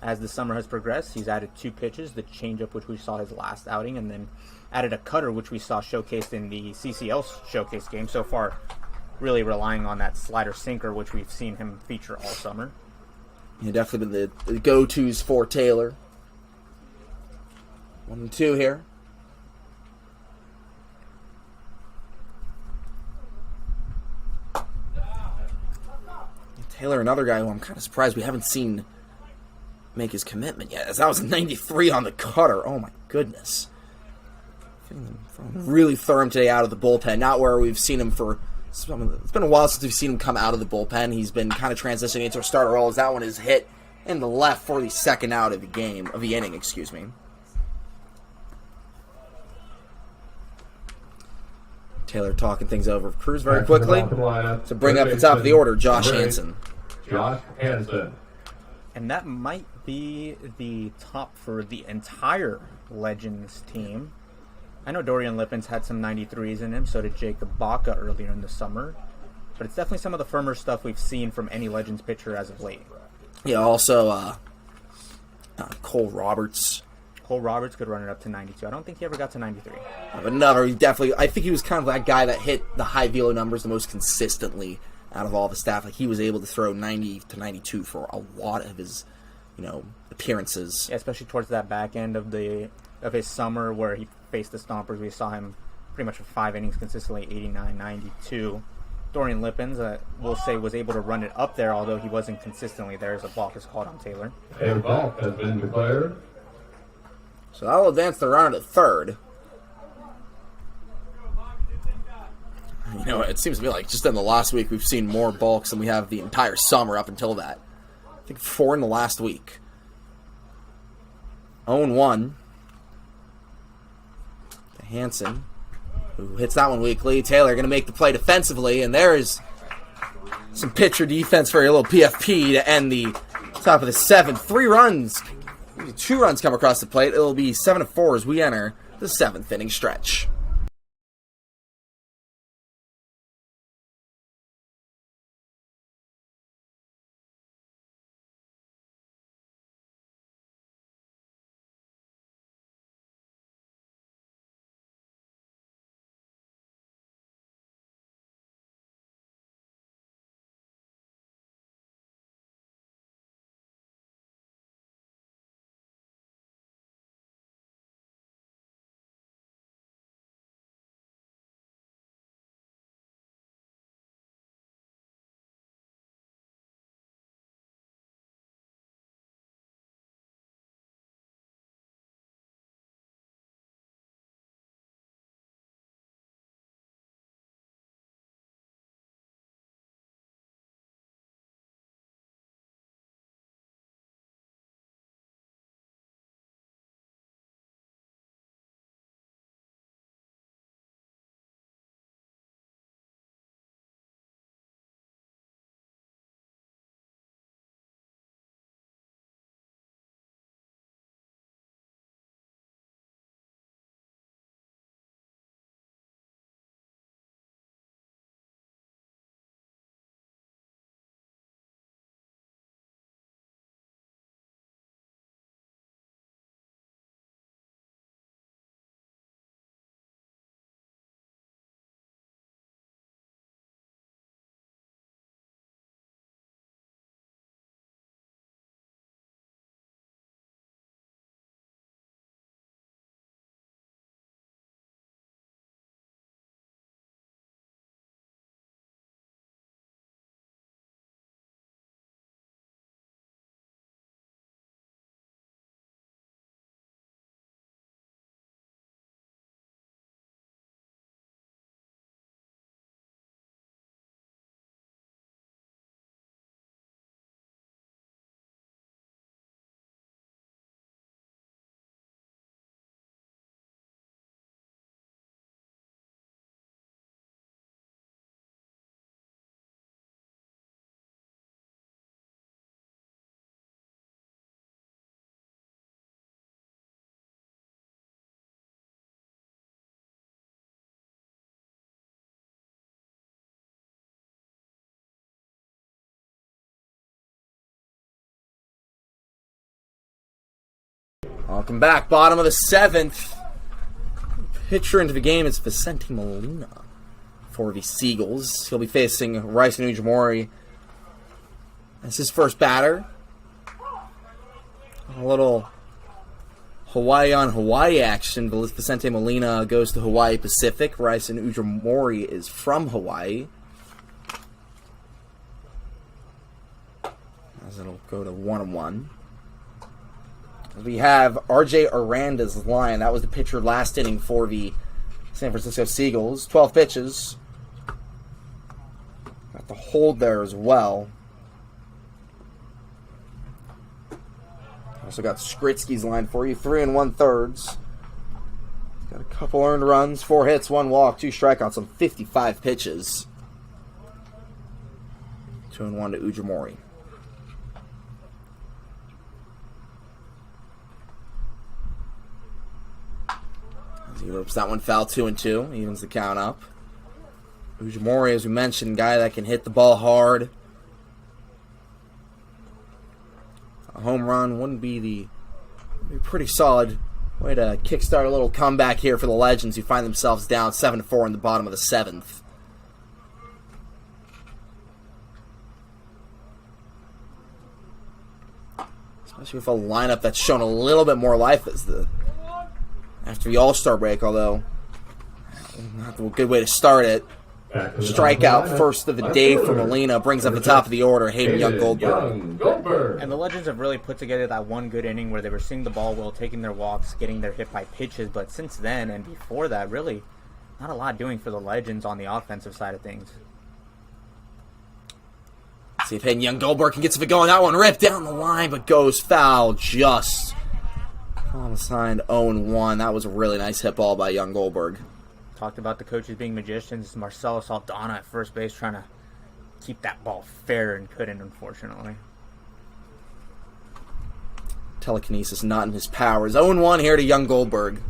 as the summer has progressed. He's added 2 pitches, the changeup, which we saw his last outing, and then added a cutter, which we saw showcased in the CCL showcase game. So far, really relying on that slider sinker, which we've seen him feature all summer. Yeah, definitely been the go-tos for Taylor. 1-2 here. Taylor, another guy who I'm kind of surprised we haven't seen make his commitment yet, as that was a 93 on the cutter. Oh my goodness. Really throw him today out of the bullpen. Not where we've seen him for... It's been a while since we've seen him come out of the bullpen. He's been kind of transitioning into a starter role, as that one is hit in the left for the second out of the inning, excuse me. Taylor talking things over with Cruz very quickly to bring up the top of the order, Josh Hansen. Josh Hansen. And that might be the top for the entire Legends team. I know Dorian Lippens had some 93s in him, so did Jacob Baca earlier in the summer. But it's definitely some of the firmer stuff we've seen from any Legends pitcher as of late. Yeah, also Cole Roberts. Cole Roberts could run it up to 92. I don't think he ever got to 93. But I think he was kind of that guy that hit the high velo numbers the most consistently out of all the staff. Like, he was able to throw 90 to 92 for a lot of his, appearances. Yeah, especially towards that back end of his summer where he faced the Stompers. We saw him pretty much for 5 innings consistently, 89, 92. Dorian Lippens, we'll say, was able to run it up there, although he wasn't consistently there, as a balk is called on Taylor. A balk has been declared. So that'll advance the runner to third. It seems to me like just in the last week we've seen more balks than we have the entire summer up until that. I think 4 in the last week. 0-1. To Hansen, who hits that one weakly. Taylor going to make the play defensively, and there's some pitcher defense for a little PFP to end the top of the 7th. 3 runs. 2 runs come across the plate. It'll be 7-4 as we enter the 7th inning stretch. Welcome back. Bottom of the 7th. Pitcher into the game is Vicente Molina for the Seagulls. He'll be facing Ryson Ujimori as his first batter. A little Hawaii on Hawaii action. Vicente Molina goes to Hawaii Pacific. Ryson Ujimori is from Hawaii. As it'll go to 1-1. We have R.J. Aranda's line. That was the pitcher last inning for the San Francisco Seagulls. 12 pitches. Got the hold there as well. Also got Skritsky's line for you. 3 1/3. Got a couple earned runs, 4 hits, 1 walk, 2 strikeouts on 55 pitches. 2-1 to Ujimori. He rips that one foul, 2-2. Evens the count up. Ujimori, as we mentioned, guy that can hit the ball hard. A home run wouldn't be pretty solid way to kickstart a little comeback here for the Legends, who find themselves down 7-4 in the bottom of the 7th. Especially with a lineup that's shown a little bit more life after the All-Star break, although not a good way to start it. Strikeout first of the day for Molina brings up the top of the order, Hayden Young Goldberg. And the Legends have really put together that one good inning where they were seeing the ball well, taking their walks, getting their hit by pitches. But since then and before that, really not a lot doing for the Legends on the offensive side of things. Let's see if Hayden Young Goldberg can get something going. That one ripped down the line, but goes foul just on the sign 0-1. That was a really nice hit ball by Young Goldberg. Talked about the coaches being magicians. Marcelo Saldana at first base trying to keep that ball fair and couldn't, unfortunately. Telekinesis not in his powers. 0-1 here to Young Goldberg.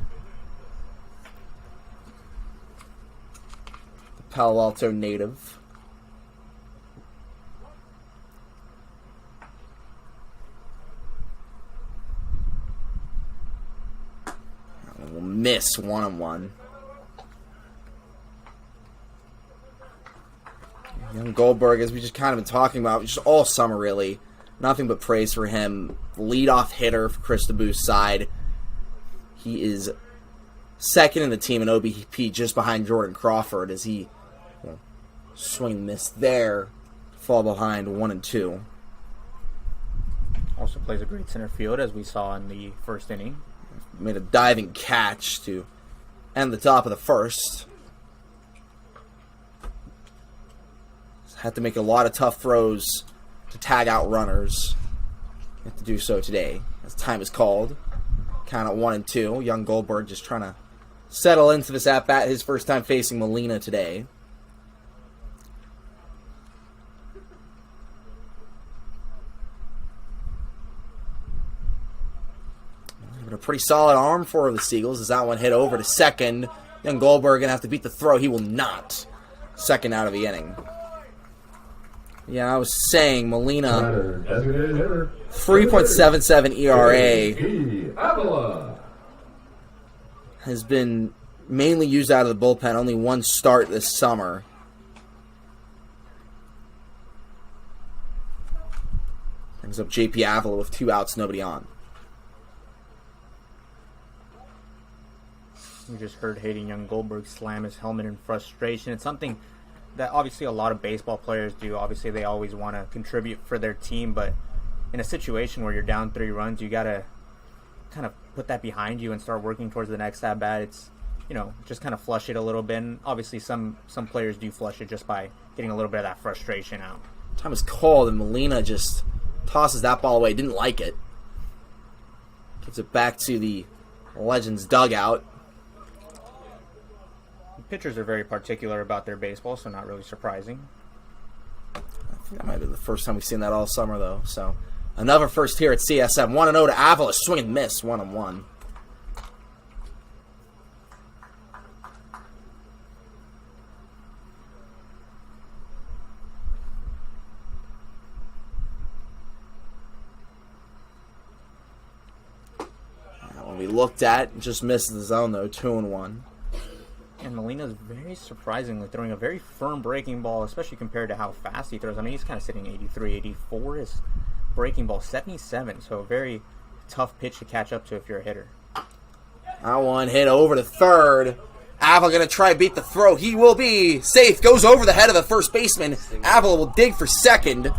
The Palo Alto native. Will miss 1-1. Young Goldberg, as we just kind of been talking about, just all summer really, nothing but praise for him. Leadoff hitter for Chris DeBoo's side. He is second in the team in OBP, just behind Jordan Crawford, as he swing and miss there, fall behind 1-2. Also plays a great center field, as we saw in the first inning. Made a diving catch to end the top of the first. Had to make a lot of tough throws to tag out runners. Have to do so today, as time is called. Count at 1-2. Young Goldberg just trying to settle into this at-bat, his first time facing Molina today. But a pretty solid arm for the Seagulls as that one hit over to second. Young Goldberg going to have to beat the throw. He will not. Second out of the inning. Yeah, I was saying Molina, 3.77 ERA, has been mainly used out of the bullpen. Only one start this summer. Brings up JP Avila with 2 outs, nobody on. We just heard Hayden Young Goldberg slam his helmet in frustration. It's something that obviously a lot of baseball players do. Obviously, they always want to contribute for their team, but in a situation where you're down 3 runs, you got to kind of put that behind you and start working towards the next at-bat. It's, just kind of flush it a little bit. And obviously, some players do flush it just by getting a little bit of that frustration out. Time is called, and Molina just tosses that ball away. Didn't like it. Gives it back to the Legends dugout. Pitchers are very particular about their baseball, so not really surprising. I think that might be the first time we've seen that all summer, though. So, another first here at CSM. 1-0 to Avila. Swing and miss. 1-1. looked at. Just missed the zone, though. 2-1. And Molina's very surprisingly throwing a very firm breaking ball, especially compared to how fast he throws. I mean, he's kind of sitting 83, 84. His breaking ball 77, so a very tough pitch to catch up to if you're a hitter. That one hit over to third. Avila going to try to beat the throw. He will be safe. Goes over the head of the first baseman. Avila will dig for second,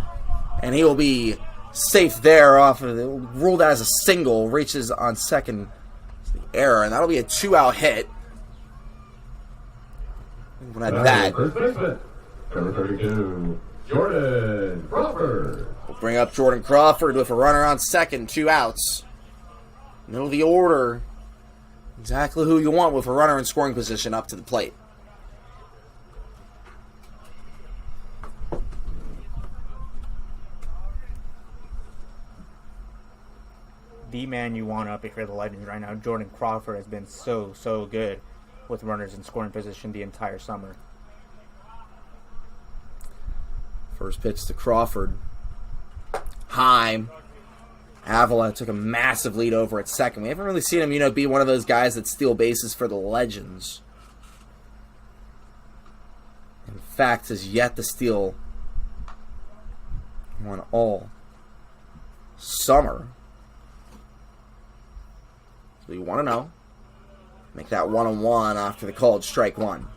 and he will be safe there. Off of it. Ruled out as a single. Reaches on second. It's the error, and that'll be a 2-out hit. When I that. First baseman, number 32, Jordan Crawford. We'll bring up Jordan Crawford with a runner on second. 2 outs. Middle of the order. Exactly who you want with a runner in scoring position up to the plate. The man you want up if you're the Legends right now. Jordan Crawford has been so good with runners in scoring position the entire summer. First pitch to Crawford. High. Avila took a massive lead over at second. We haven't really seen him, be one of those guys that steal bases for the Legends. In fact, has yet to steal one all summer. So you want to know. Make that 1-1 after the called strike one.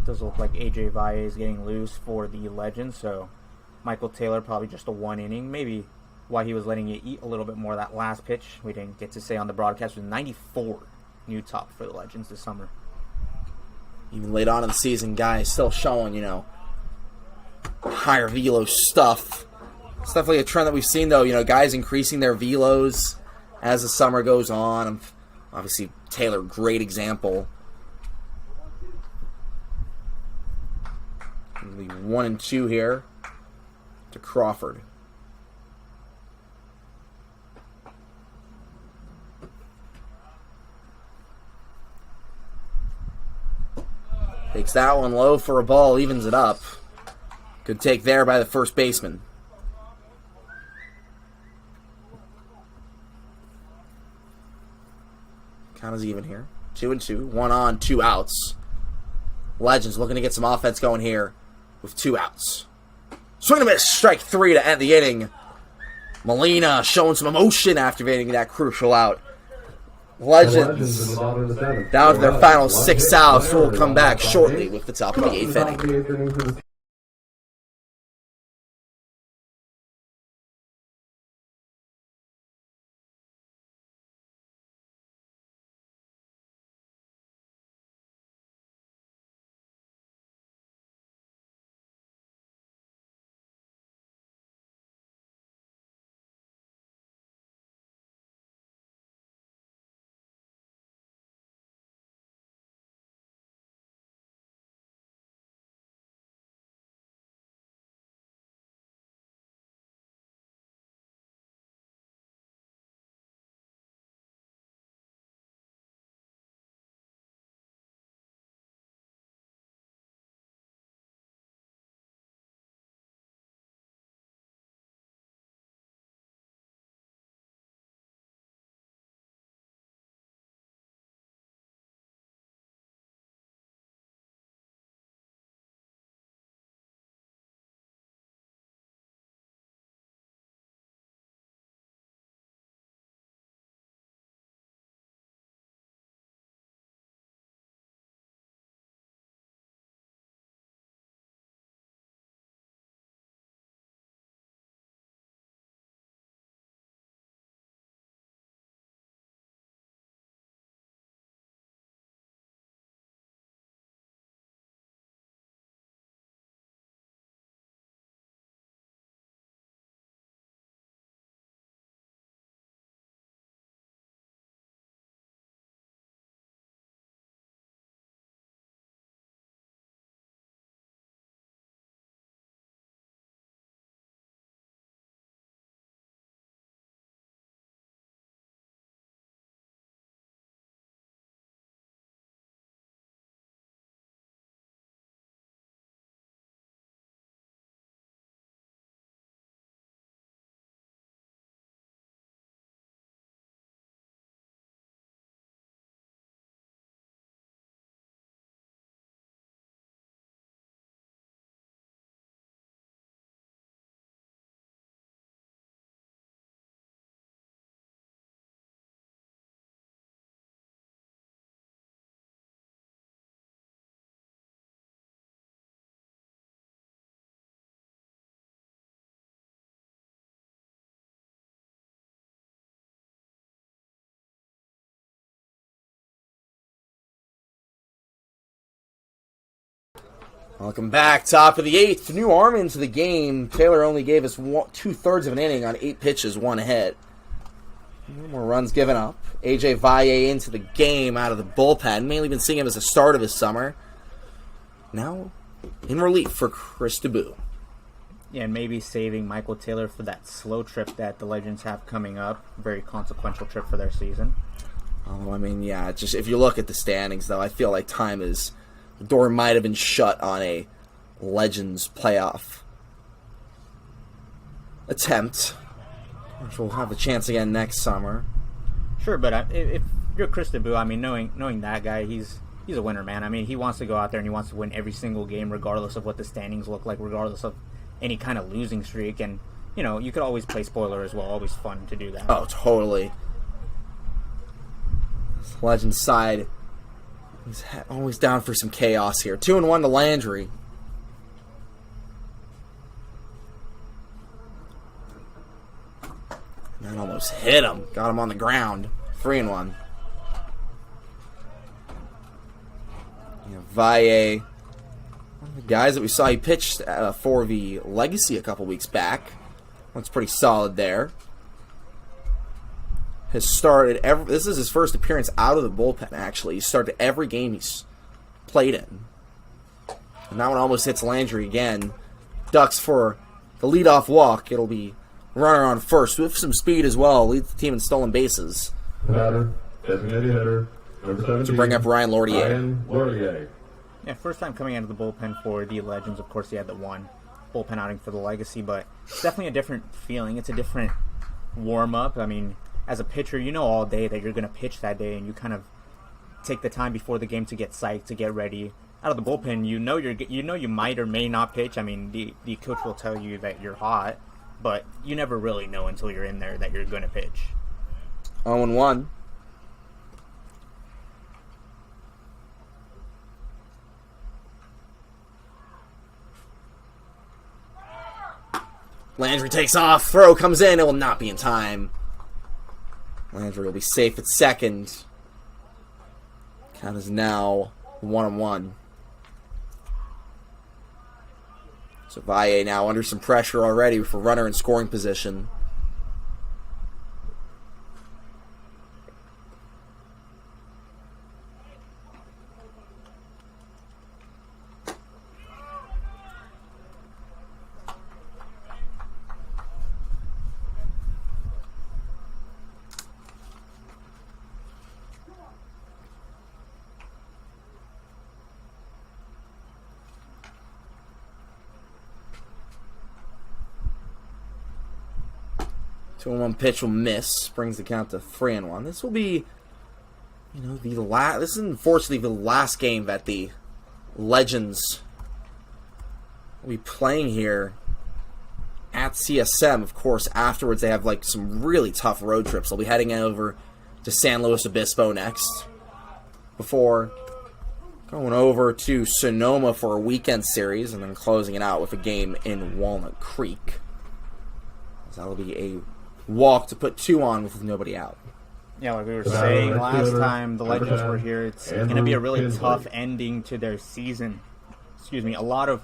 Does look like AJ Valle is getting loose for the Legends, so Michael Taylor probably just a 1 inning. Maybe why he was letting you eat a little bit more that last pitch. We didn't get to say on the broadcast. Was 94 new top for the Legends this summer. Even late on in the season, guys still showing, higher velo stuff. It's definitely a trend that we've seen, though. Guys increasing their velos as the summer goes on. Obviously, Taylor, great example. It'll be 1-2 here to Crawford. Takes that one low for a ball, evens it up. Good take there by the first baseman. Count is even here. 2-2. 1 on, 2 outs. Legends looking to get some offense going here with 2 outs. Swing and a miss. Strike 3 to end the inning. Molina showing some emotion after getting that crucial out. Legends down to their final 6 outs. We'll come back shortly with the top of the 8th inning. Welcome back. Top of the 8th. New arm into the game. Taylor only gave us 2/3 of an inning on 8 pitches, 1 hit. No more runs given up. AJ Valle into the game out of the bullpen. Mainly been seeing him as a start of his summer. Now in relief for Chris DeBoo. Yeah, and maybe saving Michael Taylor for that slow trip that the Legends have coming up. Very consequential trip for their season. Oh, I mean, yeah, just if you look at the standings, though, I feel like the door might have been shut on a Legends playoff attempt, which we'll have a chance again next summer. Sure, but if you're Chris DeBoo, I mean, knowing that guy, he's a winner, man. I mean, he wants to go out there and he wants to win every single game, regardless of what the standings look like, regardless of any kind of losing streak. And, you know, you could always play spoiler as well. Always fun to do that. Oh, totally. This Legends side is always down for some chaos here. 2-1 to Landry. That almost hit him. Got him on the ground. 3-1. Valle, one of the guys that we saw he pitched for the Legacy a couple weeks back. Looks pretty solid there. Has started this is his first appearance out of the bullpen, actually. He started every game he's played in. And that one almost hits Landry again. Ducks for the leadoff walk. It'll be runner on first with some speed as well. Leads the team in stolen bases. Batter, designated hitter, number 17. To bring up Ryan Lordier. Yeah, first time coming out of the bullpen for the Legends. Of course, he had the one bullpen outing for the Legacy, but it's definitely a different feeling. It's a different warm-up. I mean, as a pitcher, you know all day that you're going to pitch that day, and you kind of take the time before the game to get psyched, to get ready. Out of the bullpen, you know you might or may not pitch. I mean, the coach will tell you that you're hot, but you never really know until you're in there that you're going to pitch. 0-1. Landry takes off. Throw comes in. It will not be in time. Landry will be safe at second. Count is now 1-1. So Valle now under some pressure already for runner in scoring position. One pitch will miss, brings the count to 3-1. This will be, the last. This is unfortunately the last game that the Legends will be playing here at CSM. Of course, afterwards they have some really tough road trips. They'll be heading over to San Luis Obispo next, before going over to Sonoma for a weekend series, and then closing it out with a game in Walnut Creek. That'll be a walk to put 2 on with nobody out. Yeah, like we were saying last time the Legends were here, it's going to be a really tough ending to their season. Excuse me, a lot of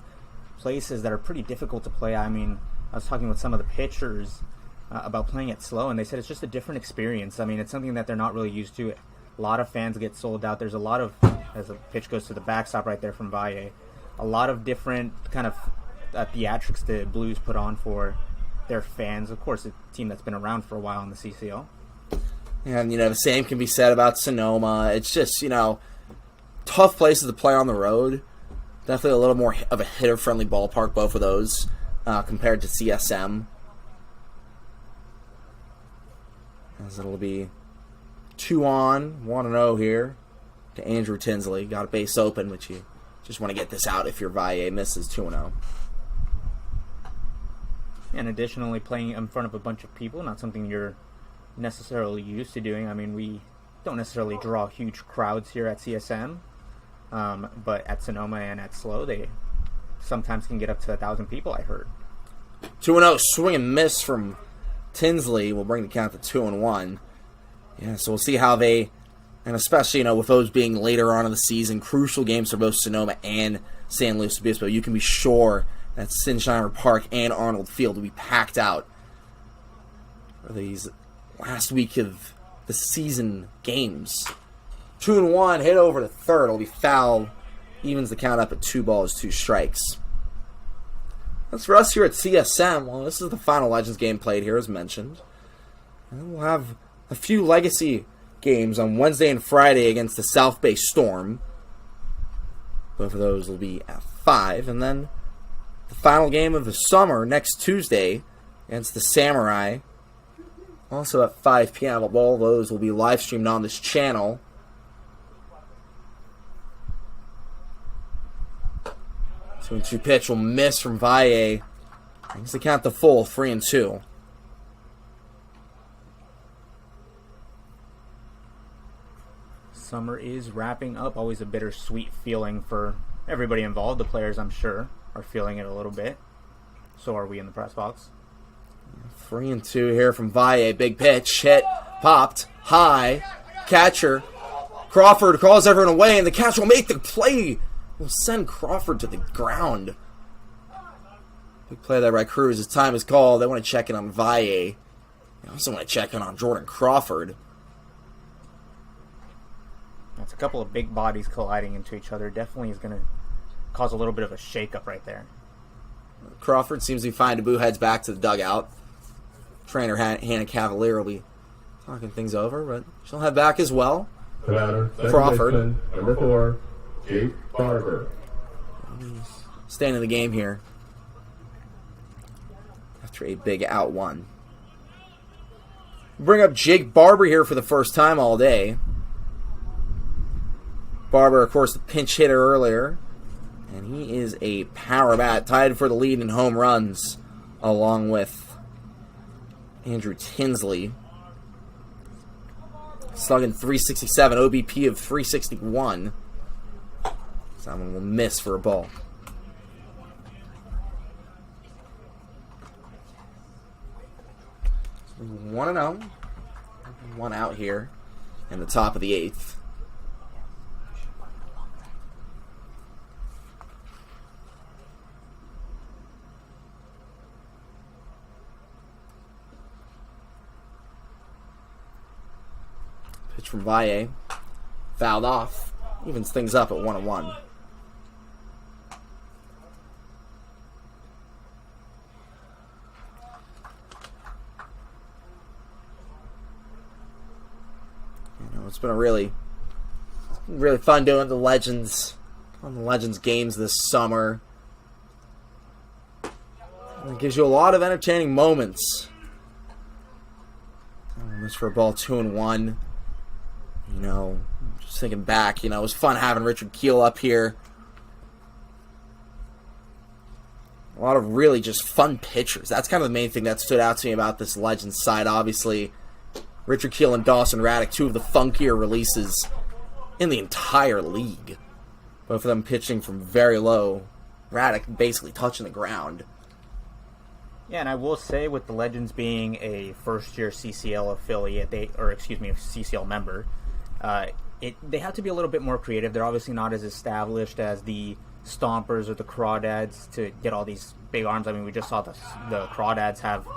places that are pretty difficult to play. I mean, I was talking with some of the pitchers about playing it slow, and they said it's just a different experience. I mean, it's something that they're not really used to. A lot of fans get sold out. There's a lot of, as the pitch goes to the backstop right there from Valle, a lot of different kind of theatrics the Blues put on for their fans. Of course, a team that's been around for a while in the CCL. And, the same can be said about Sonoma. It's just, tough places to play on the road. Definitely a little more of a hitter-friendly ballpark, both of those, compared to CSM. As it'll be 2 on, 1-0 here to Andrew Tinsley. Got a base open, which you just want to get this out if your Valle misses 2-0. And additionally, playing in front of a bunch of people, not something you're necessarily used to doing. I mean, we don't necessarily draw huge crowds here at CSM, but at Sonoma and at SLO, they sometimes can get up to 1,000 people, I heard. 2-0, swing and miss from Tinsley will bring the count to 2-1. Yeah, so we'll see how they, and especially, with those being later on in the season, crucial games for both Sonoma and San Luis Obispo, you can be sure that Sinsheimer Park and Arnold Field will be packed out for these last week of the season games. 2-1, hit over to third. It'll be foul. Evens the count up at 2 balls, 2 strikes. That's for us here at CSM. Well, this is the final Legends game played here, as mentioned. And we'll have a few legacy games on Wednesday and Friday against the South Bay Storm. Both of those will be at 5. And then the final game of the summer next Tuesday against the Samurai. Also at 5 p.m. All of those will be live streamed on this channel. So 2 pitch will miss from Valle. Brings the count to full, 3-2. Summer is wrapping up. Always a bittersweet feeling for everybody involved. The players, I'm sure, are feeling it a little bit. So are we in the press box. 3-2 here from Valle. Big pitch, hit, popped, high. Catcher, Crawford calls everyone away, and the catcher will make the play. Will send Crawford to the ground. Big play there by Cruz. His time is called. They want to check in on Valle. They also want to check in on Jordan Crawford. That's a couple of big bodies colliding into each other. Definitely is going to cause a little bit of a shakeup right there. Crawford seems to be fine. Taboo heads back to the dugout. Trainer Hannah Cavalier will be talking things over, but she'll head back as well. The batter, Crawford. baseman, number 4, Jake Barber. Staying in the game here after a big out one. Bring up Jake Barber here for the first time all day. Barber, of course, the pinch hitter earlier. And he is a power bat, tied for the lead in home runs, along with Andrew Tinsley. Slugging .367, OBP of .361. Someone will miss for a ball. 1-0. 1 out here in the top of the 8th. Pitch from Valle. Fouled off. Evens things up at 1-1. It's been a really fun doing the Legends games this summer. It gives you a lot of entertaining moments. This for a ball 2-1. Just thinking back, it was fun having Richard Keel up here. A lot of really just fun pitchers. That's kind of the main thing that stood out to me about this Legends side. Obviously, Richard Keel and Dawson Raddick, 2 of the funkier releases in the entire league. Both of them pitching from very low. Raddick basically touching the ground. Yeah, and I will say with the Legends being a first-year CCL affiliate, CCL member, they have to be a little bit more creative. They're obviously not as established as the Stompers or the Crawdads to get all these big arms. I mean, we just saw the Crawdads have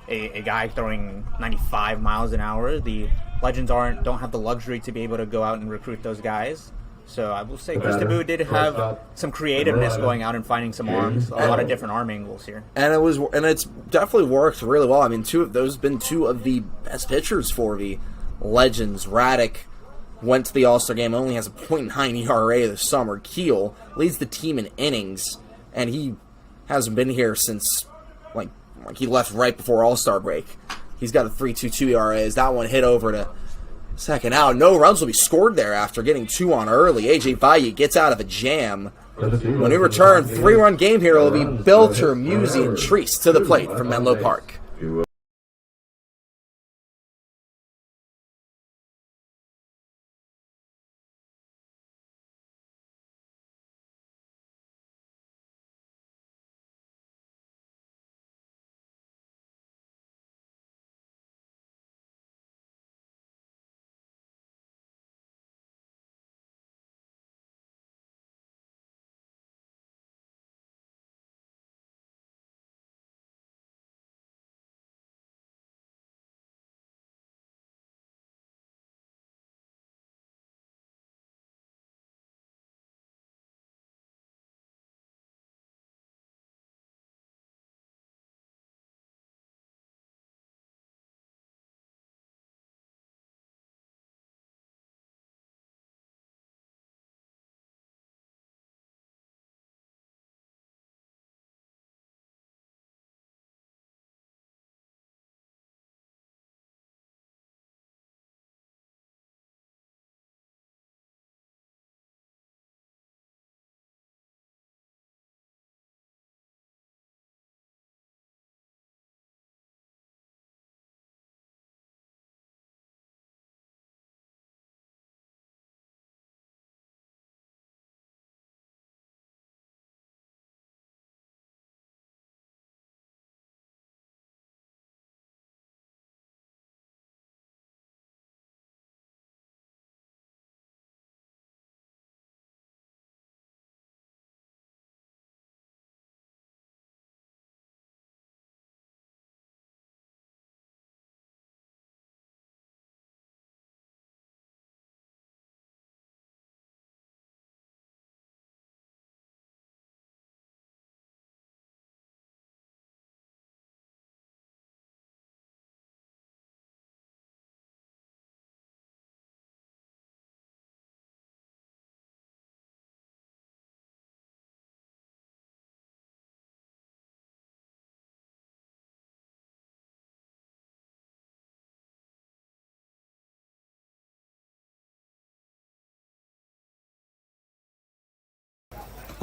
a guy throwing 95 miles an hour. The Legends don't have the luxury to be able to go out and recruit those guys. So I will say Chris Taboo did have some creativeness going out and finding some arms, a lot of different arm angles here. And it's definitely worked really well. I mean, those have been 2 of the best pitchers for the Legends. Raddick went to the All-Star game, only has a .9 ERA this summer. Keel leads the team in innings, and he hasn't been here since he left right before All-Star break. He's got a 3.22 ERA. As that one hit over to second out. No runs will be scored there after getting 2 on early. AJ Valle gets out of a jam. When we return, 3-run game here will be Belter, Musi, and Treese to the plate from Menlo Park.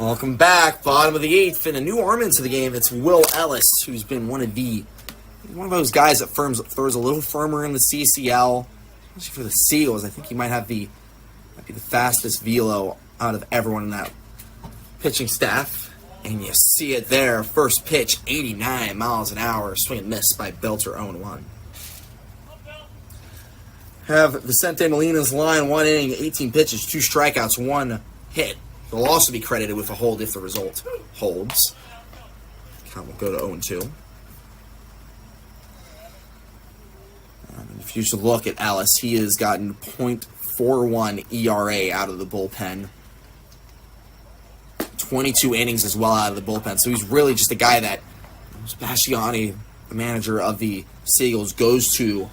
Welcome back. Bottom of the 8th, and a new arm into the game. It's Will Ellis, who's been one of those guys that throws a little firmer in the CCL. Especially for the Seagulls, I think he might be the fastest velo out of everyone in that pitching staff. And you see it there. First pitch, 89 miles an hour. Swing and miss by Belter, 0-1. Have Vicente Molina's line, 1 inning, 18 pitches, 2 strikeouts, 1 hit. He'll also be credited with a hold if the result holds. Count will go to 0-2. If you should look at Ellis, he has gotten .41 ERA out of the bullpen. 22 innings as well out of the bullpen. So he's really just a guy that Bastiani, the manager of the Seagulls, goes to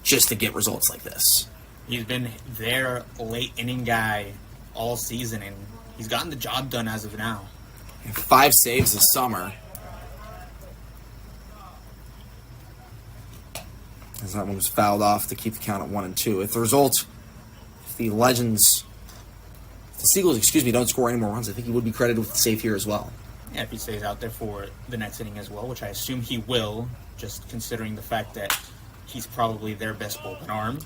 just to get results like this. He's been their late inning guy all season, and he's gotten the job done as of now. 5 saves this summer. As that one was fouled off to keep the count at 1-2. If the Seagulls, don't score any more runs, I think he would be credited with the save here as well. Yeah, if he stays out there for the next inning as well, which I assume he will, just considering the fact that he's probably their best bullpen arm.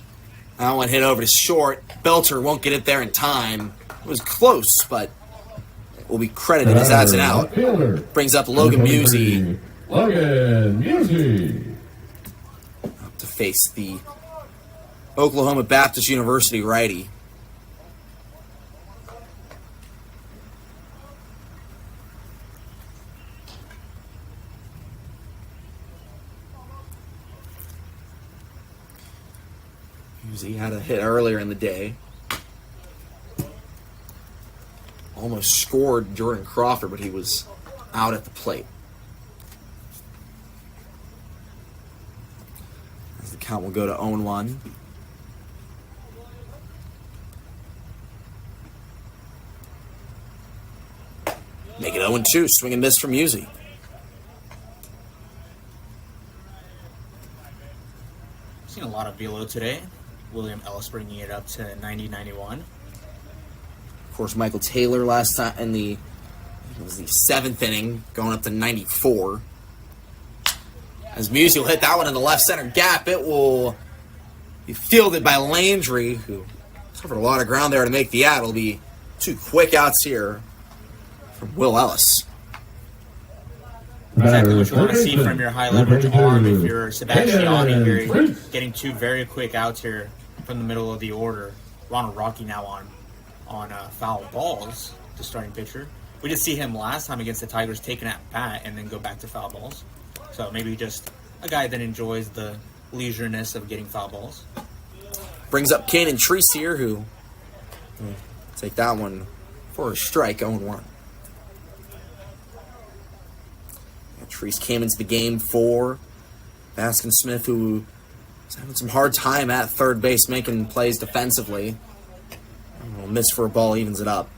That one hit over to short. Belter won't get it there in time. It was close, but it will be credited as that's an out. Brings up Logan Musey. Logan Musey. Up to face the Oklahoma Baptist University righty. He had a hit earlier in the day. Almost scored Jordan Crawford, but he was out at the plate. As the count will go to 0-1. Make it 0-2. Swing and miss from Musey. Seen a lot of velo today. William Ellis bringing it up to 90-91. Of course, Michael Taylor last time in the 7th inning, going up to 94. As Musey will hit that one in the left center gap, it will be fielded by Landry, who covered a lot of ground there to make the out. It'll be 2 quick outs here from Will Ellis. Exactly what you want to see from your high leverage arm if you're Sebastiani here, getting 2 very quick outs here from the middle of the order. Ronald Rocky now on foul balls, the starting pitcher. We did see him last time against the Tigers taking at bat and then go back to foul balls. So maybe just a guy that enjoys the leisureness of getting foul balls. Brings up Kanan Treese here, who will take that one for a strike, 0-1. Treese came into the game for Baskin Smith, who is having some hard time at third base, making plays defensively. We'll miss for a ball, evens it up.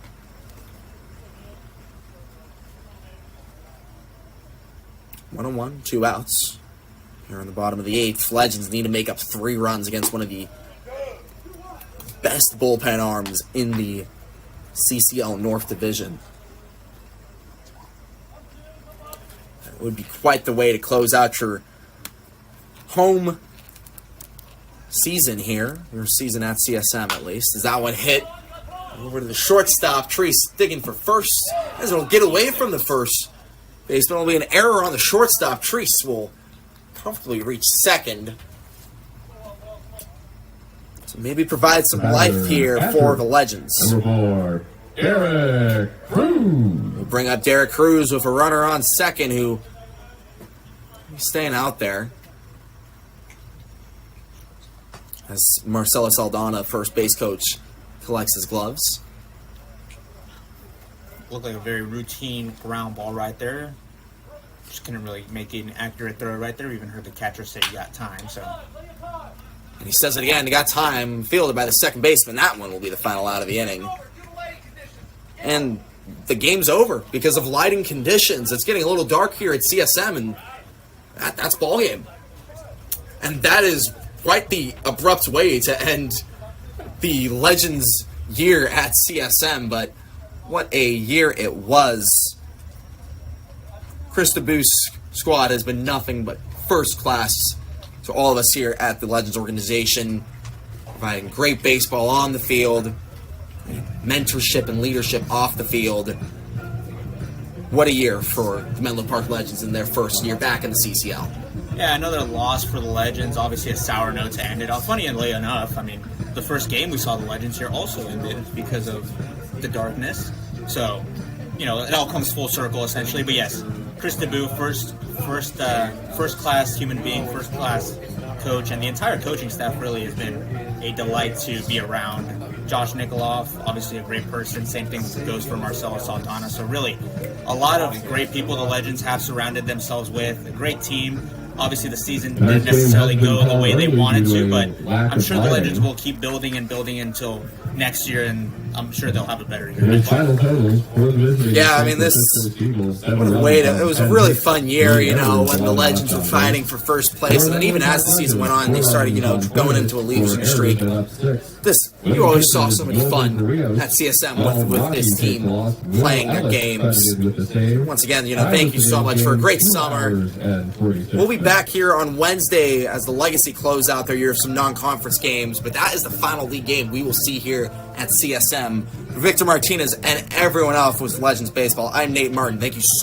One on one, 2 outs. Here on the bottom of the 8th, Legends need to make up 3 runs against one of the best bullpen arms in the CCL North Division. It would be quite the way to close out your home season here. Your season at CSM, at least. As that one hit over to the shortstop. Treese digging for first. As it'll get away from the first baseman. It'll be an error on the shortstop. Treese will comfortably reach second. So maybe provide some life here for the Legends. Number 4, Derek Cruz. We'll bring up Derek Cruz with a runner on second, who is staying out there. As Marcelo Saldana, first base coach, collects his gloves. Looked like a very routine ground ball right there. Just couldn't really make an accurate throw right there. Even heard the catcher say he got time. So. And he says it again, he got time, fielded by the second baseman. That one will be the final out of the inning. And the game's over because of lighting conditions. It's getting a little dark here at CSM, and that's ball game. And that is quite the abrupt way to end the Legends year at CSM, but What a year it was. Chris DeBoo's squad has been nothing but first class to all of us here at the Legends organization, providing great baseball on the field, mentorship and leadership off the field. What a year for the Menlo Park Legends in their first year back in the CCL. Yeah, another loss for the Legends. Obviously a sour note to end it off. Funnily enough, I mean, the first game we saw the Legends here also ended because of the darkness. So, you know, it all comes full circle essentially. But yes, Chris DeBoo, first class human being, first class coach, and the entire coaching staff really has been a delight to be around. Josh Nikoloff, obviously a great person. Same thing goes for Marcelo Saldana. So really, a lot of great people the Legends have surrounded themselves with. A great team. Obviously, the season didn't necessarily go the way they wanted to, but I'm sure the Legends will keep building and building until next year, and I'm sure they'll have a better year. Yeah, I mean, it was a really fun year, you know, when the Legends were fighting for first place, and then even as the season went on, they started, you know, going into a losing streak. You always saw so much fun at CSM with this team playing their games. Once again, you know, thank you so much for a great summer. We'll be back here on Wednesday as the Legacy close out their year of some non-conference games, but that is the final league game we will see here at CSM. For Victor Martinez and everyone else with Legends Baseball, I'm Nate Martin. Thank you so much.